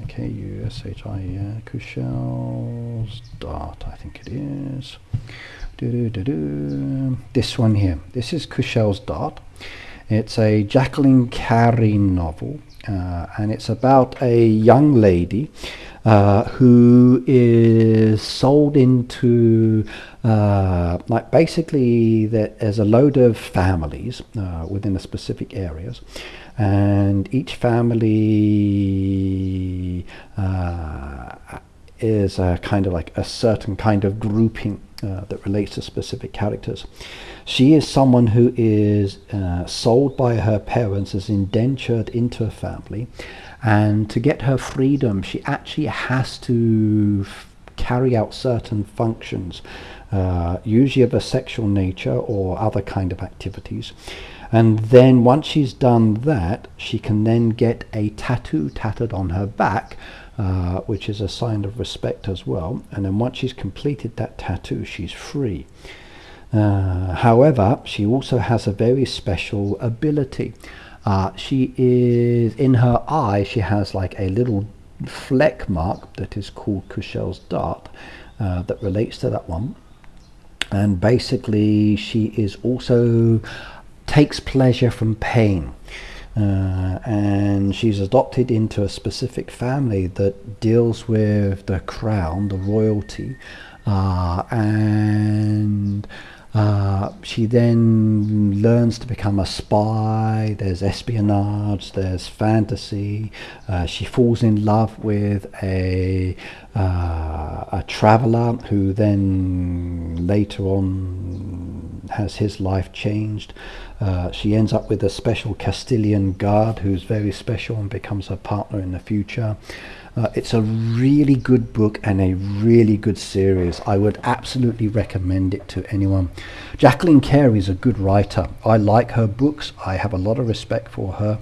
K-U-S-H-I, Kushel's Dart, I think it is. This one here. This is Kushel's Dart. It's a Jacqueline Carey novel, and it's about a young lady who is sold into like basically there's a load of families within a specific areas, and each family is kind of like a certain kind of grouping that relates to specific characters. She is someone who is sold by her parents as indentured into a family, and to get her freedom she actually has to carry out certain functions, usually of a sexual nature or other kind of activities. And then once she's done that, she can then get a tattoo tattooed on her back, which is a sign of respect as well. And then once she's completed that tattoo, she's free. However, she also has a very special ability. She is, in her eye, she has like a little fleck mark that is called Kushel's Dart, that relates to that one. and basically she is also takes pleasure from pain. And she's adopted into a specific family that deals with the crown, the royalty, and she then learns to become a spy. There's espionage, there's fantasy. She falls in love with a traveler who then later on has his life changed. She ends up with a special Castilian guard who's very special and becomes her partner in the future. It's a really good book and a really good series. I would absolutely recommend it to anyone. Jacqueline Carey is a good writer. I like her books. I have a lot of respect for her.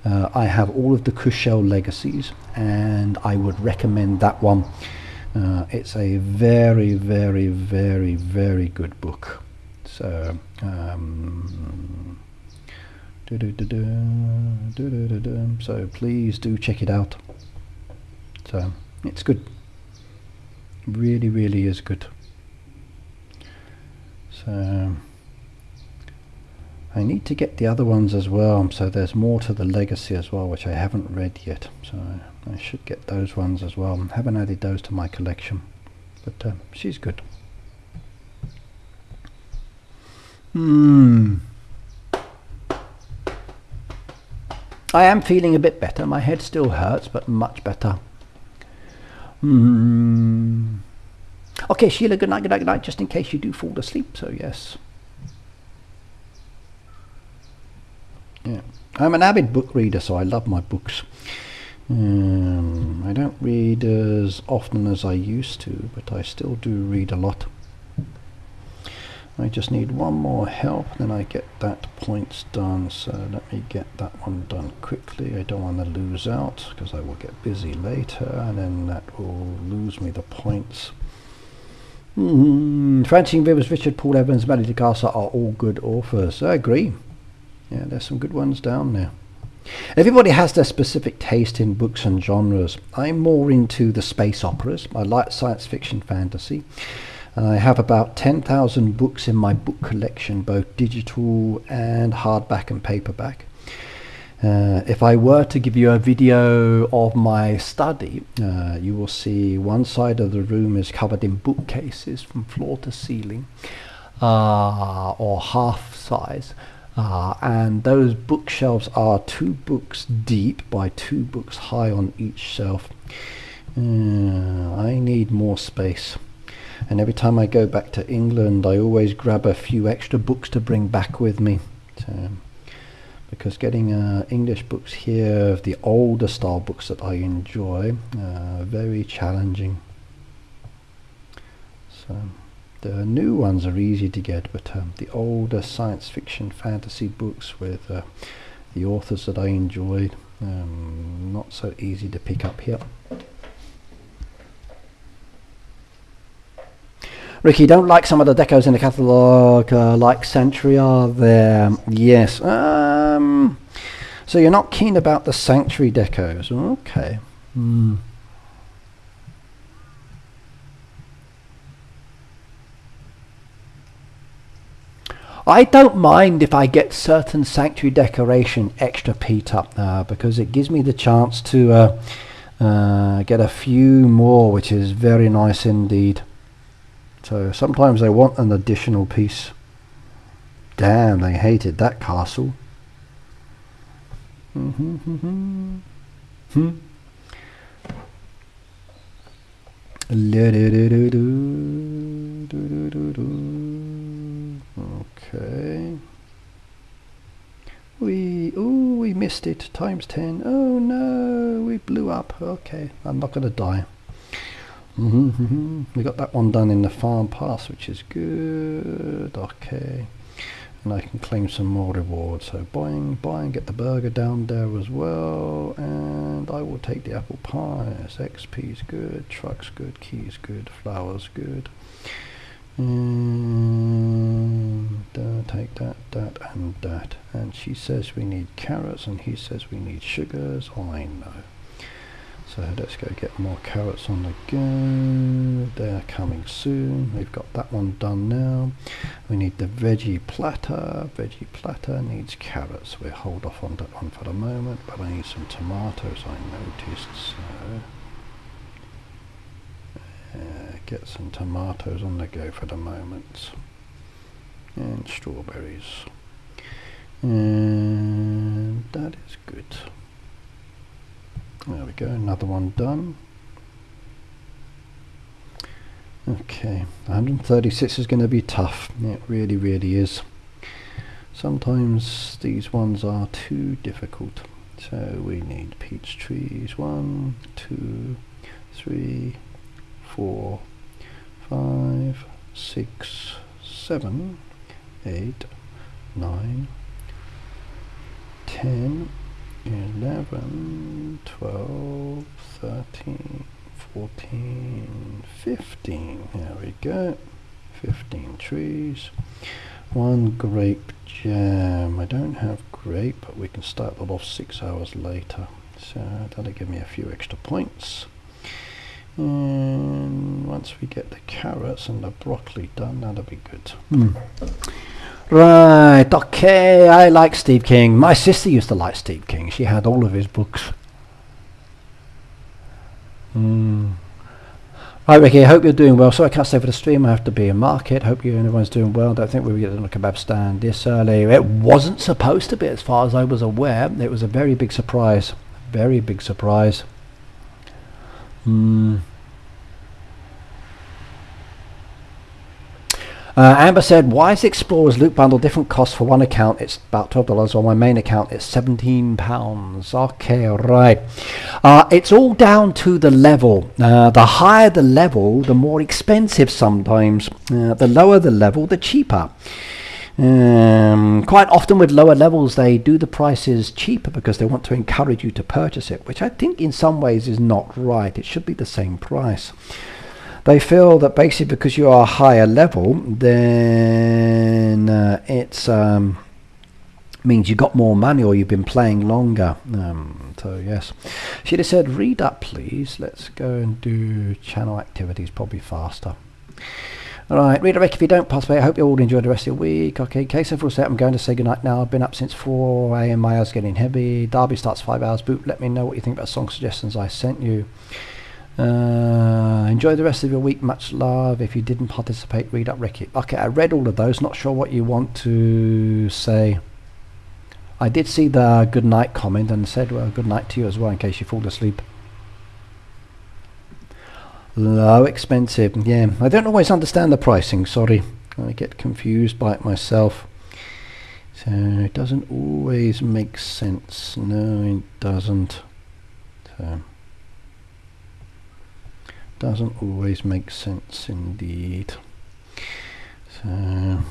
I have all of the Cushell legacies, and I would recommend that one. It's a very, very, very, very good book. So so please do check it out. So it's good, really, really is good. So I need to get the other ones as well. So there's more to the legacy as well, which I haven't read yet. So I should get those ones as well. I haven't added those to my collection, but she's good. I am feeling a bit better. My head still hurts, but much better. Okay, Sheila, good night, good night, good night, just in case you do fall asleep. So yes. Yeah, I'm an avid book reader, so I love my books. I don't read as often as I used to, but I still do read a lot. I just need one more help, then I get that points done. So let me get that one done quickly. I don't want to lose out because I will get busy later, and then that will lose me the points. Francine Rivers, Richard Paul Evans, Maddie DeCasa are all good authors. I agree. Yeah, there's some good ones down there. Everybody has their specific taste in books and genres. I'm more into the space operas. I like science fiction, fantasy. I have about 10,000 books in my book collection, both digital and hardback and paperback. If I were to give you a video of my study, you will see one side of the room is covered in bookcases from floor to ceiling, or half size. And those bookshelves are 2 books deep by 2 books high on each shelf. I need more space. And every time I go back to England, I always grab a few extra books to bring back with me. Because getting English books here, the older style books that I enjoy, very challenging. So the new ones are easy to get, but the older science fiction fantasy books with the authors that I enjoyed, not so easy to pick up here. Ricky, don't like some of the decos in the catalogue, like Sanctuary are there. Yes. So you're not keen about the Sanctuary decos. Okay. I don't mind if I get certain Sanctuary decoration extra peat up, because it gives me the chance to get a few more, which is very nice indeed. So sometimes I want an additional piece. Damn, they hated that castle. Okay. We missed it. Times 10. Oh no, we blew up. Okay, I'm not going to die. We got that one done in the farm pass, which is good. Okay, and I can claim some more rewards. So boing, get the burger down there as well, and I will take the apple pies. XP is good, trucks good, keys good, flowers good. And take that, and that. And she says we need carrots, and he says we need sugars. I know. So let's go get more carrots on the go. They're coming soon. We've got that one done now. We need the veggie platter. Veggie platter needs carrots. We'll hold off on that one for the moment, but I need some tomatoes, I noticed. So get some tomatoes on the go for the moment. And strawberries. And that is good. There we go, another one done. Okay, 136 is going to be tough. It really, really is. Sometimes these ones are too difficult. So we need peach trees. 1, 2, 3, 4, 5, 6, 7, 8, 9, 10, 11, 12, 13, 14, 15. There we go. 15 trees. 1 grape jam. I don't have grape, but we can start that off 6 hours later. So that'll give me a few extra points. And once we get the carrots and the broccoli done, that'll be good. Right, okay, I like Steve King. My sister used to like Steve King. She had all of his books. Right, Ricky, I hope you're doing well. So I can't stay for the stream. I have to be in market. Hope you and everyone's doing well. Don't think we'll get on a kebab stand this early. It wasn't supposed to be, as far as I was aware. It was a very big surprise. Very big surprise. Amber said, why is Explorer's Loot Bundle different cost for one account? It's about $12. On my main account, it's £17. Okay, right. It's all down to the level. The higher the level, the more expensive sometimes. The lower the level, the cheaper. Quite often with lower levels, they do the prices cheaper because they want to encourage you to purchase it, which I think in some ways is not right. It should be the same price. They feel that basically because you are a higher level, then it's means you got more money or you've been playing longer. So yes, she'd have said, read up please. Let's go and do channel activities, probably faster. Alright, redirect if you don't pass away. I hope you all enjoy the rest of your week. Okay, case for all set. I'm going to say goodnight now. I've been up since 4 AM. My hours getting heavy. Derby starts 5 hours. Boot, let me know what you think about song suggestions I sent you. Enjoy the rest of your week. Much love. If you didn't participate, read up Ricky. Okay, I read all of those. Not sure what you want to say. I did see the good night comment and said, well, good night to you as well in case you fall asleep. Low, expensive. Yeah, I don't always understand the pricing, sorry. I get confused by it myself. So it doesn't always make sense. No, it doesn't. So doesn't always make sense indeed. So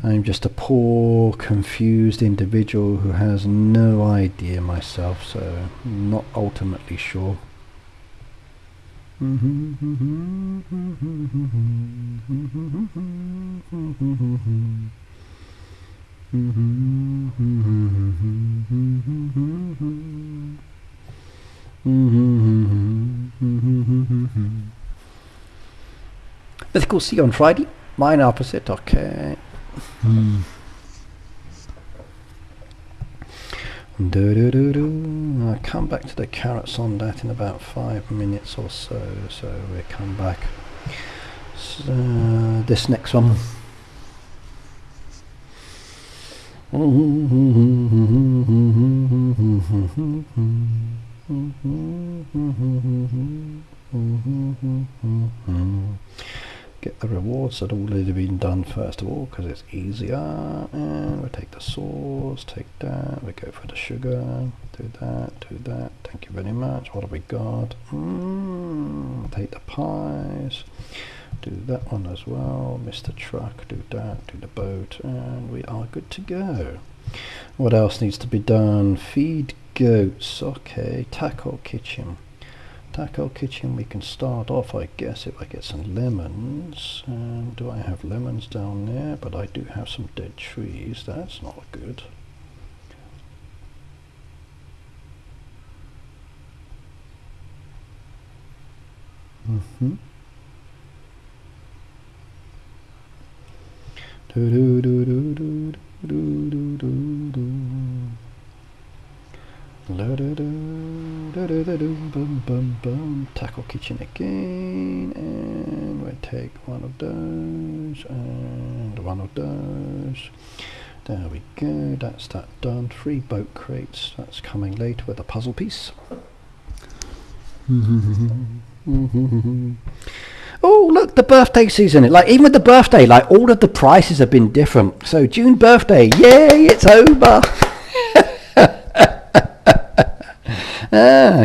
I'm just a poor, confused individual who has no idea myself, so I'm not ultimately sure. Mythical, see you on Friday. Mine opposite, okay. I'll come back to the carrots on that in about 5 minutes or so, so we'll come back. So this next one. Get the rewards that have already been done first of all because it's easier, and we'll take the sauce, take that, we go for the sugar, do that, thank you very much. What have we got? Take the pies, do that one as well, Mr. Truck, do that, do the boat, and we are good to go. What else needs to be done? Feed goats, okay. Taco kitchen. Taco kitchen, we can start off, I guess, if I get some lemons. Do I have lemons down there? But I do have some dead trees. That's not good. Tackle kitchen again, and we take one of those and one of those. There we go, that's that done. 3 boat crates, that's coming later with a puzzle piece. Oh, look, the birthday season. Like, even with the birthday, like, all of the prices have been different. So, June birthday, yay, it's over.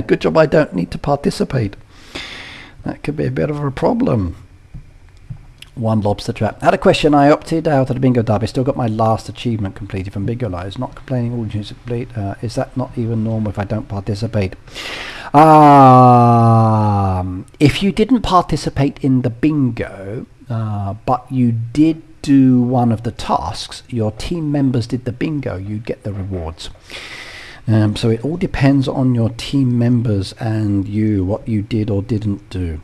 Good job I don't need to participate. That could be a bit of a problem. 1 lobster trap. Had a question. I opted out of the bingo derby. Still got my last achievement completed from bingo lives. Not complaining. All units complete. Is that not even normal if I don't participate? If you didn't participate in the bingo, but you did do one of the tasks, your team members did the bingo, you'd get the rewards. So it all depends on your team members and you, what you did or didn't do.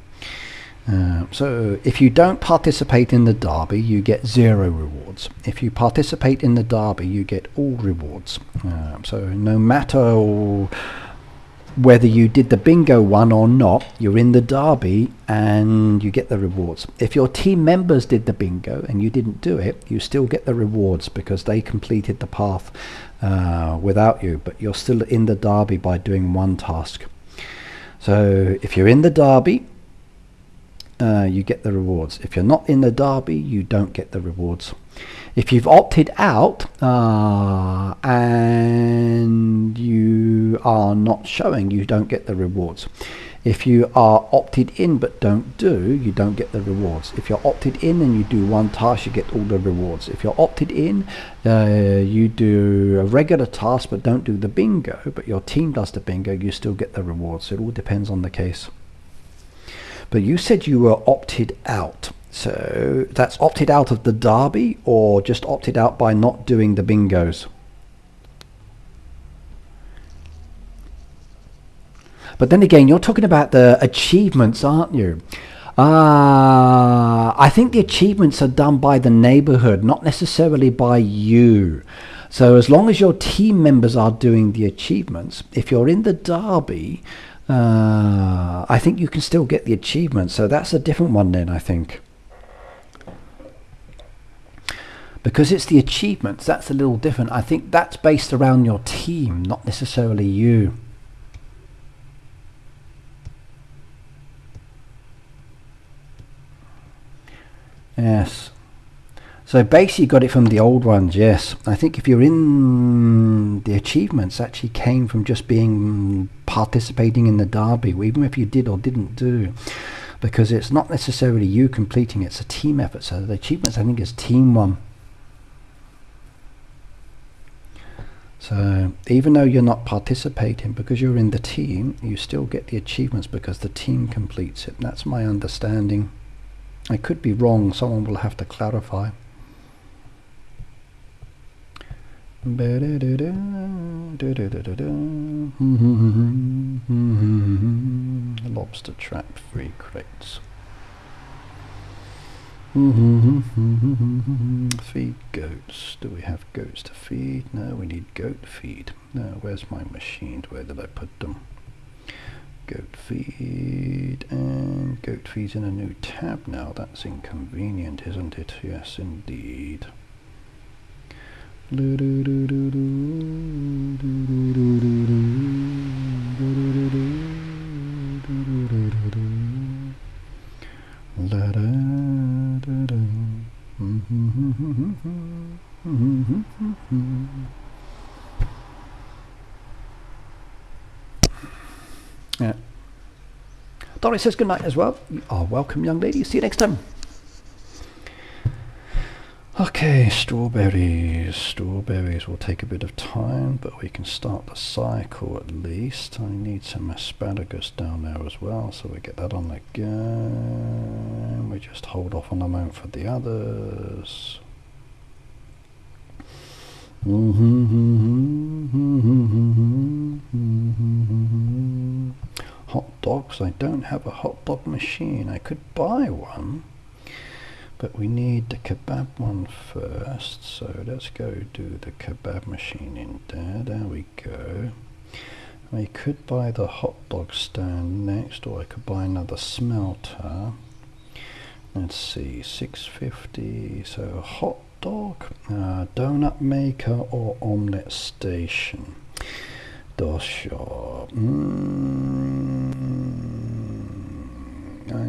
So if you don't participate in the derby, you get 0 rewards. If you participate in the derby, you get all rewards. So no matter whether you did the bingo one or not, you're in the derby and you get the rewards. If your team members did the bingo and you didn't do it, you still get the rewards because they completed the path without you, but you're still in the derby by doing 1 task. So if you're in the derby, you get the rewards. If you're not in the derby, you don't get the rewards. If you've opted out and you are not showing, you don't get the rewards. If you are opted in but don't do, you don't get the rewards. If you're opted in and you do 1 task, you get all the rewards. If you're opted in, you do a regular task but don't do the bingo, but your team does the bingo, you still get the rewards. So it all depends on the case. But you said you were opted out. So that's opted out of the derby or just opted out by not doing the bingos? But then again, you're talking about the achievements, aren't you? I think the achievements are done by the neighborhood, not necessarily by you. So as long as your team members are doing the achievements, if you're in the derby, I think you can still get the achievements. So that's a different one then, I think. Because it's the achievements, that's a little different. I think that's based around your team, not necessarily you. Yes. So basically you got it from the old ones, yes. I think if you're in the achievements actually came from just being participating in the derby, even if you did or didn't do. Because it's not necessarily you completing, it's a team effort. So the achievements I think is team one. So even though you're not participating, because you're in the team, you still get the achievements because the team completes it. That's my understanding. I could be wrong, someone will have to clarify. Lobster trap, 3 crates. Feed goats. Do we have goats to feed? No, we need goat feed. No, where's my machine? Where did I put them? Goat feed, and goat feed's in a new tab now. That's inconvenient, isn't it? Yes, indeed. Yeah. Doris says good night as well. You are welcome, young lady. See you next time. Okay, strawberries. Strawberries will take a bit of time, but we can start the cycle at least. I need some asparagus down there as well, so we get that on the go. We just hold off on a moment for the others. Hot dogs. I don't have a hot dog machine. I could buy one, but we need the kebab one first. So let's go do the kebab machine in there. There we go. I could buy the hot dog stand next, or I could buy another smelter. Let's see, 650. So hot dog, donut maker, or omelette station. I'm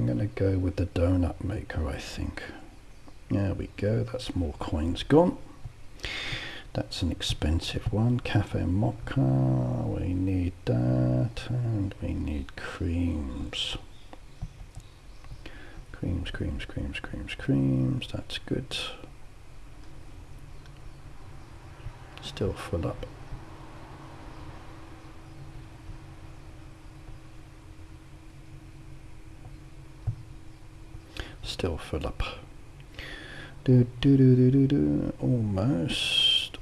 gonna go with the donut maker, I think. There we go, that's more coins gone. That's an expensive one. Cafe mocha, we need that, and we need creams. Creams, that's good. Still full up. Still full up. Almost.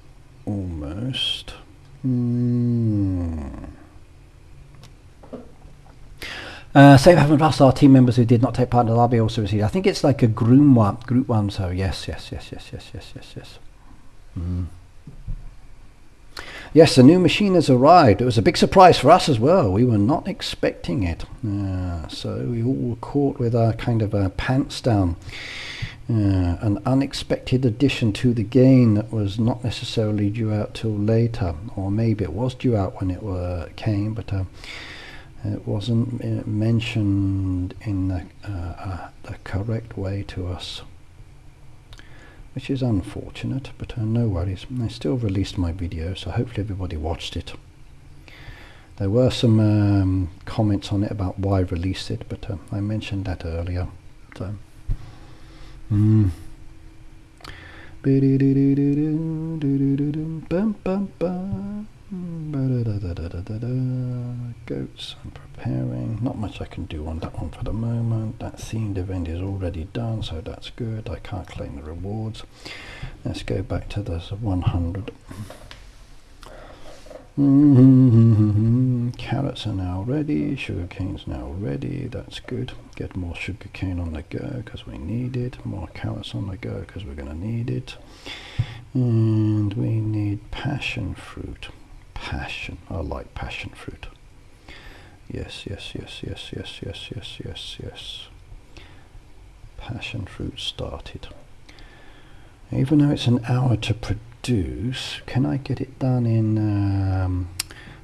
Save heaven plus our team members who did not take part in the lobby also received. I think it's like a group one. So yes. Yes, the new machine has arrived. It was a big surprise for us as well. We were not expecting it. So we all were caught with our kind of pants down. An unexpected addition to the game that was not necessarily due out till later. Or maybe it was due out when it came, but it wasn't mentioned in the correct way to us. Which is unfortunate, but no worries. I still released my video, so hopefully everybody watched it. There were some comments on it about why I released it, but I mentioned that earlier. So, goats, I'm preparing. Not much I can do on that one for the moment. That themed event is already done, so that's good. I can't claim the rewards. Let's go back to the 100. Carrots are now ready. Sugarcane's now ready. That's good. Get more sugarcane on the go because we need it. More carrots on the go because we're going to need it. And we need passion fruit. Passion. I like passion fruit. Yes. Passion fruit started. Even though it's an hour to produce, can I get it done in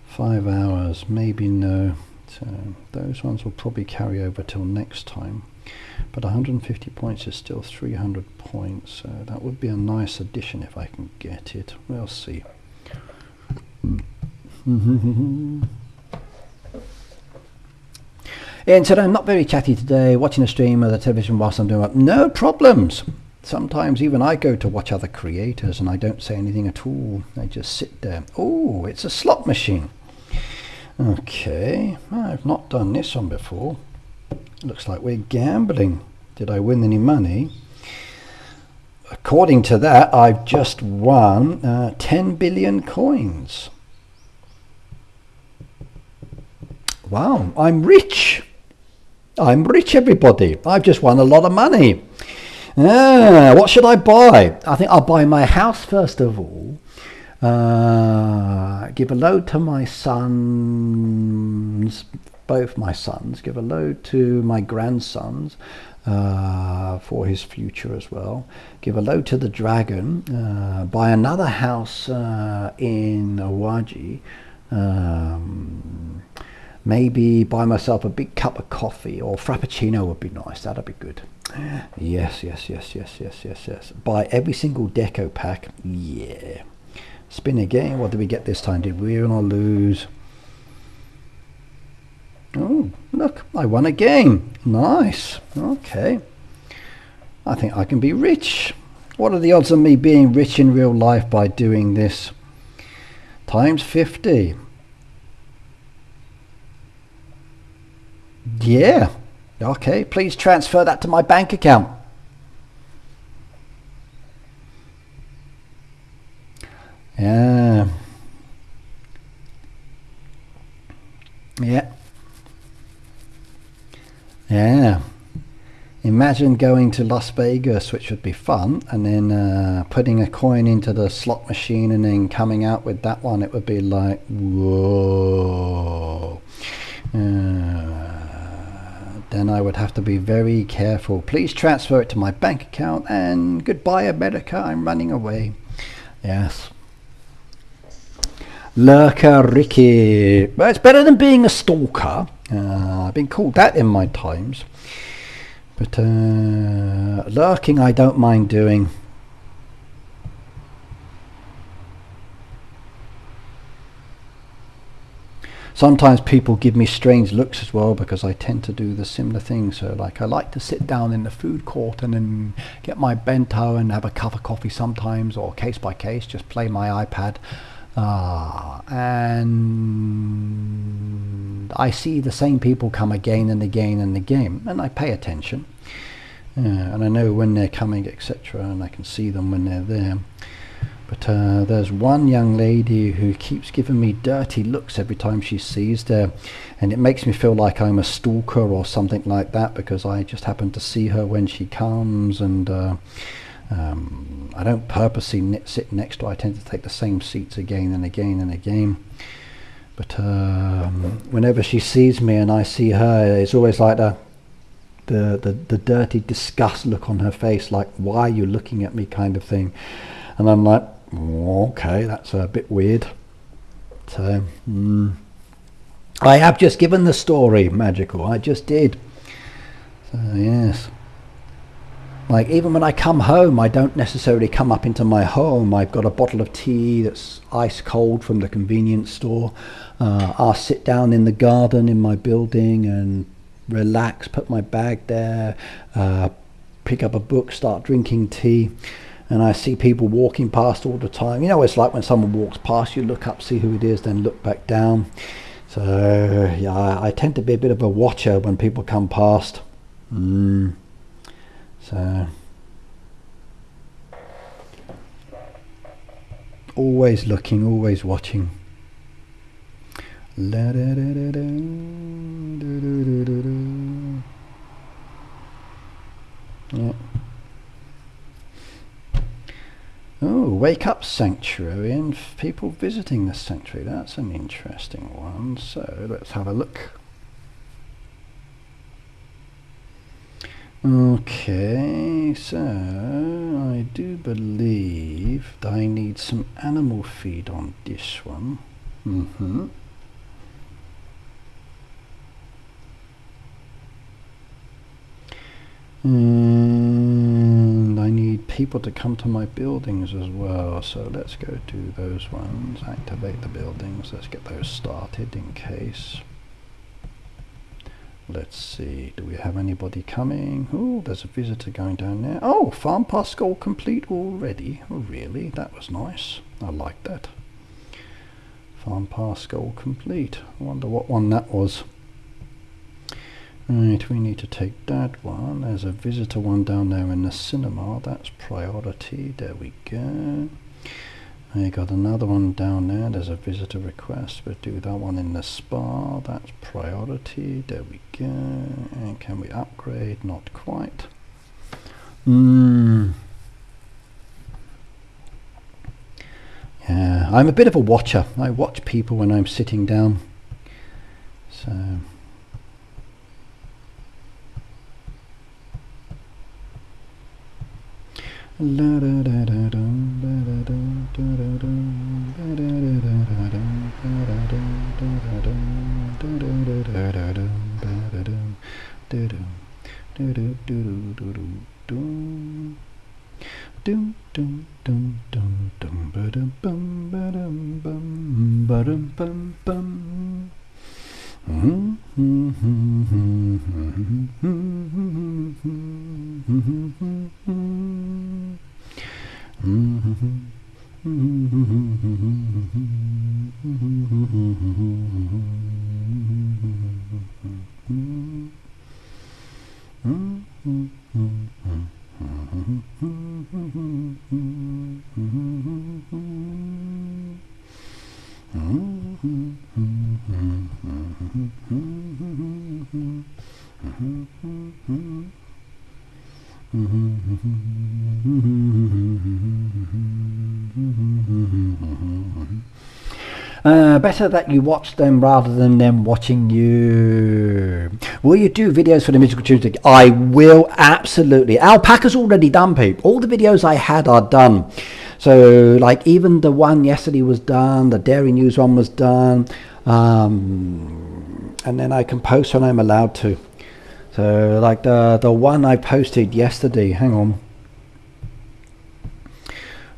5 hours? Maybe no. So those ones will probably carry over till next time. But 150 points is still 300 points, so that would be a nice addition if I can get it. We'll see. And so I'm not very chatty today, watching a stream of the television whilst I'm doing it. No problems. Sometimes even I go to watch other creators and I don't say anything at all. I just sit there. Oh, it's a slot machine. Okay, I've not done this one before. Looks like we're gambling. Did I win any money? According to that, I've just won 10 billion coins. Wow, I'm rich. I'm rich, everybody. I've just won a lot of money. What should I buy? I think I'll buy my house first of all. Give a load to my sons, both my sons. Give a load to my grandsons for his future as well. Give a load to the dragon. Buy another house in Awaji. Maybe buy myself a big cup of coffee, or frappuccino would be nice. That'd be good. Yes. Buy every single deco pack. Yeah. Spin again. What did we get this time? Did we win or lose? Oh, look, I won again. Nice. Okay. I think I can be rich. What are the odds of me being rich in real life by doing this? Times 50. Yeah. Okay, please transfer that to my bank account. Yeah. Imagine going to Las Vegas, which would be fun, and then putting a coin into the slot machine and then coming out with that one. It would be like, whoa. Then I would have to be very careful. Please transfer it to my bank account, and goodbye America, I'm running away. Yes. Lurker Ricky. Well, it's better than being a stalker. I've been called that in my times. But lurking I don't mind doing. Sometimes people give me strange looks as well because I tend to do the similar thing. So like I like to sit down in the food court and then get my bento and have a cup of coffee sometimes, or case by case just play my iPad. And I see the same people come again and again and again, and I pay attention, and I know when they're coming, etc., and I can see them when they're there. But there's one young lady who keeps giving me dirty looks every time she sees there, and it makes me feel like I'm a stalker or something like that, because I just happen to see her when she comes, and I don't purposely sit next to her. I tend to take the same seats again and again and again. But whenever she sees me and I see her, it's always like the dirty disgust look on her face, like, why are you looking at me kind of thing. And I'm like, oh, okay, that's a bit weird. So I have just given the story, Magical. I just did. So yes. Like, even when I come home, I don't necessarily come up into my home. I've got a bottle of tea that's ice cold from the convenience store. I'll sit down in the garden in my building and relax, put my bag there, pick up a book, start drinking tea. And I see people walking past all the time. You know, it's like when someone walks past, you look up, see who it is, then look back down. So yeah, I tend to be a bit of a watcher when people come past. So always looking, always watching. Yeah. Oh, Wake Up Sanctuary and people visiting the sanctuary. That's an interesting one. So let's have a look. Okay, so I do believe that I need some animal feed on this one. And I need people to come to my buildings as well, so let's go do those ones. Activate the buildings. Let's get those started in case. Let's see, do we have anybody coming? Oh, there's a visitor going down there. Oh, farm pass goal complete already. Oh, really? That was nice. I like that. Farm pass goal complete. I wonder what one that was. Right, we need to take that one. There's a visitor one down there in the cinema. That's priority. There we go. I got another one down there. There's a visitor request. We'll do that one in the spa. That's priority. There we go. And can we upgrade? Not quite. Yeah, I'm a bit of a watcher. I watch people when I'm sitting down. So Better that you watch them rather than them watching you. Will you do videos for the musical Tuesday? I will, absolutely. Alpaca's already done, people. All the videos I had are done. So, like, even the one yesterday was done. The Dairy News one was done. And then I can post when I'm allowed to. So, like, the one I posted yesterday, hang on.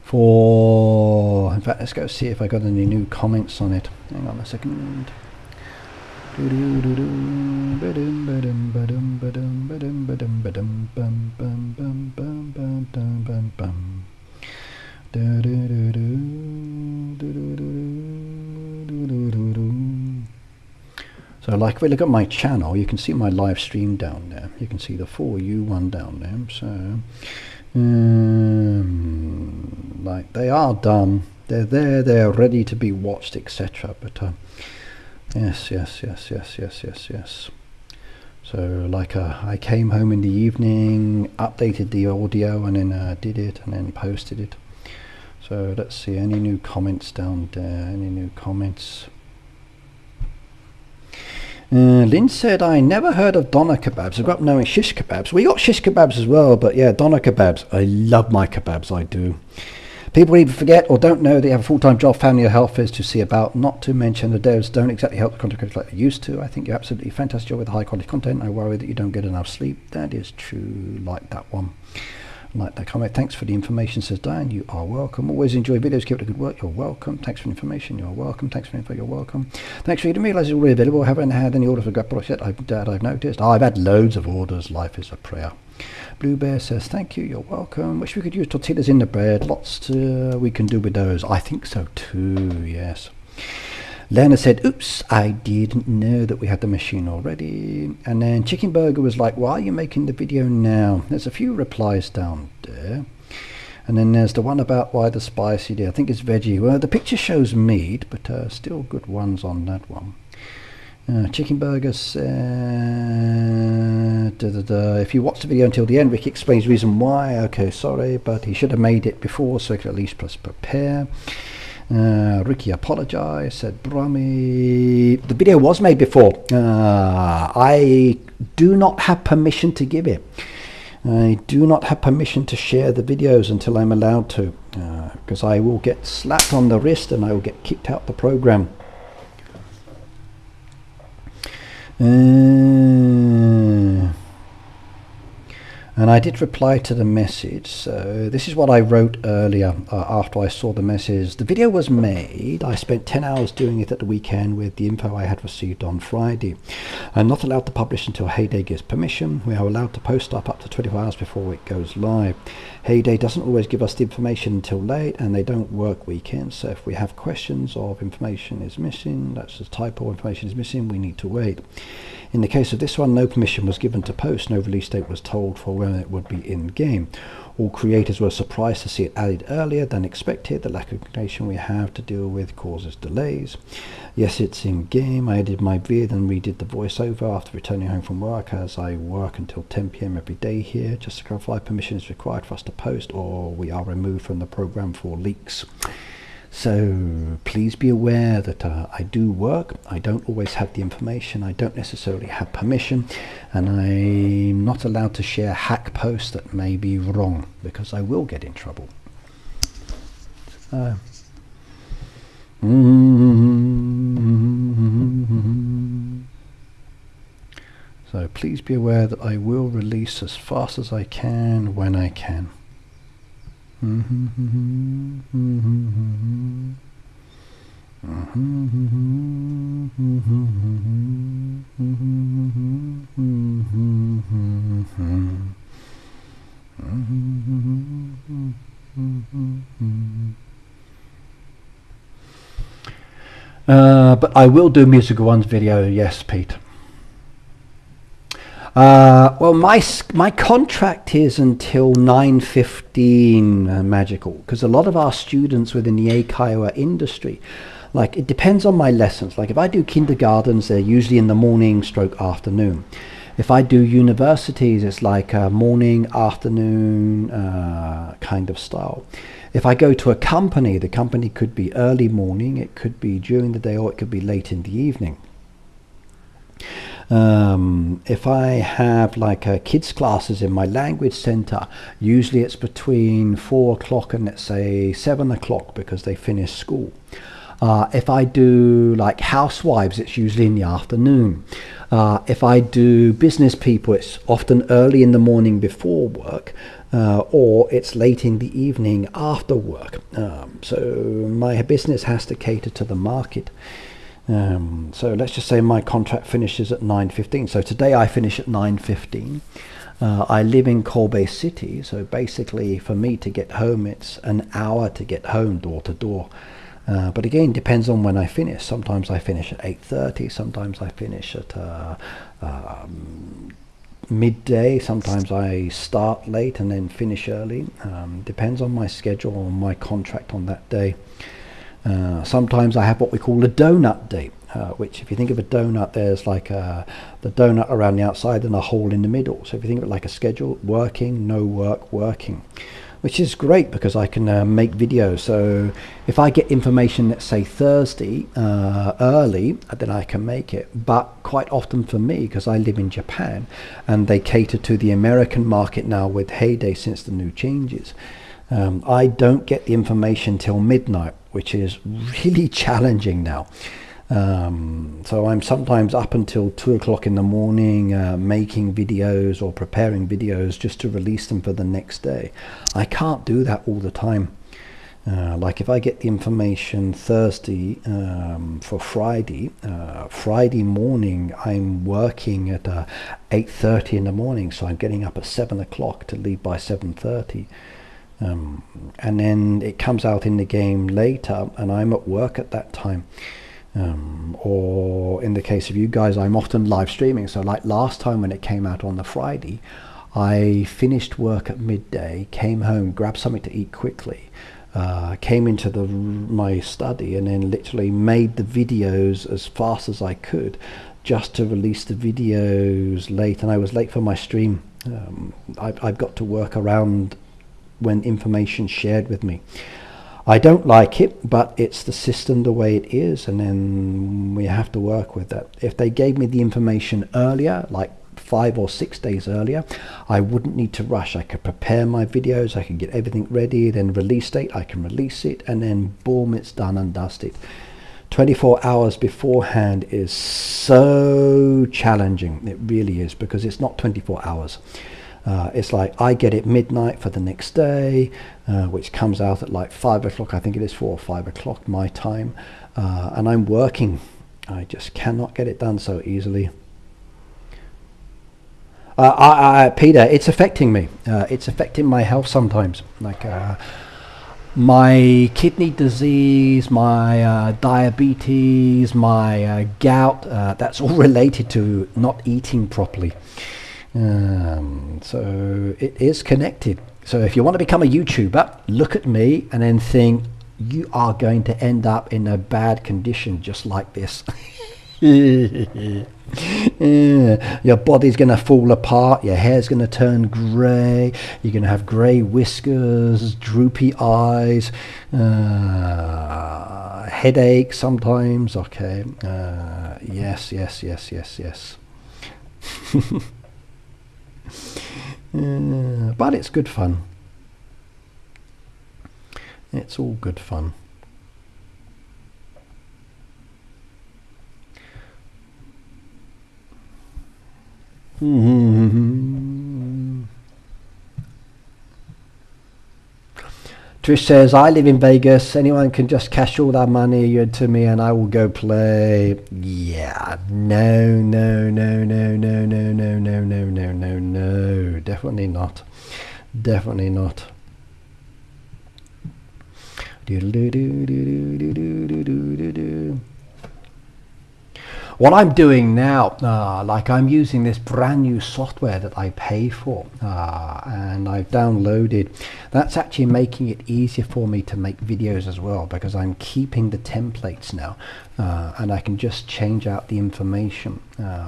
In fact, let's go see if I got any new comments on it. Hang on a second. So, like, if we look at my channel, you can see my live stream down there. You can see the 4U one down there. So, like, they are done. They're there. They're ready to be watched, etc. But yes. So, like, I came home in the evening, updated the audio, and then did it, and then posted it. So let's see, any new comments down there? Any new comments? Lynn said, I never heard of doner kebabs. I grew up knowing shish kebabs. We got shish kebabs as well, but yeah, doner kebabs. I love my kebabs, I do. People either forget or don't know they have a full-time job, family or health is to see about, not to mention the devs don't exactly help the content creators like they used to. I think you're absolutely fantastic job with high quality content. I worry that you don't get enough sleep. That is true, like that one. Like that comment. Thanks for the information, says Diane. You are welcome. Always enjoy videos. Keep up the good work. You're welcome. Thanks for the information. You're welcome. Thanks for the info. You're welcome. Thanks for reading. Realize it's already available. Haven't had any orders for gut products yet. I've noticed. I've had loads of orders. Life is a prayer. Blue Bear says thank you. You're welcome. Wish we could use tortillas in the bread. Lots we can do with those. I think so too. Yes. Lena said, oops, I didn't know that we had the machine already. And then Chicken Burger was like, why are you making the video now? There's a few replies down there. And then there's the one about why the spicy did. I think it's veggie. Well, the picture shows meat, but still good ones on that one. Chicken Burger said, if you watch the video until the end, Ricky explains the reason why. Okay, sorry, but he should have made it before, so he could at least prepare. Ricky apologized, said Brummy. The video was made before. I do not have permission to give it. I do not have permission to share the videos until I'm allowed to, because I will get slapped on the wrist and I will get kicked out the program. And I did reply to the message. So this is what I wrote earlier after I saw the message. The video was made. I spent 10 hours doing it at the weekend with the info I had received on Friday. I'm not allowed to publish until Heyday gives permission. We are allowed to post up to 24 hours before it goes live. Heyday doesn't always give us the information until late, and they don't work weekends. So if we have questions of information is missing, that's a typo, information is missing, we need to wait. In the case of this one, no permission was given to post. No release date was told for when it would be in game. All creators were surprised to see it added earlier than expected. The lack of communication we have to deal with causes delays. Yes, it's in game. I edited my vid and redid the voiceover after returning home from work, as I work until 10 PM every day here. Just to clarify, permission is required for us to post, or we are removed from the program for leaks. So please be aware that I do work. I don't always have the information. I don't necessarily have permission, and I'm not allowed to share hack posts that may be wrong, because I will get in trouble. So please be aware that I will release as fast as I can when I can. But I will do Musical One's video, yes, Pete. Well, my contract is until 9:15 Magical, because a lot of our students within the Eikaiwa industry, like, it depends on my lessons. Like, if I do kindergartens, they're usually in the morning stroke afternoon. If I do universities, it's like a morning, afternoon kind of style. If I go to a company, the company could be early morning, it could be during the day, or it could be late in the evening. If I have like kids classes in my language center, usually it's between 4 o'clock and let's say 7 o'clock because they finish school. If I do like housewives, it's usually in the afternoon. If I do business people, it's often early in the morning before work, or it's late in the evening after work. So my business has to cater to the market. So let's just say my contract finishes at 9:15. So today I finish at 9:15. I live in Kobe City, so basically for me to get home, it's an hour to get home door to door. But again, depends on when I finish. Sometimes I finish at 8:30. Sometimes I finish at midday. Sometimes I start late and then finish early. Depends on my schedule or my contract on that day. Sometimes I have what we call a donut day, which if you think of a donut, there's like the donut around the outside and a hole in the middle. So if you think of it like a schedule, working, no work, working, which is great because I can make videos. So if I get information, let's say Thursday early, then I can make it. But quite often for me, because I live in Japan and they cater to the American market now with Heyday since the new changes, I don't get the information till midnight, which is really challenging now. So I'm sometimes up until 2 o'clock in the morning making videos or preparing videos just to release them for the next day. I can't do that all the time. Like if I get the information Thursday for Friday, Friday morning I'm working at 8:30 in the morning, so I'm getting up at 7 o'clock to leave by 7:30. And then it comes out in the game later and I'm at work at that time. Or in the case of you guys, I'm often live streaming. So like last time when it came out on the Friday, I finished work at midday, came home, grabbed something to eat quickly, came into my study and then literally made the videos as fast as I could just to release the videos late. And I was late for my stream. I've got to work around when information shared with me. I don't like it, but it's the system the way it is, and then we have to work with that. If they gave me the information earlier, like 5 or 6 days earlier, I wouldn't need to rush. I could prepare my videos, I could get everything ready, then release date, I can release it, and then boom, it's done and dusted. 24 hours beforehand is so challenging. It really is, because it's not 24 hours. It's like I get it midnight for the next day, which comes out at like 5 o'clock, I think it is 4 or 5 o'clock my time, and I'm working. I just cannot get it done so easily. Peter, it's affecting me. It's affecting my health sometimes. Like my kidney disease, my diabetes, my gout, that's all related to not eating properly. So it is connected. So if you want to become a YouTuber, look at me and then think you are going to end up in a bad condition just like this. Your body's going to fall apart, your hair's going to turn grey, you're going to have grey whiskers, droopy eyes, headache sometimes. Okay, yes. But it's good fun. It's all good fun. Trish says, I live in Vegas. Anyone can just cash all that money to me and I will go play. Yeah, no. Definitely not. Definitely not. What I'm doing now, like I'm using this brand new software that I pay for, and I've downloaded That's actually making it easier for me to make videos as well, because I'm keeping the templates now, and I can just change out the information,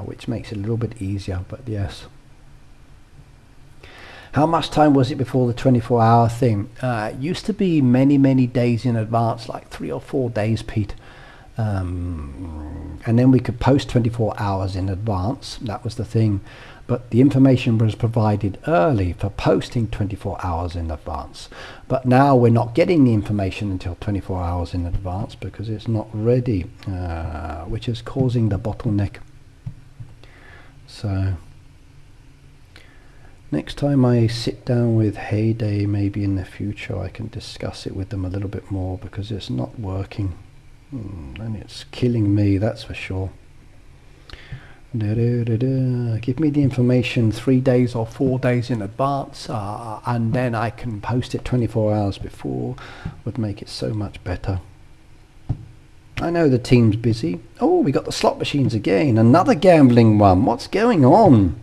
which makes it a little bit easier. But yes. How much time was it before the 24-hour thing? It used to be many days in advance, like 3 or 4 days, Pete. And then we could post 24 hours in advance. That was the thing. But the information was provided early for posting 24 hours in advance. But now we're not getting the information until 24 hours in advance because it's not ready, which is causing the bottleneck. So next time I sit down with Heyday, maybe in the future, I can discuss it with them a little bit more, because it's not working. And it's killing me, that's for sure. Give me the information 3 days or 4 days in advance, and then I can post it 24 hours before. Would make it so much better. I know the team's busy. Oh, we got the slot machines again. Another gambling one. What's going on?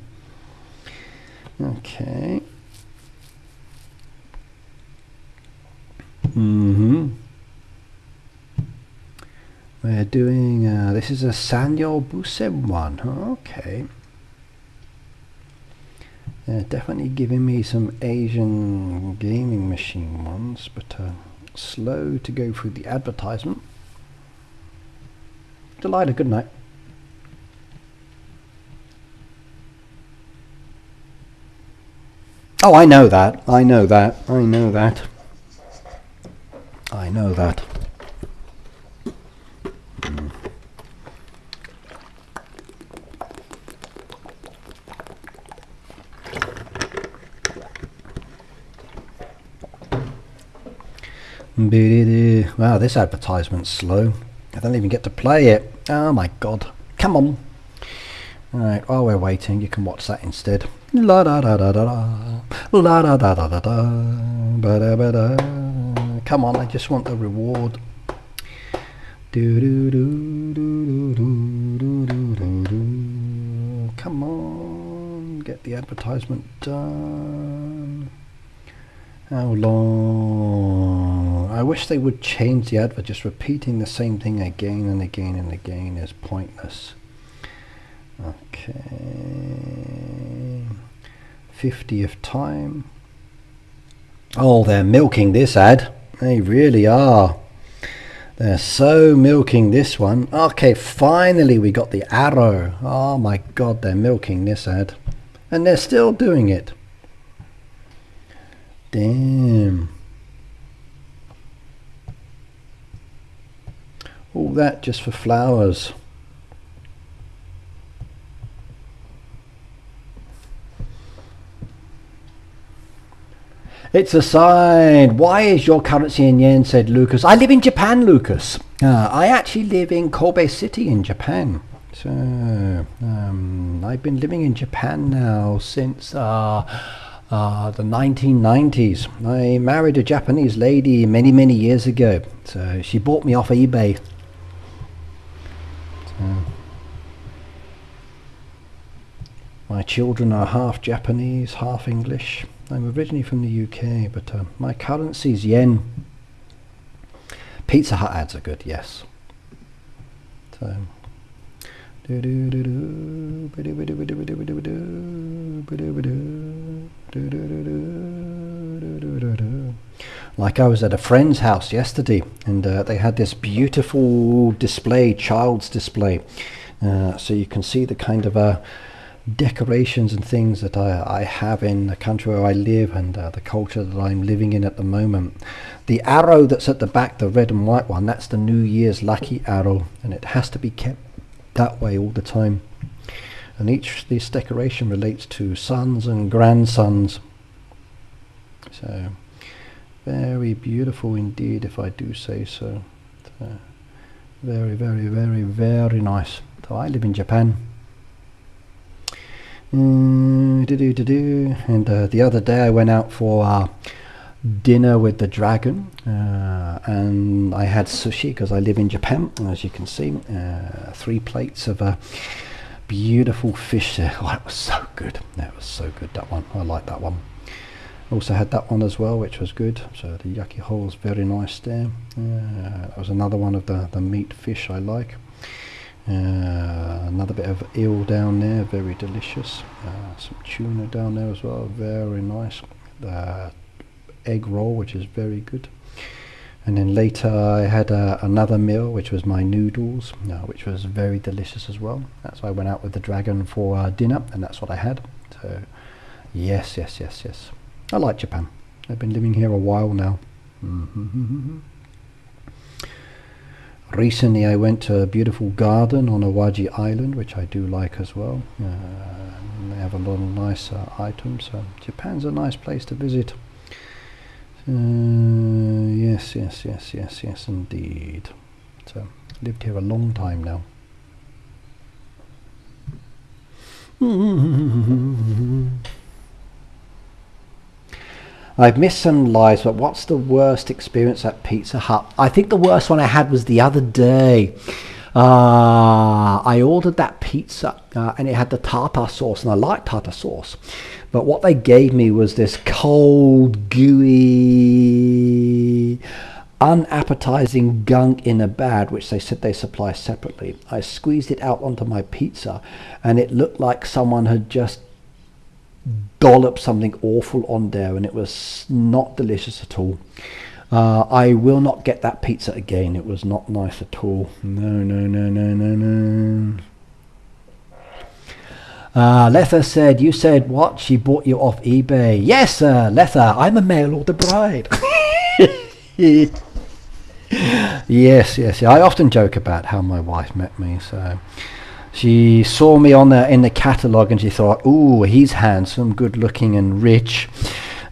Okay. We're doing, this is a Sanyo Busem one. Okay. Definitely giving me some Asian gaming machine ones, but slow to go through the advertisement. Delighted, good night. Oh, I know that. I know that. I know that. I know that. Wow, this advertisement's slow. I don't even get to play it. Oh my god. Come on. Alright, while we're waiting, you can watch that instead. La da da da da da. La da da da da da. Ba da ba da. Come on, I just want the reward. Do do do do do do do do do. Come on, get the advertisement done. How long? I wish they would change the advert. Just repeating the same thing again and again and again is pointless. Okay. 50th time. Oh, they're milking this ad. They really are. They're so milking this one. Okay, finally we got the arrow. Oh my god, they're milking this ad. And they're still doing it. Damn. All that just for flowers. It's a sign. Why is your currency in yen, said Lucas. I live in Japan, Lucas. I actually live in Kobe City in Japan. So I've been living in Japan now since the 1990s. I married a Japanese lady many years ago. So she bought me off eBay. So my children are half Japanese, half English. I'm originally from the UK, but my currency's yen. Pizza Hut ads are good, yes. So, like I was at a friend's house yesterday, and they had this beautiful display, child's display. So you can see the kind of decorations and things that I have in the country where I live, and the culture that I'm living in at the moment. The arrow that's at the back, the red and white one, that's the New Year's lucky arrow, and it has to be kept that way all the time. And this decoration relates to sons and grandsons. So very beautiful indeed, if I do say so. Very nice. So I live in Japan. And the other day I went out for dinner with the dragon, and I had sushi because I live in Japan, as you can see. 3 plates of beautiful fish there. Oh, it was so good. That was so good, that one. I like that one. Also had that one as well, which was good. So the yucky hole's very nice there. That was another one of the meat fish I like. Another bit of eel down there, very delicious. Some tuna down there as well, very nice. Egg roll, which is very good. And then later I had another meal, which was my noodles, which was very delicious as well. That's why I went out with the dragon for dinner, and that's what I had. So yes. I like Japan. I've been living here a while now. Recently I went to a beautiful garden on Awaji Island, which I do like as well. They have a lot of nice items. So Japan's a nice place to visit. Yes indeed. So lived here a long time now. I've missed some lives, but what's the worst experience at Pizza Hut? I think the worst one I had was the other day. I ordered that pizza and it had the tartar sauce, and I like tartar sauce. But what they gave me was this cold, gooey, unappetizing gunk in a bag, which they said they supply separately. I squeezed it out onto my pizza and it looked like someone had just dollop something awful on there, and it was not delicious at all. I will not get that pizza again. It was not nice at all. No. Letha said, you said what? She bought you off eBay. Yes, Letha, I'm a mail order bride. Yes. I often joke about how my wife met me. So she saw me on in the catalogue and she thought, ooh, he's handsome, good looking and rich.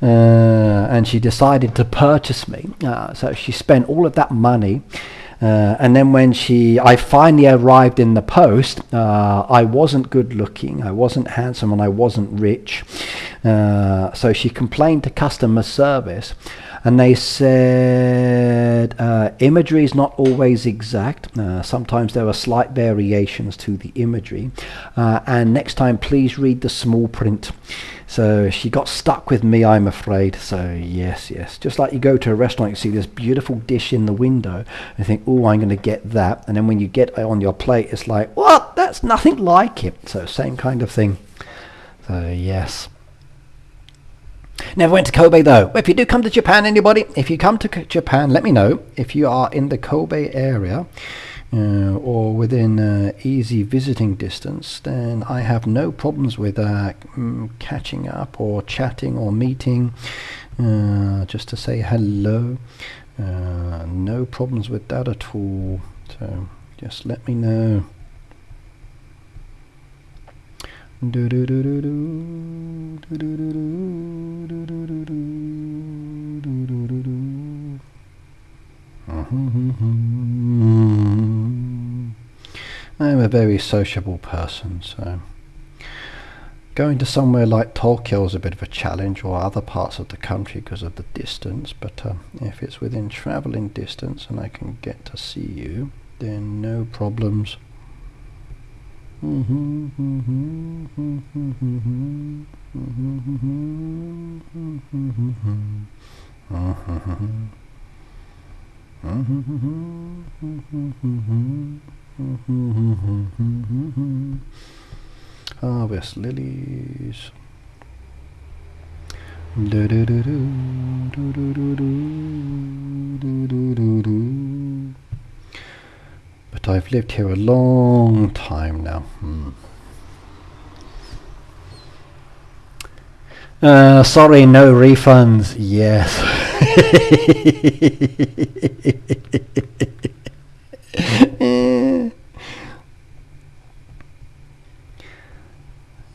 And she decided to purchase me. So she spent all of that money. And then when I finally arrived in the post, I wasn't good looking, I wasn't handsome, and I wasn't rich. So she complained to customer service. And they said imagery is not always exact. Sometimes there are slight variations to the imagery. And next time, please read the small print. So she got stuck with me, I'm afraid. So yes. Just like you go to a restaurant, you see this beautiful dish in the window, and you think, oh, I'm going to get that. And then when you get it on your plate, it's like, what? That's nothing like it. So same kind of thing. So yes. Never went to Kobe though. If you do come to Japan, anybody, if you come to Japan, let me know. If you are in the Kobe area or within easy visiting distance, then I have no problems with catching up or chatting or meeting just to say hello. No problems with that at all. So just let me know. I'm a very sociable person, so going to somewhere like Tokyo is a bit of a challenge, or other parts of the country because of the distance, but if it's within travelling distance and I can get to see you, then no problems. Harvest lilies. But I've lived here a long time now. Sorry, no refunds. Yes.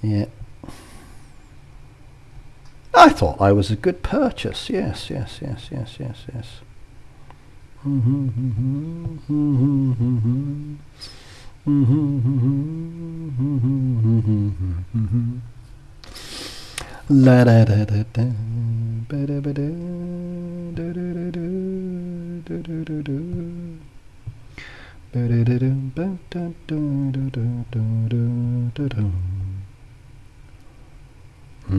Yeah. I thought I was a good purchase. Yes. La da da da da, ba da ba da, da da da da, da da da da, ba da da da, ba da da da da da da da. Do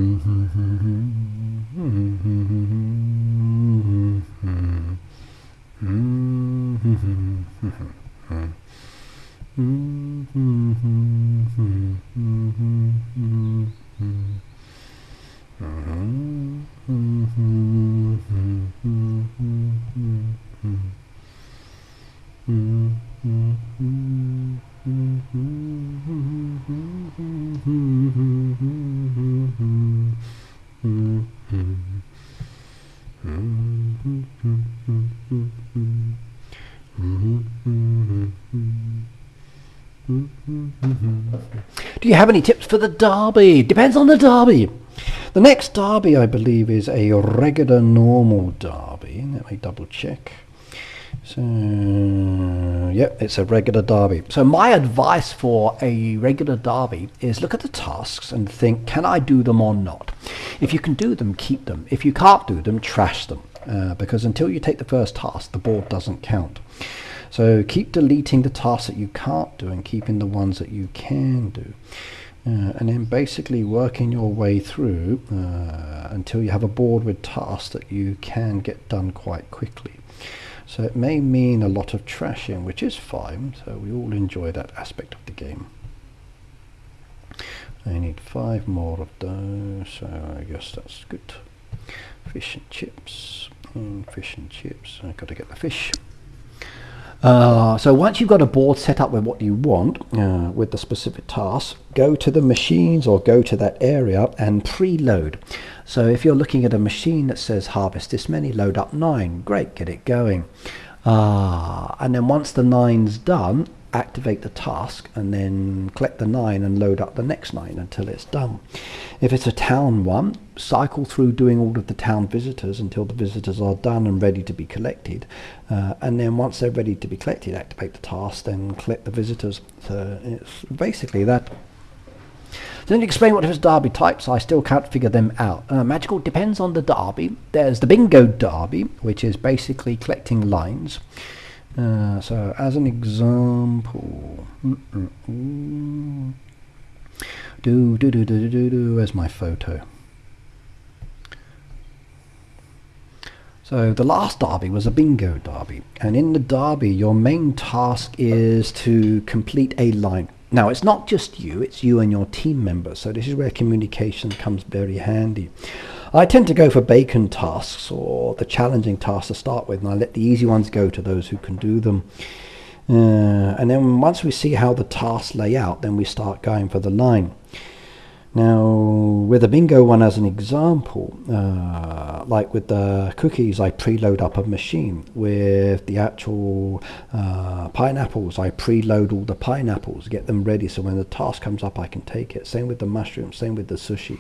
you have any tips for the derby? Depends on the derby. The next derby, I believe, is a regular normal derby. Let me double check. So, yep, it's a regular derby. So my advice for a regular derby is look at the tasks and think, can I do them or not? If you can do them, keep them. If you can't do them, trash them. Because until you take the first task, the board doesn't count. So keep deleting the tasks that you can't do and keeping the ones that you can do. And then basically working your way through until you have a board with tasks that you can get done quite quickly. So it may mean a lot of trashing, which is fine. So we all enjoy that aspect of the game. I need 5 more of those, so I guess that's good. Fish and chips, and fish and chips. I've got to get the fish. So once you've got a board set up with what you want, with the specific tasks, go to the machines or go to that area and preload. So if you're looking at a machine that says harvest this many, load up 9, great, get it going. And then once the 9's done, activate the task and then collect the 9 and load up the next 9 until it's done. If it's a town one, cycle through doing all of the town visitors until the visitors are done and ready to be collected, and then once they're ready to be collected, activate the task, then collect the visitors. So it's basically that. So then explain what his derby types. I still can't figure them out. Magical depends on the derby. There's the bingo derby, which is basically collecting lines. So as an example, where's my photo? So the last derby was a bingo derby, and in the derby your main task is to complete a line. Now it's not just you, it's you and your team members, so this is where communication comes very handy. I tend to go for bacon tasks or the challenging tasks to start with, and I let the easy ones go to those who can do them. And then once we see how the tasks lay out, then we start going for the line. Now with the bingo one as an example, like with the cookies, I preload up a machine. With the actual pineapples, I preload all the pineapples, get them ready so when the task comes up I can take it. Same with the mushrooms, same with the sushi.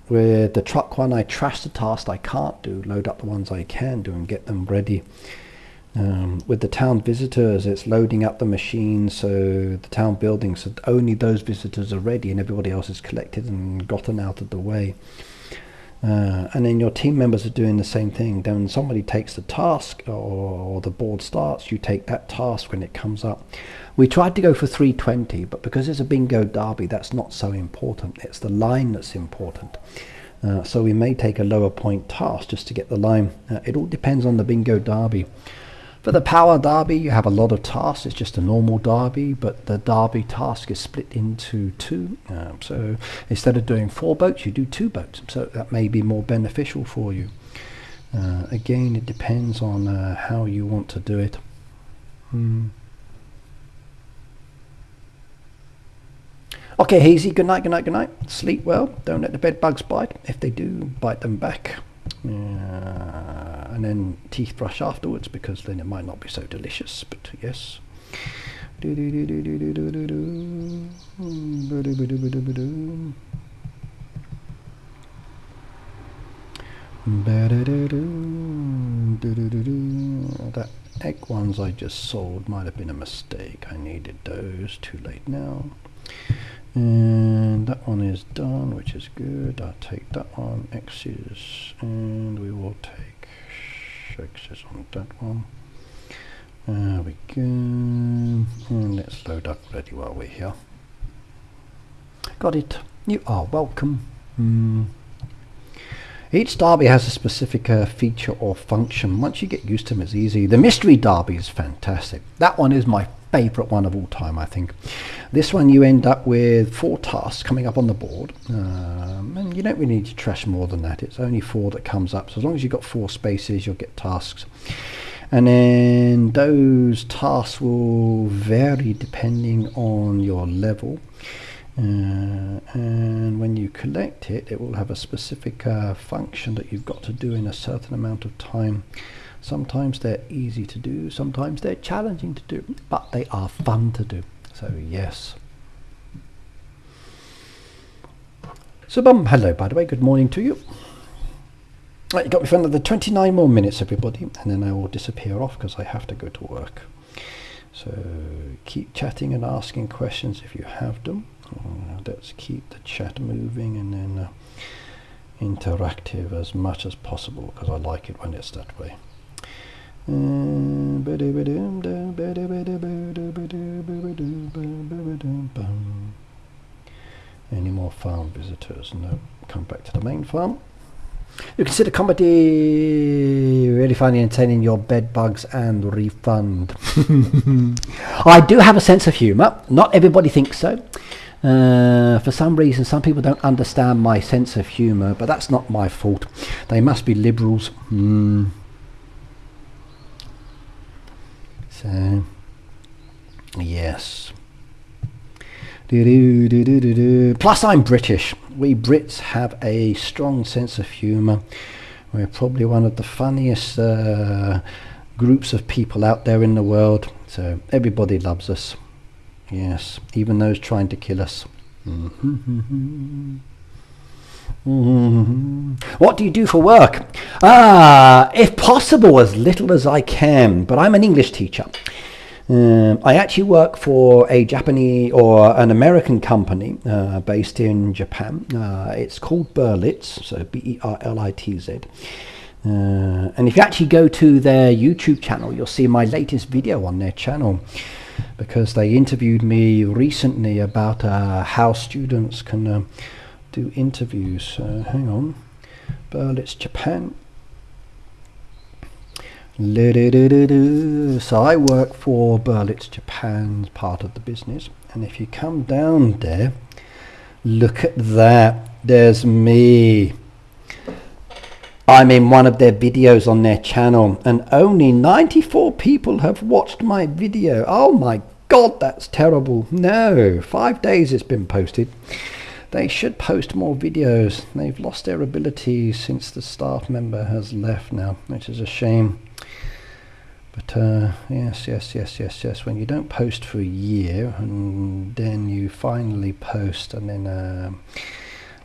With the truck one, I trash the tasks I can't do, load up the ones I can do and get them ready. With the town visitors, it's loading up the machines, so the town buildings, so only those visitors are ready and everybody else is collected and gotten out of the way. And then your team members are doing the same thing. Then when somebody takes the task or the board starts, you take that task when it comes up. We tried to go for 320, but because it's a bingo derby, that's not so important. It's the line that's important. So we may take a lower point task just to get the line. It all depends on the bingo derby. For the power derby, you have a lot of tasks. It's just a normal derby, but the derby task is split into 2. So instead of doing 4 boats, you do 2 boats. So that may be more beneficial for you. Again, it depends on how you want to do it. Okay, Hazy, good night, good night, good night. Sleep well. Don't let the bed bugs bite. If they do, bite them back. And then teeth brush afterwards, because then it might not be so delicious, but yes. That egg ones I just sold might have been a mistake. I needed those. Too late now. And that one is done, which is good. I'll take that one, X's, and we will take X's on that one. There we go. And let's load up ready while we're here. Got it. You are welcome. Each derby has a specific feature or function. Once you get used to them, it's easy. The mystery derby is fantastic. That one is my favorite one of all time, I think. This one, you end up with 4 tasks coming up on the board, and you don't really need to trash more than that. It's only 4 that comes up, so as long as you've got 4 spaces, you'll get tasks. And then those tasks will vary depending on your level. And when you collect it, it will have a specific function that you've got to do in a certain amount of time. Sometimes they're easy to do, sometimes they're challenging to do, but they are fun to do. So yes. So hello, by the way, good morning to you. Right, you got me for another 29 more minutes, everybody, and then I will disappear off because I have to go to work. So keep chatting and asking questions if you have them. Let's keep the chat moving and then interactive as much as possible, because I like it when it's that way. Any more farm visitors? No. Come back to the main farm. You consider comedy really funny, entertaining your bed bugs and refund. I do have a sense of humour. Not everybody thinks so. For some reason, some people don't understand my sense of humour, but that's not my fault. They must be liberals. So, yes. Plus, I'm British. We Brits have a strong sense of humour. We're probably one of the funniest groups of people out there in the world. So everybody loves us. Yes, even those trying to kill us. What do you do for work? If possible, as little as I can, but I'm an English teacher. I actually work for a Japanese or an American company based in Japan. It's called Berlitz, so B-E-R-L-I-T-Z. And if you actually go to their YouTube channel, you'll see my latest video on their channel, because they interviewed me recently about how students can do interviews. Hang on, Berlitz, Japan. So I work for Berlitz, Japan's part of the business, and if you come down there, look at that, there's me. I'm in one of their videos on their channel, and only 94 people have watched my video. Oh my god, that's terrible. No, 5 days it's been posted. They should post more videos. They've lost their ability since the staff member has left now, which is a shame. But yes, when you don't post for a year and then you finally post, and then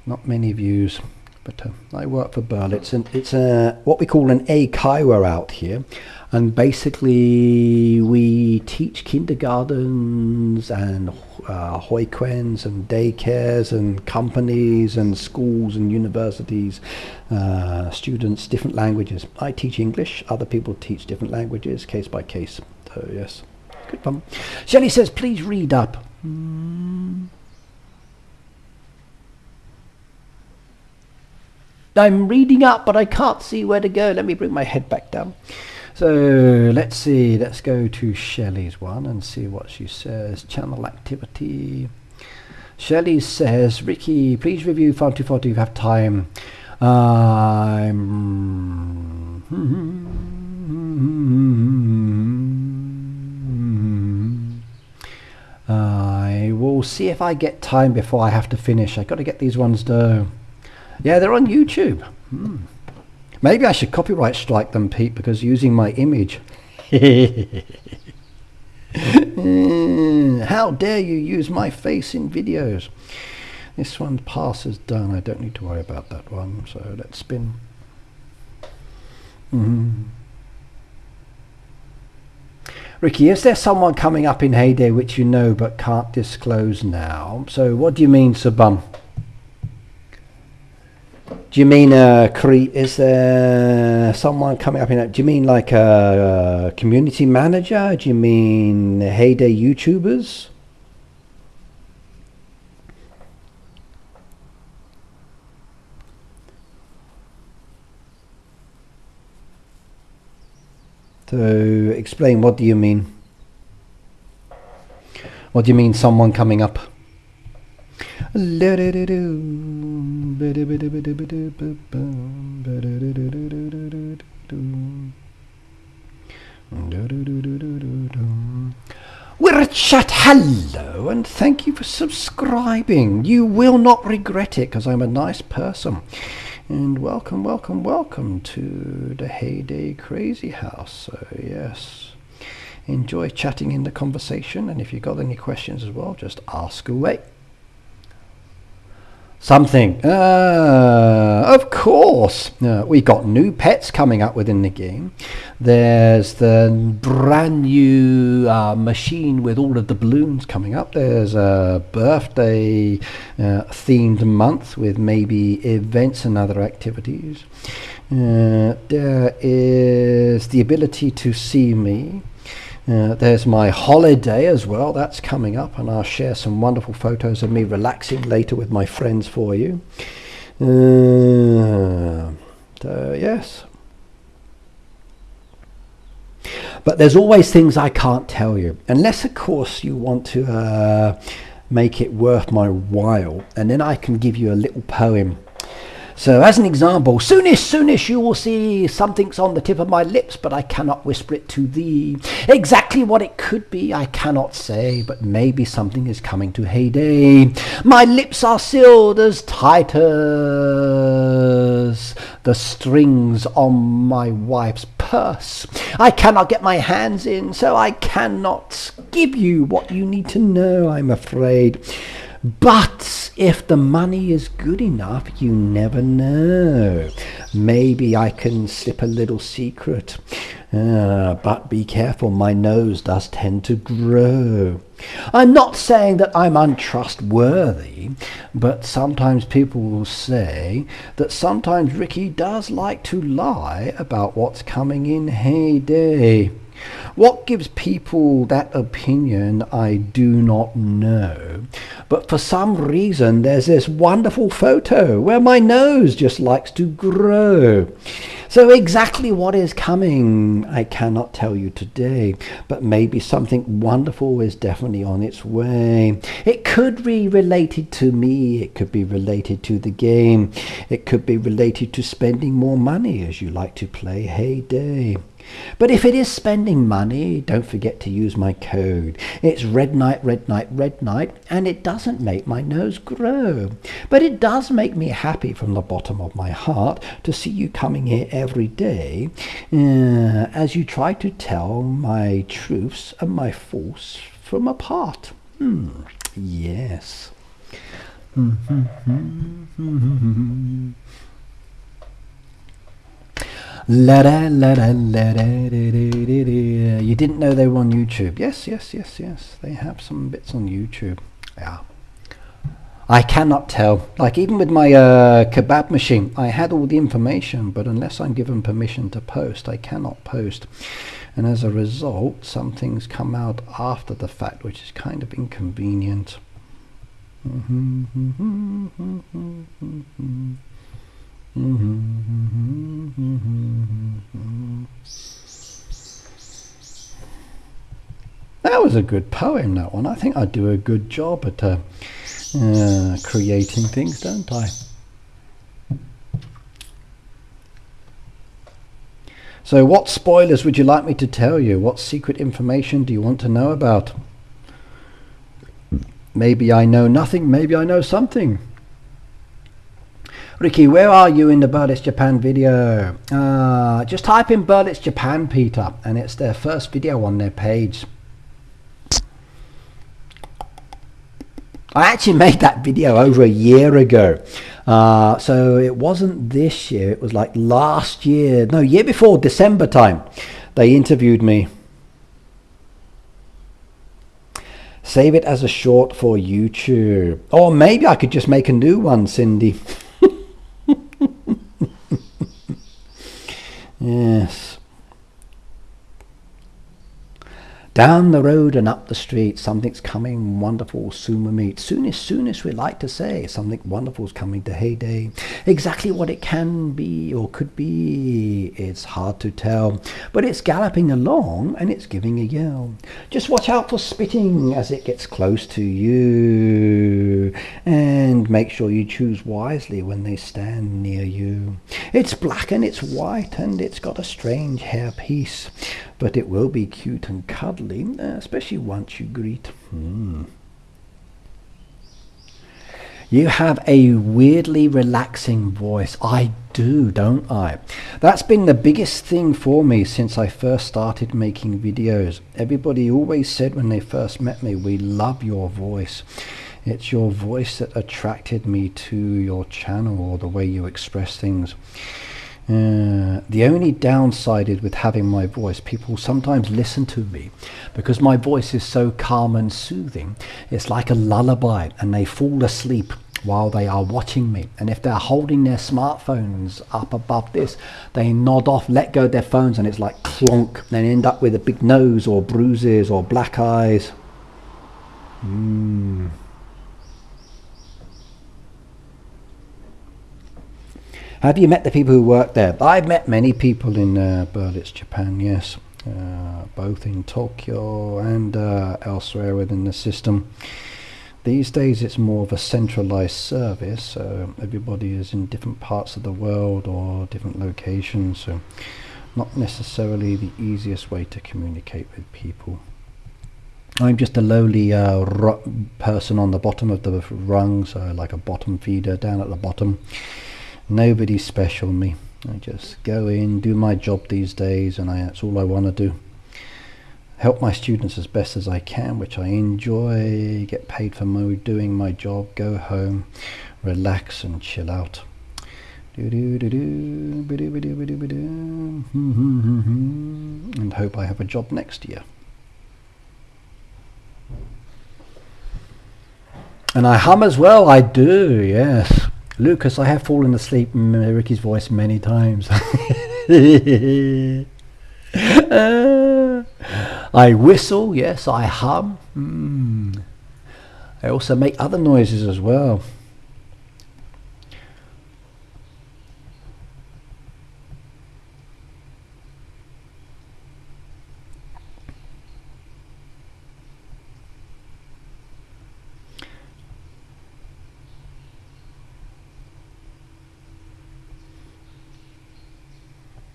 not many views. But I work for Berlitz, and it's what we call an eikaiwa out here, and basically we teach kindergartens and hoikuens and daycares and companies and schools and universities, students, different languages. I teach English, other people teach different languages, case by case. So yes, good fun. Shelley says, please read up. I'm reading up, but I can't see where to go. Let me bring my head back down. So let's see, let's go to Shelley's one and see what she says. Channel activity. Shelley says, Ricky, please review Farm 240 if you have time. I will see if I get time before I have to finish. I've got to get these ones done. Yeah, they're on YouTube. Maybe I should copyright strike them, Pete, because using my image. How dare you use my face in videos? This one passes done. I don't need to worry about that one. So let's spin. Ricky, is there someone coming up in Heyday which you know but can't disclose now? So what do you mean, Saban? Do you mean is there someone coming up in that? Do you mean like a community manager? Do you mean Heyday YouTubers? So explain, what do you mean? What do you mean someone coming up? We're at chat. Hello, and thank you for subscribing. You will not regret it, because I'm a nice person. And welcome, welcome, welcome to the Heyday Crazy House. So yes, enjoy chatting in the conversation, and if you've got any questions as well, just ask away. Something, of course, we got new pets coming up within the game. There's the brand new machine with all of the balloons coming up. There's a birthday themed month with maybe events and other activities. There is the ability to see me. There's my holiday as well, that's coming up, and I'll share some wonderful photos of me relaxing later with my friends for you. So yes. But there's always things I can't tell you, unless of course you want to make it worth my while, and then I can give you a little poem. So as an example, soonish you will see something's on the tip of my lips, but I cannot whisper it to thee. Exactly what it could be I cannot say, but maybe something is coming to Heyday. My lips are sealed as tight as the strings on my wife's purse. I cannot get my hands in, so I cannot give you what you need to know, I'm afraid. But if the money is good enough, you never know. Maybe I can slip a little secret. But be careful, my nose does tend to grow. I'm not saying that I'm untrustworthy, but sometimes people will say that sometimes Ricky does like to lie about what's coming in Heyday. What gives people that opinion, I do not know. But for some reason, there's this wonderful photo where my nose just likes to grow. So exactly what is coming, I cannot tell you today, but maybe something wonderful is definitely on its way. It could be related to me, it could be related to the game, it could be related to spending more money as you like to play Heyday. But if it is spending money, don't forget to use my code. It's red night, and it doesn't make my nose grow. But it does make me happy from the bottom of my heart to see you coming here every day as you try to tell my truths and my false from apart. Yes. You didn't know they were on YouTube. Yes. They have some bits on YouTube. Yeah. I cannot tell. Like even with my kebab machine, I had all the information, but unless I'm given permission to post, I cannot post. And as a result, some things come out after the fact, which is kind of inconvenient. That was a good poem, that one. I think I do a good job at creating things, don't I? So what spoilers would you like me to tell you? What secret information do you want to know about? Maybe I know nothing, maybe I know something. Ricky, where are you in the Burnett Japan video? Just type in Burnett Japan, Peter, and it's their first video on their page. I actually made that video over a year ago. So it wasn't this year, it was like last year, no, year before, December time. They interviewed me. Save it as a short for YouTube. Or maybe I could just make a new one, Cindy. Yes. Down the road and up the street, something's coming wonderful soon we meet. Soonest we like to say, something wonderful's coming to Heyday. Exactly what it can be or could be, it's hard to tell. But it's galloping along and it's giving a yell. Just watch out for spitting as it gets close to you. And make sure you choose wisely when they stand near you. It's black and it's white and it's got a strange hairpiece. But it will be cute and cuddly, especially once you greet. You have a weirdly relaxing voice. I do, don't I? That's been the biggest thing for me since I first started making videos. Everybody always said when they first met me, we love your voice. It's your voice that attracted me to your channel, or the way you express things. The only downside is with having my voice, people sometimes listen to me because my voice is so calm and soothing. It's like a lullaby, and they fall asleep while they are watching me. And if they're holding their smartphones up above this, they nod off, let go of their phones, and it's like clonk. They end up with a big nose or bruises or black eyes. Have you met the people who work there? I've met many people in Burnett, Japan, yes. Both in Tokyo and elsewhere within the system. These days it's more of a centralized service, so everybody is in different parts of the world or different locations, so not necessarily the easiest way to communicate with people. I'm just a lowly person on the bottom of the rung, so like a bottom feeder down at the bottom. Nobody special me. I just go in, do my job these days, and that's all I want to do. Help my students as best as I can, which I enjoy, get paid for doing my job, go home, relax and chill out. And hope I have a job next year. And I hum as well, I do, yes. Lucas, I have fallen asleep in Ricky's voice many times. I whistle, yes, I hum. I also make other noises as well.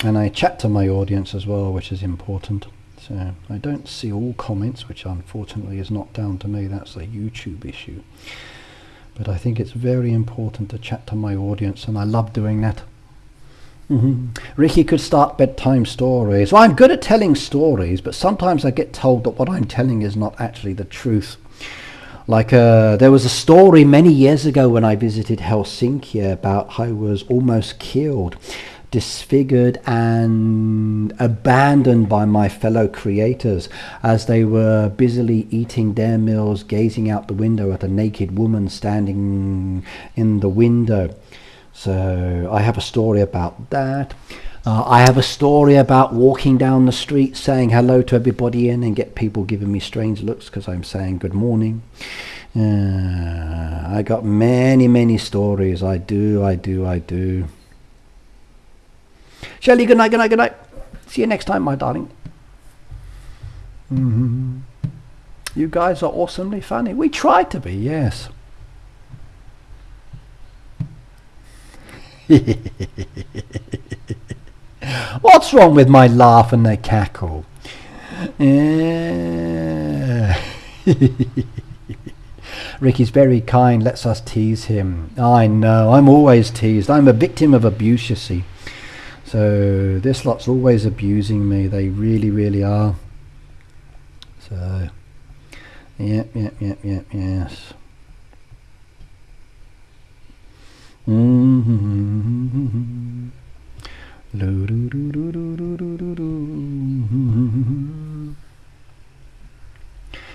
And I chat to my audience as well, which is important. So I don't see all comments, which unfortunately is not down to me. That's a YouTube issue. But I think it's very important to chat to my audience, and I love doing that. Ricky could start bedtime stories. Well, I'm good at telling stories, but sometimes I get told that what I'm telling is not actually the truth. Like there was a story many years ago when I visited Helsinki about how I was almost killed, disfigured and abandoned by my fellow creators as they were busily eating their meals, gazing out the window at a naked woman standing in the window. So I have a story about that. I have a story about walking down the street saying hello to everybody in and get people giving me strange looks because I'm saying good morning. I got many stories. I do. Shelley, good night. See you next time, my darling. You guys are awesomely funny. We try to be, yes. What's wrong with my laugh and the cackle? Ricky's very kind, lets us tease him. I know, I'm always teased. I'm a victim of abuse, you see. So this lot's always abusing me. They really are. So, yep, yes.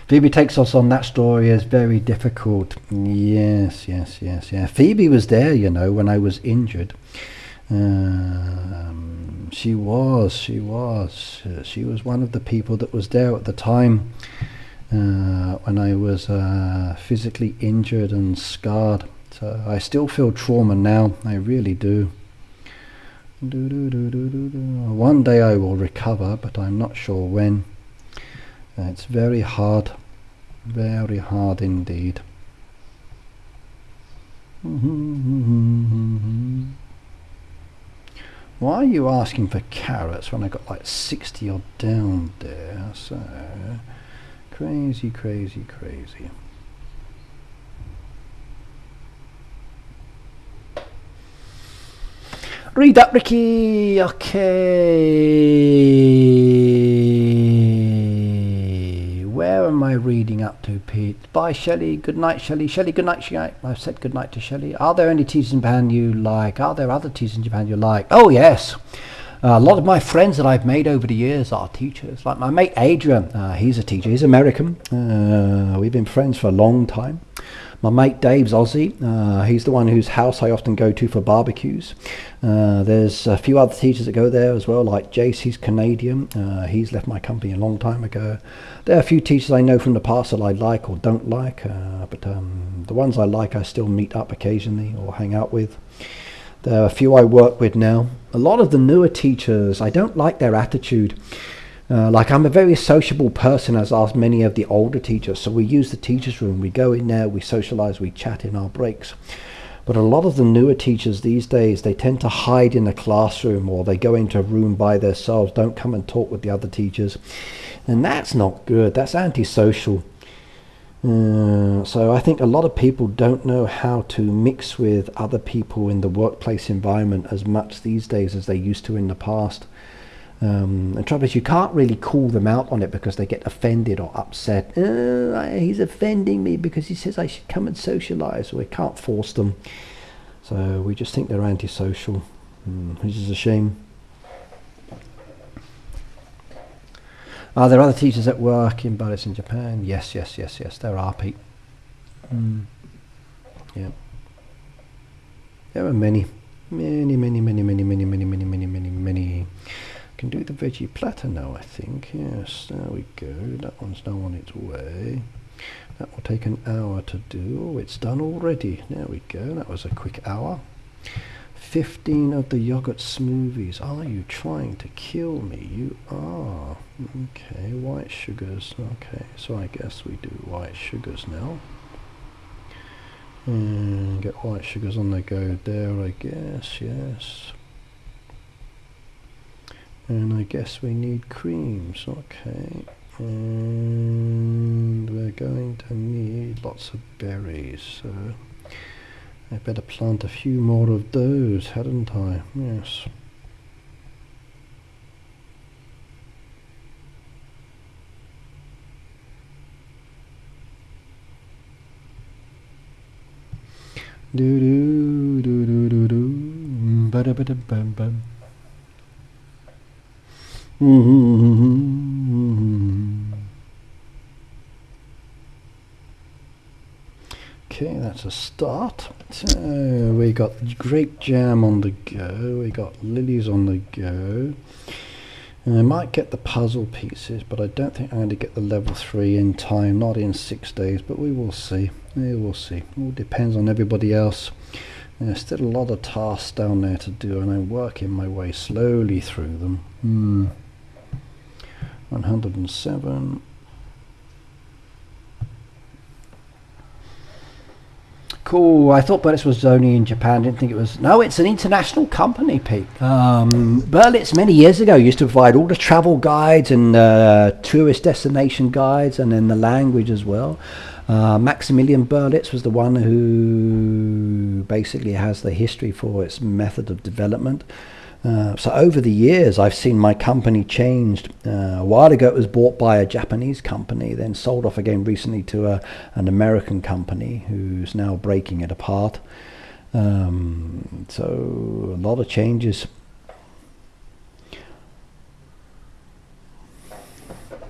Phoebe takes us on that story as very difficult. Yes. Yeah. Phoebe was there, you know, when I was injured. She was. She was one of the people that was there at the time when I was physically injured and scarred. So I still feel trauma now. I really do. One day I will recover, but I'm not sure when. It's very hard indeed. Why are you asking for carrots when I got like 60 odd down there? So crazy. Read that, Ricky. Okay. Where am I reading up to, Pete? Bye, Shelley. Good night, Shelley. Shelley, good night, Shelley. I've said good night to Shelley. Are there any teachers in Japan you like? Are there other teachers in Japan you like? Oh, yes. A lot of my friends that I've made over the years are teachers. Like my mate Adrian, he's a teacher. He's American. We've been friends for a long time. My mate Dave's Aussie. He's the one whose house I often go to for barbecues. There's a few other teachers that go there as well, like Jace, he's Canadian. He's left my company a long time ago. There are a few teachers I know from the past that I like or don't like, but the ones I like I still meet up occasionally or hang out with. There are a few I work with now. A lot of the newer teachers, I don't like their attitude. Like I'm a very sociable person, as are many of the older teachers, so we use the teachers room, we go in there, we socialize, we chat in our breaks. But a lot of the newer teachers these days, they tend to hide in the classroom, or they go into a room by themselves, don't come and talk with the other teachers, and that's not good. That's antisocial. So I think a lot of people don't know how to mix with other people in the workplace environment as much these days as they used to in the past. The trouble is you can't really call them out on it because they get offended or upset. He's offending me because he says I should come and socialize. So we can't force them. So we just think they're antisocial, which is a shame. Are there other teachers at work in Burnett in Japan? Yes, there are, Pete. Yeah. There are many. Can do the veggie platter now, I think. Yes, there we go. That one's now on its way. That will take an hour to do. Oh, it's done already. There we go. That was a quick hour. 15 of the yogurt smoothies. Are you trying to kill me? You are. Okay, white sugars. Okay, so I guess we do white sugars now. And get white sugars on the go there, I guess. Yes. And I guess we need creams. Okay. And we're going to need lots of berries. So I better plant a few more of those, hadn't I? Yes. Do do do do do do. Ba da ba da bum bum. Okay, that's a start. So we got grape jam on the go, we got lilies on the go. And I might get the puzzle pieces, but I don't think I'm going to get the level 3 in time, not in 6 days, but we will see. We will see. It all depends on everybody else. There's still a lot of tasks down there to do, and I'm working my way slowly through them. 107. Cool. I thought Burnett was only in Japan. Didn't think it was. No, it's an international company, Pete. Burnett many years ago used to provide all the travel guides and tourist destination guides, and then the language as well. Maximilian Burnett was the one who basically has the history for its method of development. So over the years, I've seen my company changed. A while ago, it was bought by a Japanese company, then sold off again recently to an American company who's now breaking it apart. So a lot of changes.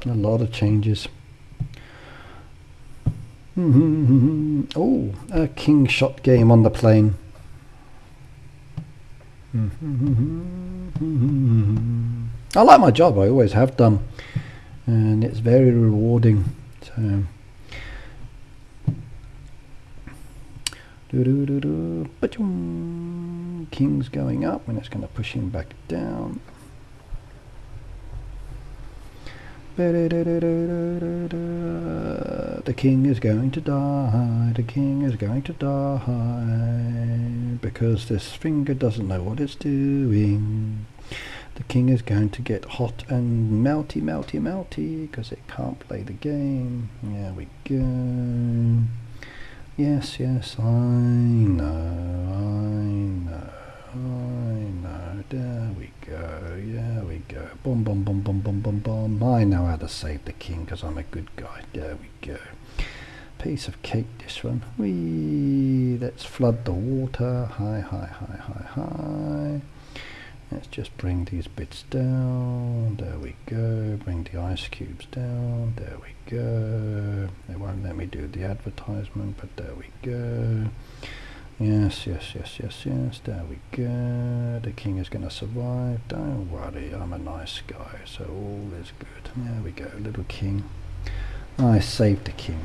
A lot of changes. Oh, a king shot game on the plane. I like my job, I always have done, and it's very rewarding. So king's going up, and it's going to push him back down. The king is going to die, the king is going to die, because this finger doesn't know what it's doing. The king is going to get hot and melty, melty, melty, because it can't play the game. There we go. Yes, yes, I know. There we go, there we go. Boom, boom, boom, boom, boom, boom, boom. I know how to save the king because I'm a good guy. There we go. Piece of cake, this one. Whee! Let's flood the water. High, high, high, high, high. Let's just bring these bits down. There we go. Bring the ice cubes down. There we go. They won't let me do the advertisement, but there we go. Yes, yes, yes, yes, yes. There we go. The king is going to survive. Don't worry, I'm a nice guy, so all is good. There we go, little king. I saved the king.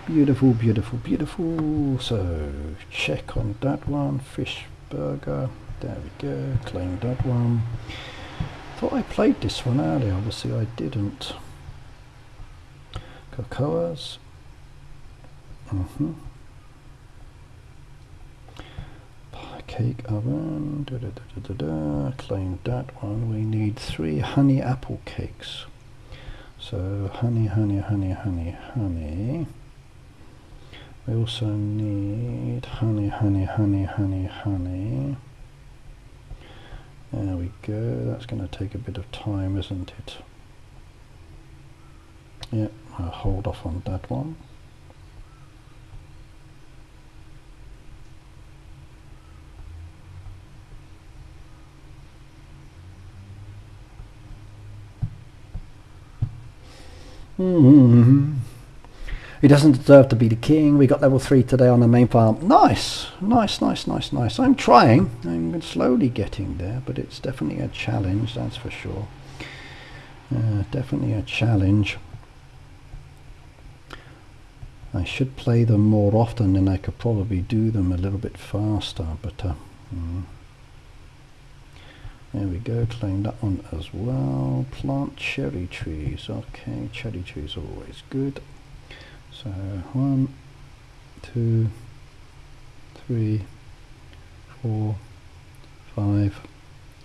Beautiful, beautiful, beautiful. So check on that one. Fish burger. There we go. Claim that one. Thought I played this one earlier. Obviously I didn't. Cocoas. Cake oven. Claim that one. We need 3 honey apple cakes. So honey, honey, honey, honey, honey. We also need honey, honey, honey, honey, honey. There we go. That's going to take a bit of time, isn't it? Yep, I'll hold off on that one. He doesn't deserve to be the king. We got level 3 today on the main farm. Nice, nice, nice, nice, nice. I'm trying. I'm slowly getting there, but it's definitely a challenge, that's for sure. Definitely a challenge. I should play them more often, and I could probably do them a little bit faster, but there we go. Claim that one as well. Plant cherry trees. Okay, cherry trees are always good. So 1, 2, 3, 4, 5,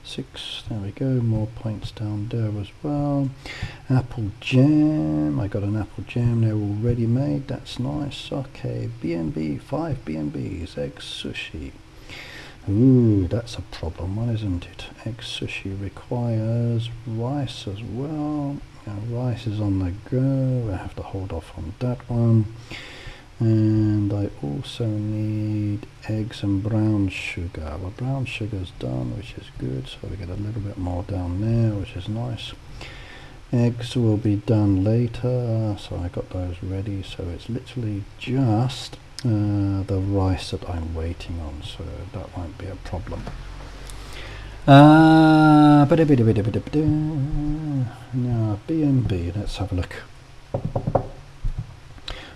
6. There we go. More points down there as well. Apple jam. I got an apple jam there already made. That's nice. Okay, B&B. 5 B&Bs. Egg sushi. Ooh, that's a problem one, isn't it? Egg sushi requires rice as well. Rice is on the go. I have to hold off on that one. And I also need eggs and brown sugar. Well, brown sugar's done, which is good. So we get a little bit more down there, which is nice. Eggs will be done later. So I got those ready. So it's literally just the rice that I'm waiting on, so that won't be a problem. Now B&B, let's have a look.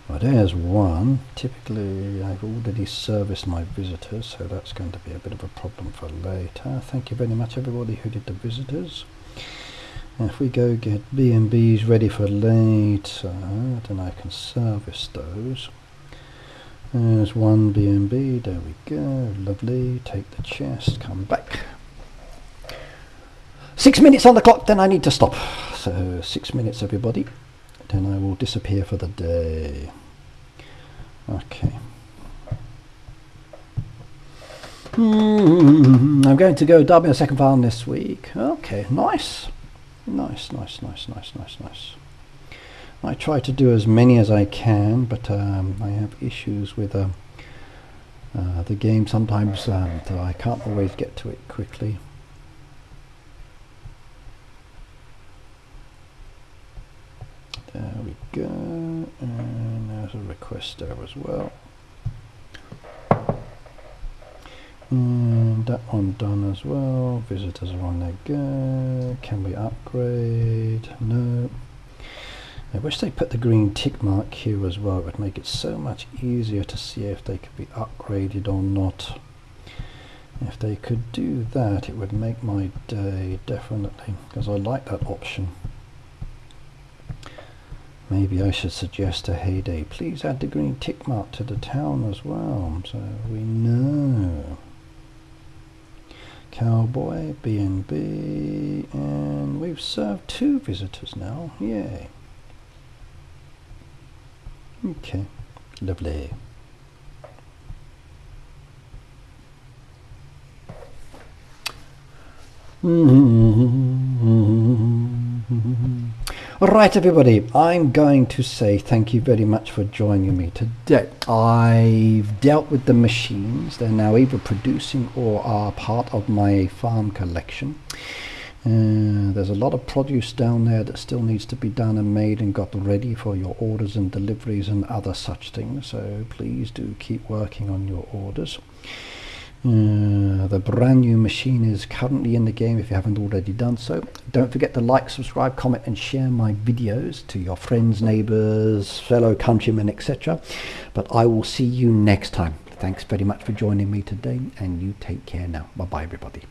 Well, there's one. Typically I've already serviced my visitors, so that's going to be a bit of a problem for later. Thank you very much everybody who did the visitors. And if we go get B&Bs ready for later, then I can service those. There's one B&B, there we go, lovely. Take the chest, come back. 6 minutes on the clock, then I need to stop. So 6 minutes everybody, then I will disappear for the day. Okay. I'm going to go dub in a second farm this week. Okay, nice. Nice, nice, nice, nice, nice, nice. I try to do as many as I can, but I have issues with the game sometimes, so I can't always get to it quickly. There we go, and there's a request there as well. And that one done as well. Visitors are on their go. Can we upgrade? No. I wish they put the green tick mark here as well. It would make it so much easier to see if they could be upgraded or not. If they could do that, it would make my day, definitely, because I like that option. Maybe I should suggest to Heyday, please add the green tick mark to the town as well, so we know. Cowboy, B&B, and we've served 2 visitors now, yay. Okay, lovely. Alright everybody, I'm going to say thank you very much for joining me today. I've dealt with the machines. They're now either producing or are part of my farm collection. There's a lot of produce down there that still needs to be done and made and got ready for your orders and deliveries and other such things, so please do keep working on your orders. The brand new machine is currently in the game if you haven't already done so. Don't forget to like, subscribe, comment and share my videos to your friends, neighbors, fellow countrymen, etc. But I will see you next time. Thanks very much for joining me today, and you take care now. Bye bye everybody.